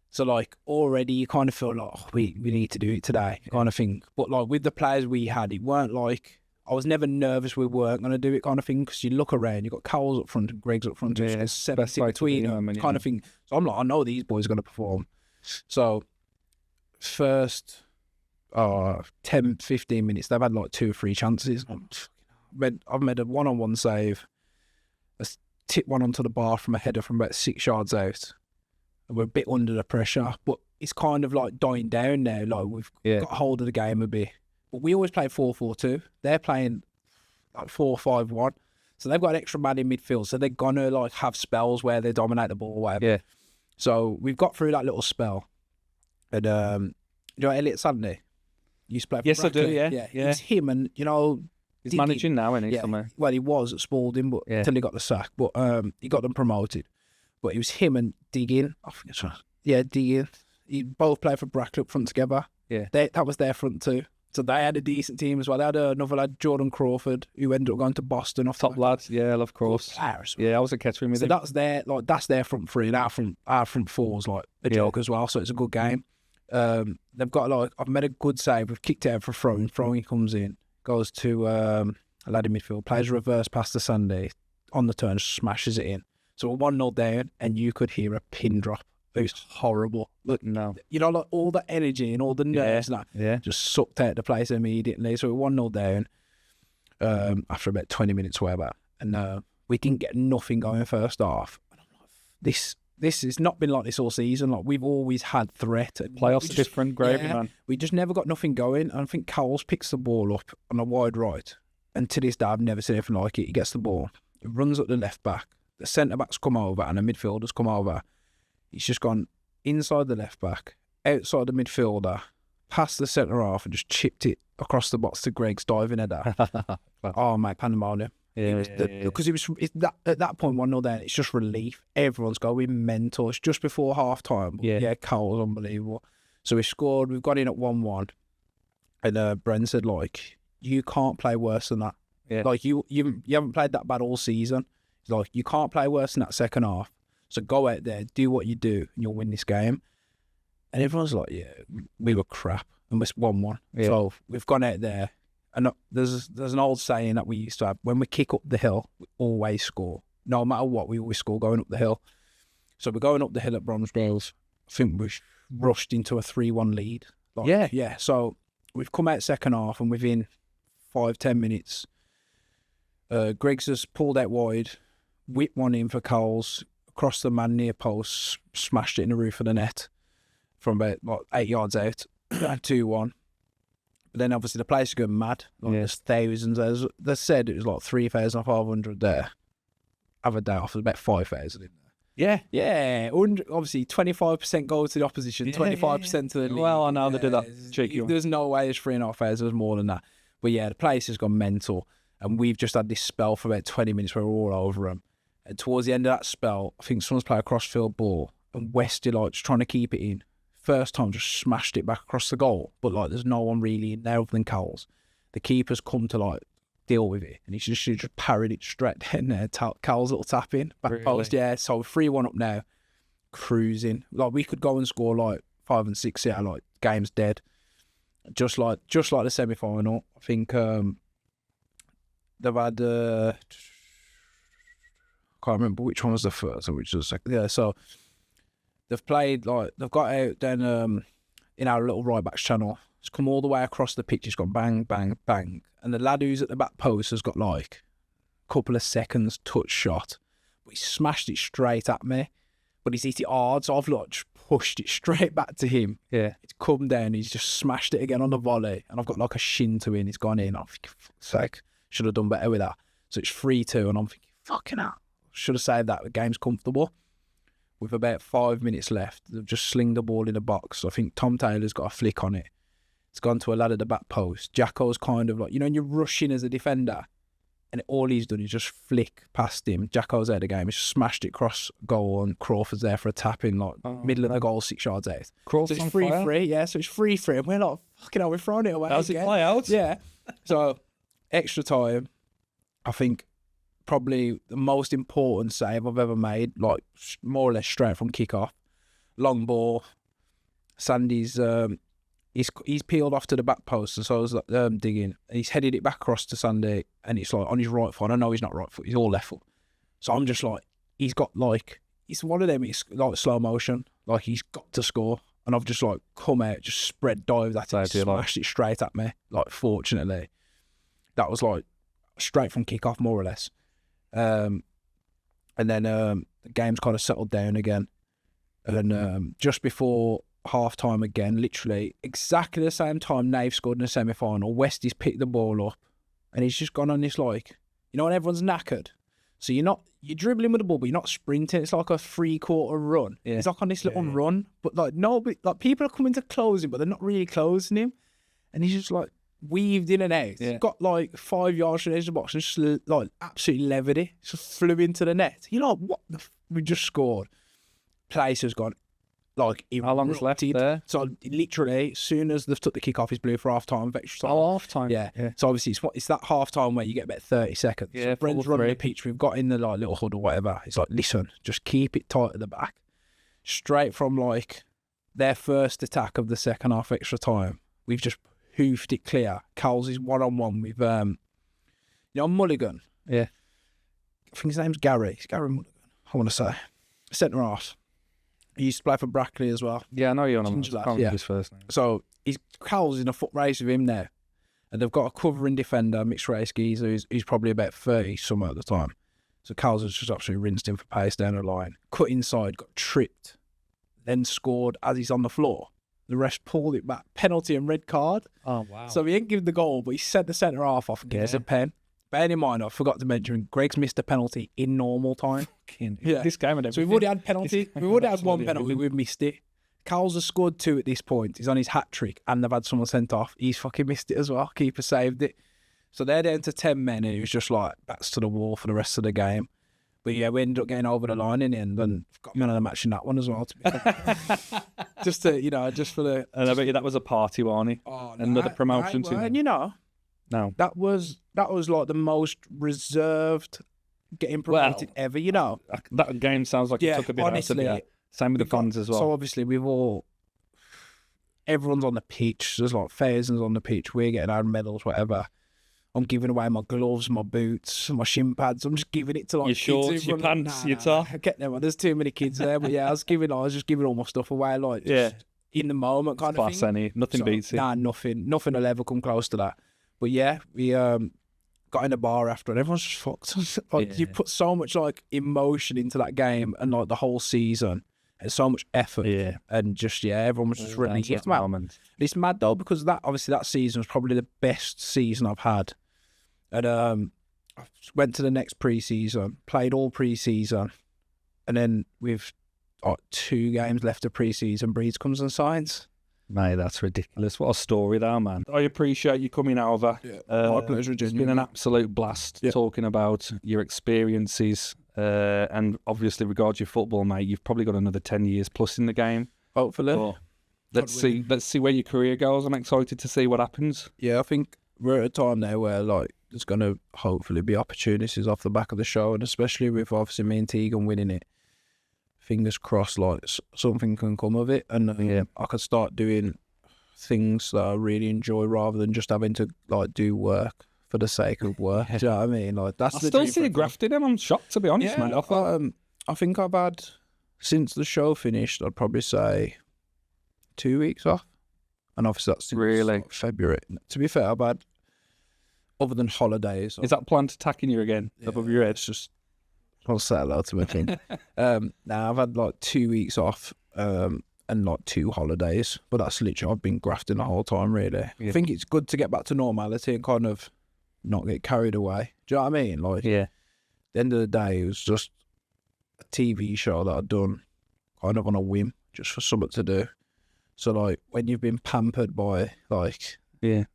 So, like, already you kind of feel like, we need to do it today, kind of thing. But, like, with the players we had, it weren't like, I was never nervous we weren't going to do it, kind of thing, because you look around, you've got Coles up front and Greg's up front, there's 70 between them, kind of thing. So I'm like, I know these boys are going to perform. So, first 10, 15 minutes, they've had like 2 or 3 chances. I've made a one-on-one save, tipped one onto the bar from a header from about 6 yards out. We're a bit under the pressure, but it's kind of like dying down now. Like, we've got hold of the game a bit. But we always play 4-4-2. They're playing like 4-5-1. So they've got an extra man in midfield. So they're gonna like have spells where they dominate the ball or whatever. Yeah. So we've got through that little spell. And you know Elliot Sandy? Used to play for Yes, I do, yeah. It was him, and he's managing now, isn't he? Yeah. Somewhere? Well, he was at Spalding, but until he got the sack. But he got them promoted. But it was him and Tiegan. I think it's right. Yeah, Tiegan. He both played for Brackley up front together. Yeah. That was their front too. So they had a decent team as well. They had another lad, Jordan Crawford, who ended up going to Boston. Top lads, yeah, of course. Players. Yeah, I was a catcher with him. So that's their front three, and our front four's like a joke as well. So it's a good game. They've got I've made a good save. We've kicked it out for throwing. Throwing comes in, goes to a lad in midfield, plays a reverse pass to Sandy, on the turn, smashes it in. So we're 1-0 down, and you could hear a pin drop. It was horrible. Look, no, like all the energy and all the nerves and that just sucked out the place immediately. So we're 1-0 down after about 20 minutes, whatever. And we didn't get nothing going first half. And I'm like, this has not been like this all season. Like, we've always had threat. Playoffs are different, gravy, man. We just never got nothing going. And I think Cowles picks the ball up on a wide right. And to this day, I've never seen anything like it. He gets the ball. He runs up the left back. The centre-back's come over and the midfielder's come over. He's just gone inside the left back, outside the midfielder, past the centre-half and just chipped it across the box to Greg's diving header. Oh, mate, pandemonium. Because at that point, 1-0 down, it's just relief. Everyone's going mental. It's just before half time. Yeah, Cowles, unbelievable. So we scored. We've got in at 1-1. And Bren said, like, you can't play worse than that. Yeah. Like, you haven't played that bad all season. He's like, you can't play worse than that second half. So go out there, do what you do, and you'll win this game. And everyone's like, yeah, we were crap. And we're 1-1. Yeah. So we've gone out there. And there's an old saying that we used to have: when we kick up the hill, we always score. No matter what, we always score going up the hill. So we're going up the hill at Bromsgrove. I think we rushed into a 3-1 lead. Like, yeah. So we've come out second half, and within 5-10 minutes, Greggs has pulled out wide, whipped one in for Cowles, across the man near post, smashed it in the roof of the net from about 8 yards out, 2-1. But then obviously the place is going mad. There's thousands. They said it was like 3,500 there. Have a day off, there's about 5,000 in there. Yeah. Obviously 25% goes to the opposition, 25% to the league. Well, I know they do that cheeky one. There's no way it's 3,500. There's more than that. But yeah, the place has gone mental. And we've just had this spell for about 20 minutes where we're all over them. And towards the end of that spell, I think someone's played a crossfield ball and Westy, like, just trying to keep it in. First time, just smashed it back across the goal. But, like, there's no one really in there other than Cowles. The keeper's come to, like, deal with it. And he's just parried it straight down there. Cowles' little tap in. Back post, yeah. So 3-1 up now. Cruising. Like, we could go and score, like, 5 and 6 here. Like, game's dead. Just like the semi-final. I think they've had... can't remember which one was the first and which was the second. Yeah, so they've played, like, they've got out then in our little right back's channel. It's come all the way across the pitch. It's gone bang, bang, bang. And the lad who's at the back post has got like a couple of seconds touch shot. But he smashed it straight at me. But he's hit it hard, so I've like just pushed it straight back to him. Yeah. It's come down, he's just smashed it again on the volley. And I've got like a shin to in. It's gone in. I'm thinking, fuck's sake, should have done better with that. So it's 3-2, and I'm thinking, fucking hell. Should have saved that. The game's comfortable. With about 5 minutes left, they've just slinged the ball in the box. I think Tom Taylor's got a flick on it. It's gone to a lad at the back post. Jacko's kind of like, you know, when you're rushing as a defender, and all he's done is just flick past him. Jacko's out of the game. He's smashed it across goal, and Crawford's there for a tap in, like, middle of the goal, 6 yards out. Crawford's so it's 3-3, yeah. So it's 3-3, and we're like, fucking hell, we're throwing it away. How's it play out? Yeah. So extra time, I think. Probably the most important save I've ever made, like more or less straight from kick-off. Long ball. Sandy's he's peeled off to the back post, and so I was like, digging. And he's headed it back across to Sandy, and it's like on his right foot. I know he's not right foot, he's all left foot. So I'm just like, he's got like, it's one of them, it's like slow motion. Like, he's got to score. And I've just like come out, just spread dives at it, smashed it straight at me. Like, fortunately, that was like straight from kick-off, more or less. And then the game's kind of settled down again. And then just before half-time again, literally exactly the same time Nave scored in the semi-final, Westy's picked the ball up and he's just gone on this, like, you know, when everyone's knackered. So you're dribbling with the ball, but you're not sprinting. It's like a 3-quarter run. Yeah. He's like on this little run, but like, no, but like people are coming to close him, but they're not really closing him. And he's just like, weaved in and out. Yeah. Got like 5 yards from the edge of the box and just like absolutely levered it. Just flew into the net. You're like, what the we just scored. Place has gone like erupted. How long's left there? So literally, as soon as they've took the kick off, it's blue for half time. Half time. Yeah. So obviously it's that half time where you get about 30 seconds. Yeah. So Brent's running the pitch. We've got in the like little hood or whatever. It's like, listen, just keep it tight at the back. Straight from like their first attack of the second half extra time, we've just hoofed it clear. Cowles is 1-on-1 with Mulligan. Yeah. I think his name's Gary. It's Gary Mulligan, I want to say. Centre half. He used to play for Brackley as well. Yeah, I know you're on him. I can't his first name. So Cowles in a foot race with him there. And they've got a covering defender, mixed race geezer, who's probably about 30 somewhere at the time. So Carl's just absolutely rinsed him for pace down the line. Cut inside, got tripped, then scored as he's on the floor. The ref pulled it back. Penalty and red card. Oh, wow. So he ain't given the goal, but he sent the centre half off and gave us a pen. Bearing in mind, I forgot to mention, Greg's missed a penalty in normal time. Yeah. This game and everything. So we've already had penalty. We've already had one penalty. We've missed it. Carl's has scored 2 at this point. He's on his hat trick and they've had someone sent off. He's fucking missed it as well. Keeper saved it. So they're down to 10 men and it was just like backs to the wall for the rest of the game. But yeah, we ended up getting over the line in the end and got man of the match in that one as well. To be fair. Just to, just for the... And I bet you that was a party, wasn't it? Oh, Another promotion too. And No. that was like the most reserved getting promoted ever, That game sounds like it took a bit honestly, out of it. Same with the fans as well. So obviously everyone's on the pitch. There's like thousands on the pitch. We're getting our medals, whatever. I'm giving away my gloves, my boots, my shin pads. I'm just giving it to like your kids shorts, your pants, your top. I get them. There's too many kids there, but yeah, I was just giving all my stuff away, like in the moment kind of thing. Nothing beats it. Nah, nothing will ever come close to that. But yeah, we got in a bar after, and everyone's just fucked. You put so much like emotion into that game, and like the whole season, and so much effort, and just everyone was just really hit. It's mad though because that season was probably the best season I've had, and I went to the next pre-season, played all pre-season, and then with 2 games left of pre-season, Breeds comes and signs. Mate, that's ridiculous. What a story there, man. I appreciate you coming over. Yeah, my pleasure, It's been an absolute blast talking about your experiences and obviously regards your football, mate. You've probably got another 10 years plus in the game. Hopefully. Let's see where your career goes. I'm excited to see what happens. Yeah, I think we're at a time now where like there's going to hopefully be opportunities off the back of the show, and especially with obviously me and Tiegan winning it. Fingers crossed, like something can come of it, and I could start doing things that I really enjoy rather than just having to like do work for the sake of work. Do you know what I mean? Like I still see you grafting him. I'm shocked, to be honest, mate. I think I've had since the show finished, I'd probably say 2 weeks off, and obviously that's since really February. To be fair, I've had other than holidays. Is that plant attacking you again above your head? It's just. I'll say hello to my thing. Now I've had like 2 weeks off and like 2 holidays, but that's literally I've been grafting the whole time. Really, I think it's good to get back to normality and kind of not get carried away. Do you know what I mean? Like, at the end of the day, it was just a TV show that I'd done kind of on a whim, just for something to do. So like when you've been pampered by like the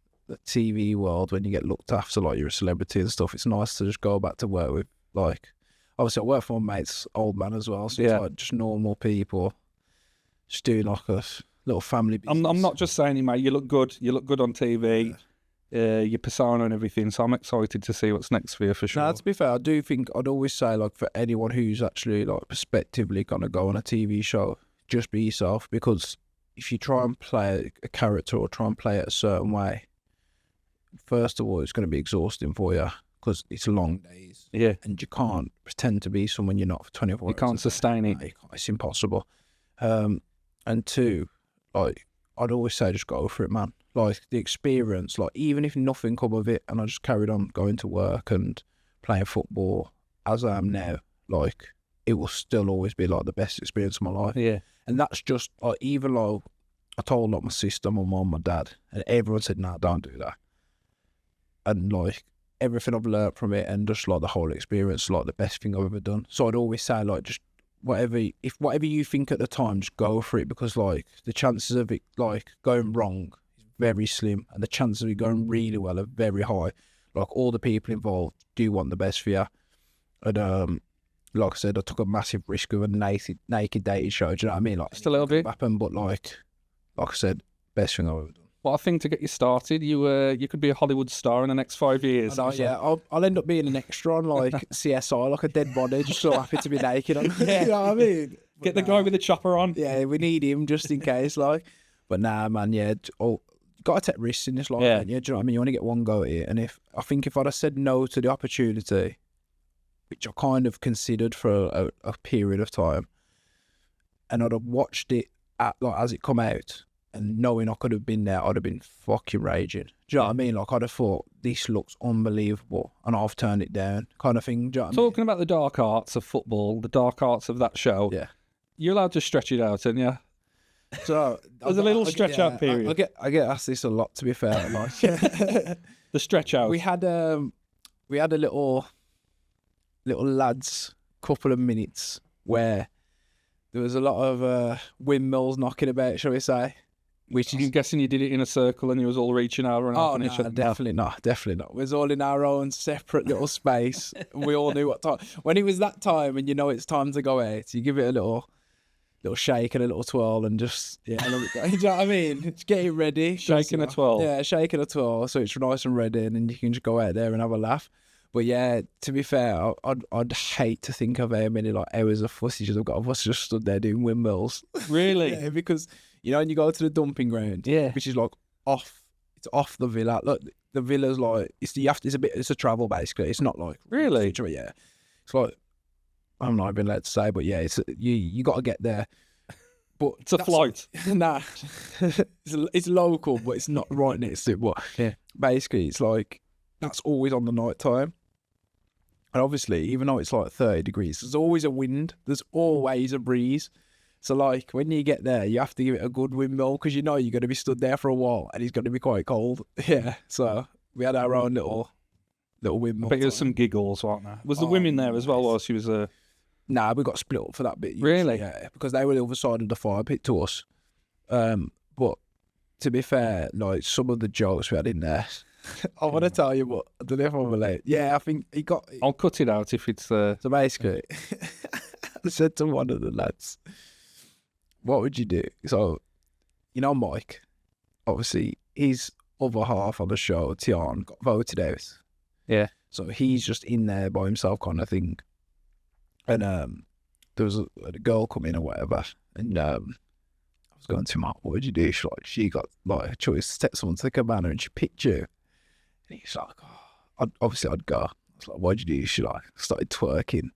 TV world, when you get looked after like you're a celebrity and stuff, it's nice to just go back to work with like. Obviously, I work for my mate's old man as well, so it's like just normal people, just doing like a little family business. I'm not just saying it, mate. You look good. You look good on TV, your persona and everything. So I'm excited to see what's next for you for sure. Now, to be fair, I do think I'd always say like for anyone who's actually like prospectively gonna go on a TV show, just be yourself, because if you try and play a character or try and play it a certain way, first of all, it's going to be exhausting for you. Because it's long days, and you can't pretend to be someone you're not for 24 hours. You can't sustain it. It's impossible. And 2, like I'd always say, just go for it, man. Like the experience, like even if nothing come of it, and I just carried on going to work and playing football as I am now, like it will still always be like the best experience of my life. Yeah, and that's just like even though I told like my sister, my mum, my dad, and everyone said, "Nah, don't do that," and like. Everything I've learned from it and just like the whole experience, like the best thing I've ever done. So I'd always say like just whatever you think at the time, just go for it, because like the chances of it like going wrong is very slim and the chances of it going really well are very high. Like all the people involved do want the best for you. And like I said, I took a massive risk of a naked dating show. Do you know what I mean? Like just a little bit happen, but like I said, best thing I've ever done. What I think to get you started, you could be a Hollywood star in the next 5 years. I'll end up being an extra on like CSI, like a dead body, just so happy to be naked. You know what I mean? Get the guy with the chopper on. Yeah, we need him just in case, like. But nah, man, got to take risks in this life. Yeah. Do you know what I mean? You only get one go at it, and if I'd have said no to the opportunity, which I kind of considered for a period of time, and I'd have watched it as it come out. and knowing I could have been there, I'd have been fucking raging. Do you know what I mean? Like, I'd have thought, this looks unbelievable, and I've turned it down, kind of thing. Do you know what I mean? Talking about the dark arts of football, the dark arts of that show, Yeah. you're allowed to stretch it out, aren't you? So There's a little stretch out period. I get asked this a lot, to be fair. Like, The stretch out. we had a little lads couple of minutes where there was a lot of windmills knocking about, shall we say? Which I'm guessing you did it in a circle and you was all reaching out and Oh, helping no, each other. definitely not. We was all in our own separate little space. We all knew what time. When it was that time and you know it's time to go out, you give it a little shake and a little twirl and just, yeah, let it go. You know what I mean? Just get it ready. Shaking a twirl. Yeah, shaking a twirl so it's nice and ready, and then you can just go out there and have a laugh. But yeah, to be fair, I'd hate to think of how many like hours of footage I've got of us just stood there doing windmills. Really? Yeah, because you know when you go to the dumping ground, Yeah. which is like it's off the villa. Look, the villa's like it's a travel basically. It's not like Really? yeah. It's like I'm not even allowed to say, but yeah, it's you got to get there. But It's a flight. Nah, it's local, but it's not right next to it. But Yeah. basically, it's like that's always on the night time. And obviously, even though it's like 30 degrees, there's always a wind. There's always a breeze. So, like, when you get there, you have to give it a good windmill because you know you're going to be stood there for a while and it's going to be quite cold. Yeah. So, we had our own little windmill. But there's time. some giggles, weren't there? Was the women there as well while she was Nah, we got split up for that bit. Really? Yeah, because they were the other side of the fire pit to us. But to be fair, like, some of the jokes we had in there, I want to tell you, but I don't know if I'm allowed. Yeah, I think he got... I'll cut it out if it's... So basically, I said to one of the lads, what would you do? So, you know Mike, obviously, his other half on the show, Tiegan, got voted out. Yeah. So he's just in there by himself kind of thing. And there was a girl come in or whatever, and I was going to Mark, what would you do? She got like a choice to take someone to the cabana and she picked you. And he's like, I'd go. I was like, what'd you do? She like started twerking.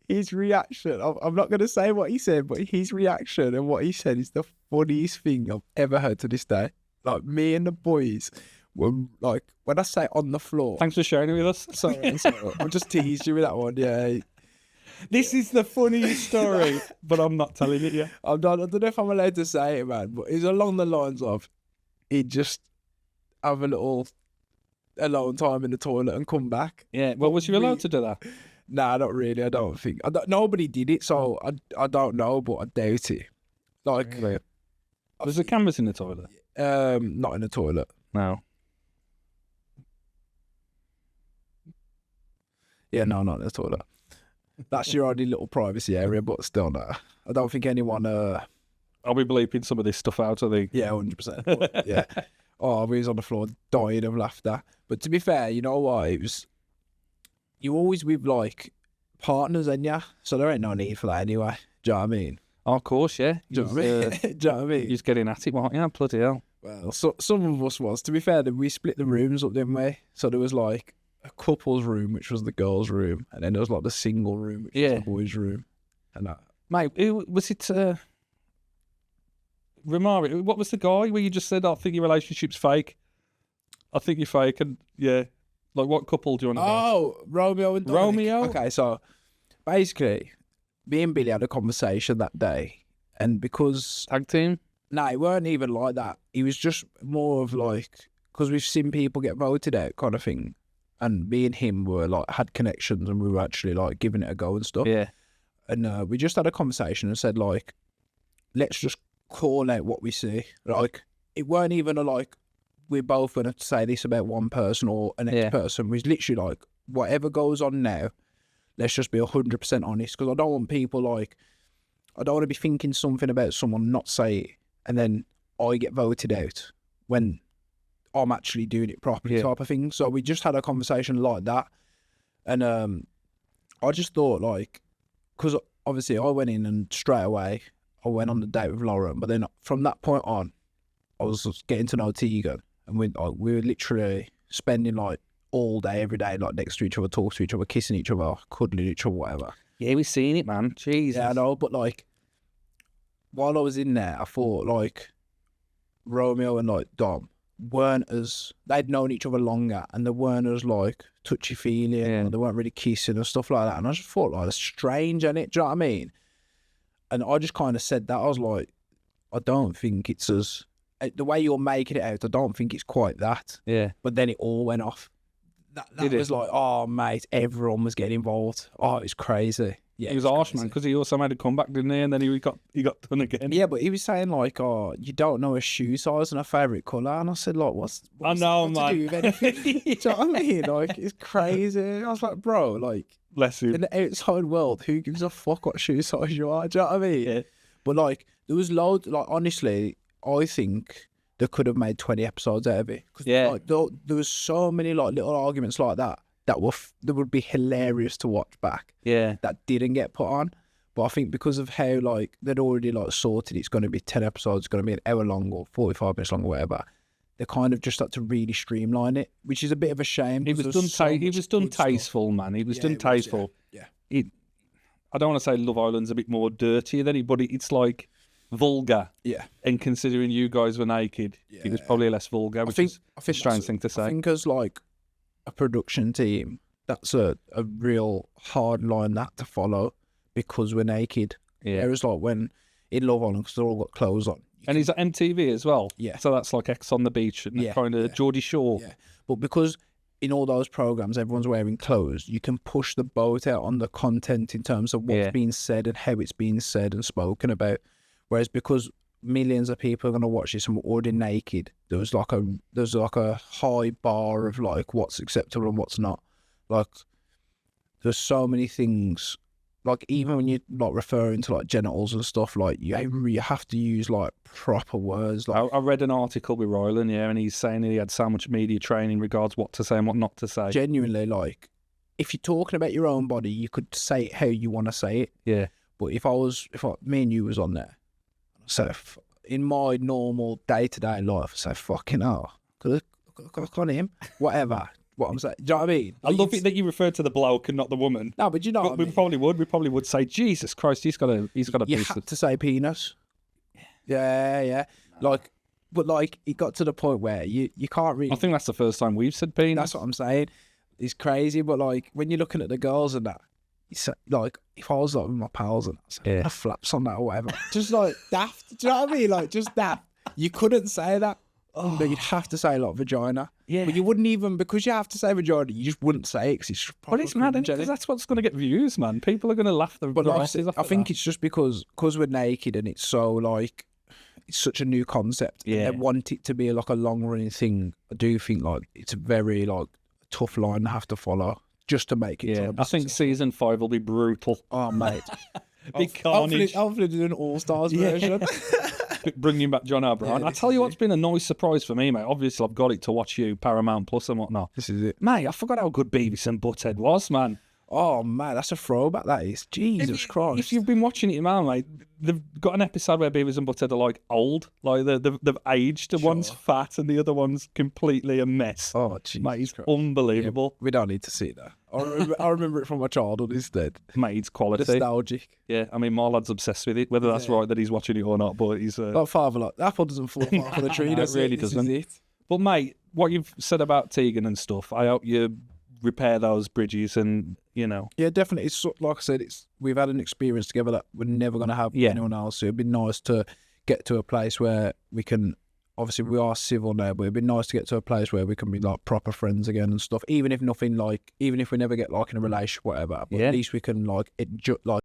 His reaction, I'm not going to say what he said, but his reaction and what he said is the funniest thing I've ever heard to this day. Like, me and the boys were like, when I say on the floor. Thanks for sharing it with us. Sorry. I'll just tease you with that one, yeah. This is the funniest story, but I'm not telling it yet. I don't know if I'm allowed to say it, man, but it's along the lines of he'd just have a little alone time in the toilet and come back. Yeah, well, was you allowed to do that? Nah, not really. I don't think. Nobody did it, so I don't know, but I doubt it. Like, Really? Was there cameras in the toilet? not in the toilet. No. Yeah, no, not in the toilet. That's your only little privacy area, but still, no. I don't think anyone. I'll be bleeping some of this stuff out, I think. Yeah, 100%. Yeah. Oh, we was on the floor dying of laughter. But to be fair, you know what? It was. You always with like partners, ain't ya? So there ain't no need for that anyway. Do you know what I mean? Oh, of course, yeah. Do you know what I mean? Do you know what I mean? You're just getting at it, weren't you? Bloody hell. Well, so, some of us was. To be fair, we split the rooms up, didn't we? So there was like a couple's room, which was the girls' room, and then there was like the single room, which was the boys' room. And that. Mate, who was it? Romari, what was the guy where you just said, I think your relationship's fake? I think you're fake, and yeah. Like, what couple do you want to go? Oh, Romeo and Dominic. Romeo? Okay, so basically, me and Billy had a conversation that day, and because Tag team? no, it weren't even like that. He was just more of like, because we've seen people get voted out kind of thing, and me and him were like had connections, and we were actually like giving it a go and stuff. Yeah. And we just had a conversation and said like, let's just call out what we see. Like, it weren't even a like, we're both going to say this about one person or an next person. It was literally like, whatever goes on now, let's just be 100% honest. Because I don't want people like, I don't want to be thinking something about someone, not say it, and then I get voted out when I'm actually doing it properly, type of thing. So we just had a conversation like that. And I just thought like, because obviously I went in and straight away, I went on the date with Lauren. But then from that point on, I was just getting to know Tiegan. And we were literally spending like all day, every day, like next to each other, talking to each other, kissing each other, cuddling each other, whatever. Yeah, we've seen it, man. Jeez. Yeah, I know, but like, while I was in there, I thought like Romeo and like Dom they'd known each other longer, and they weren't as like touchy feely, and they weren't really kissing and stuff like that. And I just thought like, it's strange, innit? Do you know what I mean? And I just kind of said that. I was like, I don't think it's as the way you're making it out. I don't think it's quite that. Yeah. But then it all went off. That was like, oh mate, everyone was getting involved. Oh, it was crazy. Yeah, he was harsh, man, because he also made a comeback, didn't he? And then he got done again. Yeah, but he was saying like, oh, you don't know a shoe size and a favourite colour. And I said, like, what's I know, that man. to do with anything? Do you know what I mean? Like, it's crazy. I was like, bro, like, Bless you. in the outside world, who gives a fuck what shoe size you are? Do you know what I mean? Yeah. But like, there was loads. Like, honestly, I think they could have made 20 episodes out of it. Yeah. Like, there was so many like little arguments like that that would be hilarious to watch back. Yeah. That didn't get put on. But I think because of how like they'd already like sorted, it's going to be 10 episodes, it's going to be an hour long or 45 minutes long or whatever. They kind of just had to really streamline it, which is a bit of a shame. He was done tasteful, man. He was done tasteful. Yeah. I don't want to say Love Island's a bit more dirty than it, but it's like vulgar. Yeah. And considering you guys were naked, it was probably less vulgar, which is a strange thing to say. I think as like a production team, that's a real hard line that to follow because we're naked. Yeah. Whereas like when in Love Island, because they're all got clothes on. And he's at MTV as well. Yeah. So that's like X on the Beach and kind of Geordie Shore. Yeah. But because in all those programs, everyone's wearing clothes, you can push the boat out on the content in terms of what's being said and how it's being said and spoken about. Whereas because millions of people are going to watch this and we're already naked, there's like a high bar of like what's acceptable and what's not. Like there's so many things. Like even when you're like referring to like genitals and stuff, like you have to use like proper words. Like I read an article with Rylan, and he's saying he had so much media training regards what to say and what not to say. Genuinely, like if you're talking about your own body, you could say it how you want to say it. Yeah. But if me and you was on there, so in my normal day-to-day life, I say fucking hell, could I on him, whatever. What I'm saying, do you know what I mean? I love it that you refer to the bloke and not the woman. No, but you know, we probably would say, Jesus Christ, he's got a you have to say penis. Yeah. Like, but like it got to the point where you can't really. I think that's the first time we've said penis. That's what I'm saying. It's crazy, but like when you're looking at the girls and that, it's like if I was like with my pals and that, flaps on that or whatever, just like daft. Do you know what I mean? Like just daft. You couldn't say that. Oh. But you'd have to say like vagina. Yeah. But you wouldn't even, because you have to say vagina, you just wouldn't say it because it's proper. But it's mad, because that's what's going to get views, man. People are going to laugh their asses off. I think it's just because we're naked and it's so like, it's such a new concept. Yeah. And they want it to be like a long running thing. I do think like it's a very like tough line to have to follow just to make it. Yeah. I think season 5 will be brutal. Oh, mate. Big carnage. Hopefully do an all-stars version. Bringing back Jono Brown. Yeah, I tell you what's been a nice surprise for me, mate. Obviously, I've got it to watch you, Paramount Plus and whatnot. This is it. Mate, I forgot how good Beavis and Butthead was, man. Oh, man, that's a throwback, that is. Jesus Christ. If you've been watching it now, mate, they've got an episode where Beavis and Butthead are like old. Like they've aged. One's fat and the other one's completely a mess. Oh, Jesus mate, it's Christ. unbelievable. Yeah, we don't need to see that. I remember it from my childhood instead. Mate, it's quality. Nostalgic. Yeah, I mean, my lad's obsessed with it. Whether that's right that he's watching it or not, but he's... Like father, like, the apple doesn't fall far from the tree, does it? Really This doesn't. is it. But, mate, what you've said about Tiegan and stuff, I hope you repair those bridges and, you know... Yeah, definitely. It's like I said, we've had an experience together that we're never going to have with anyone else. So it'd be nice to get to a place where we can... Obviously, we are civil now, but it'd be nice to get to a place where we can be like proper friends again and stuff. Even if we never get like in a relationship, whatever. But at least we can like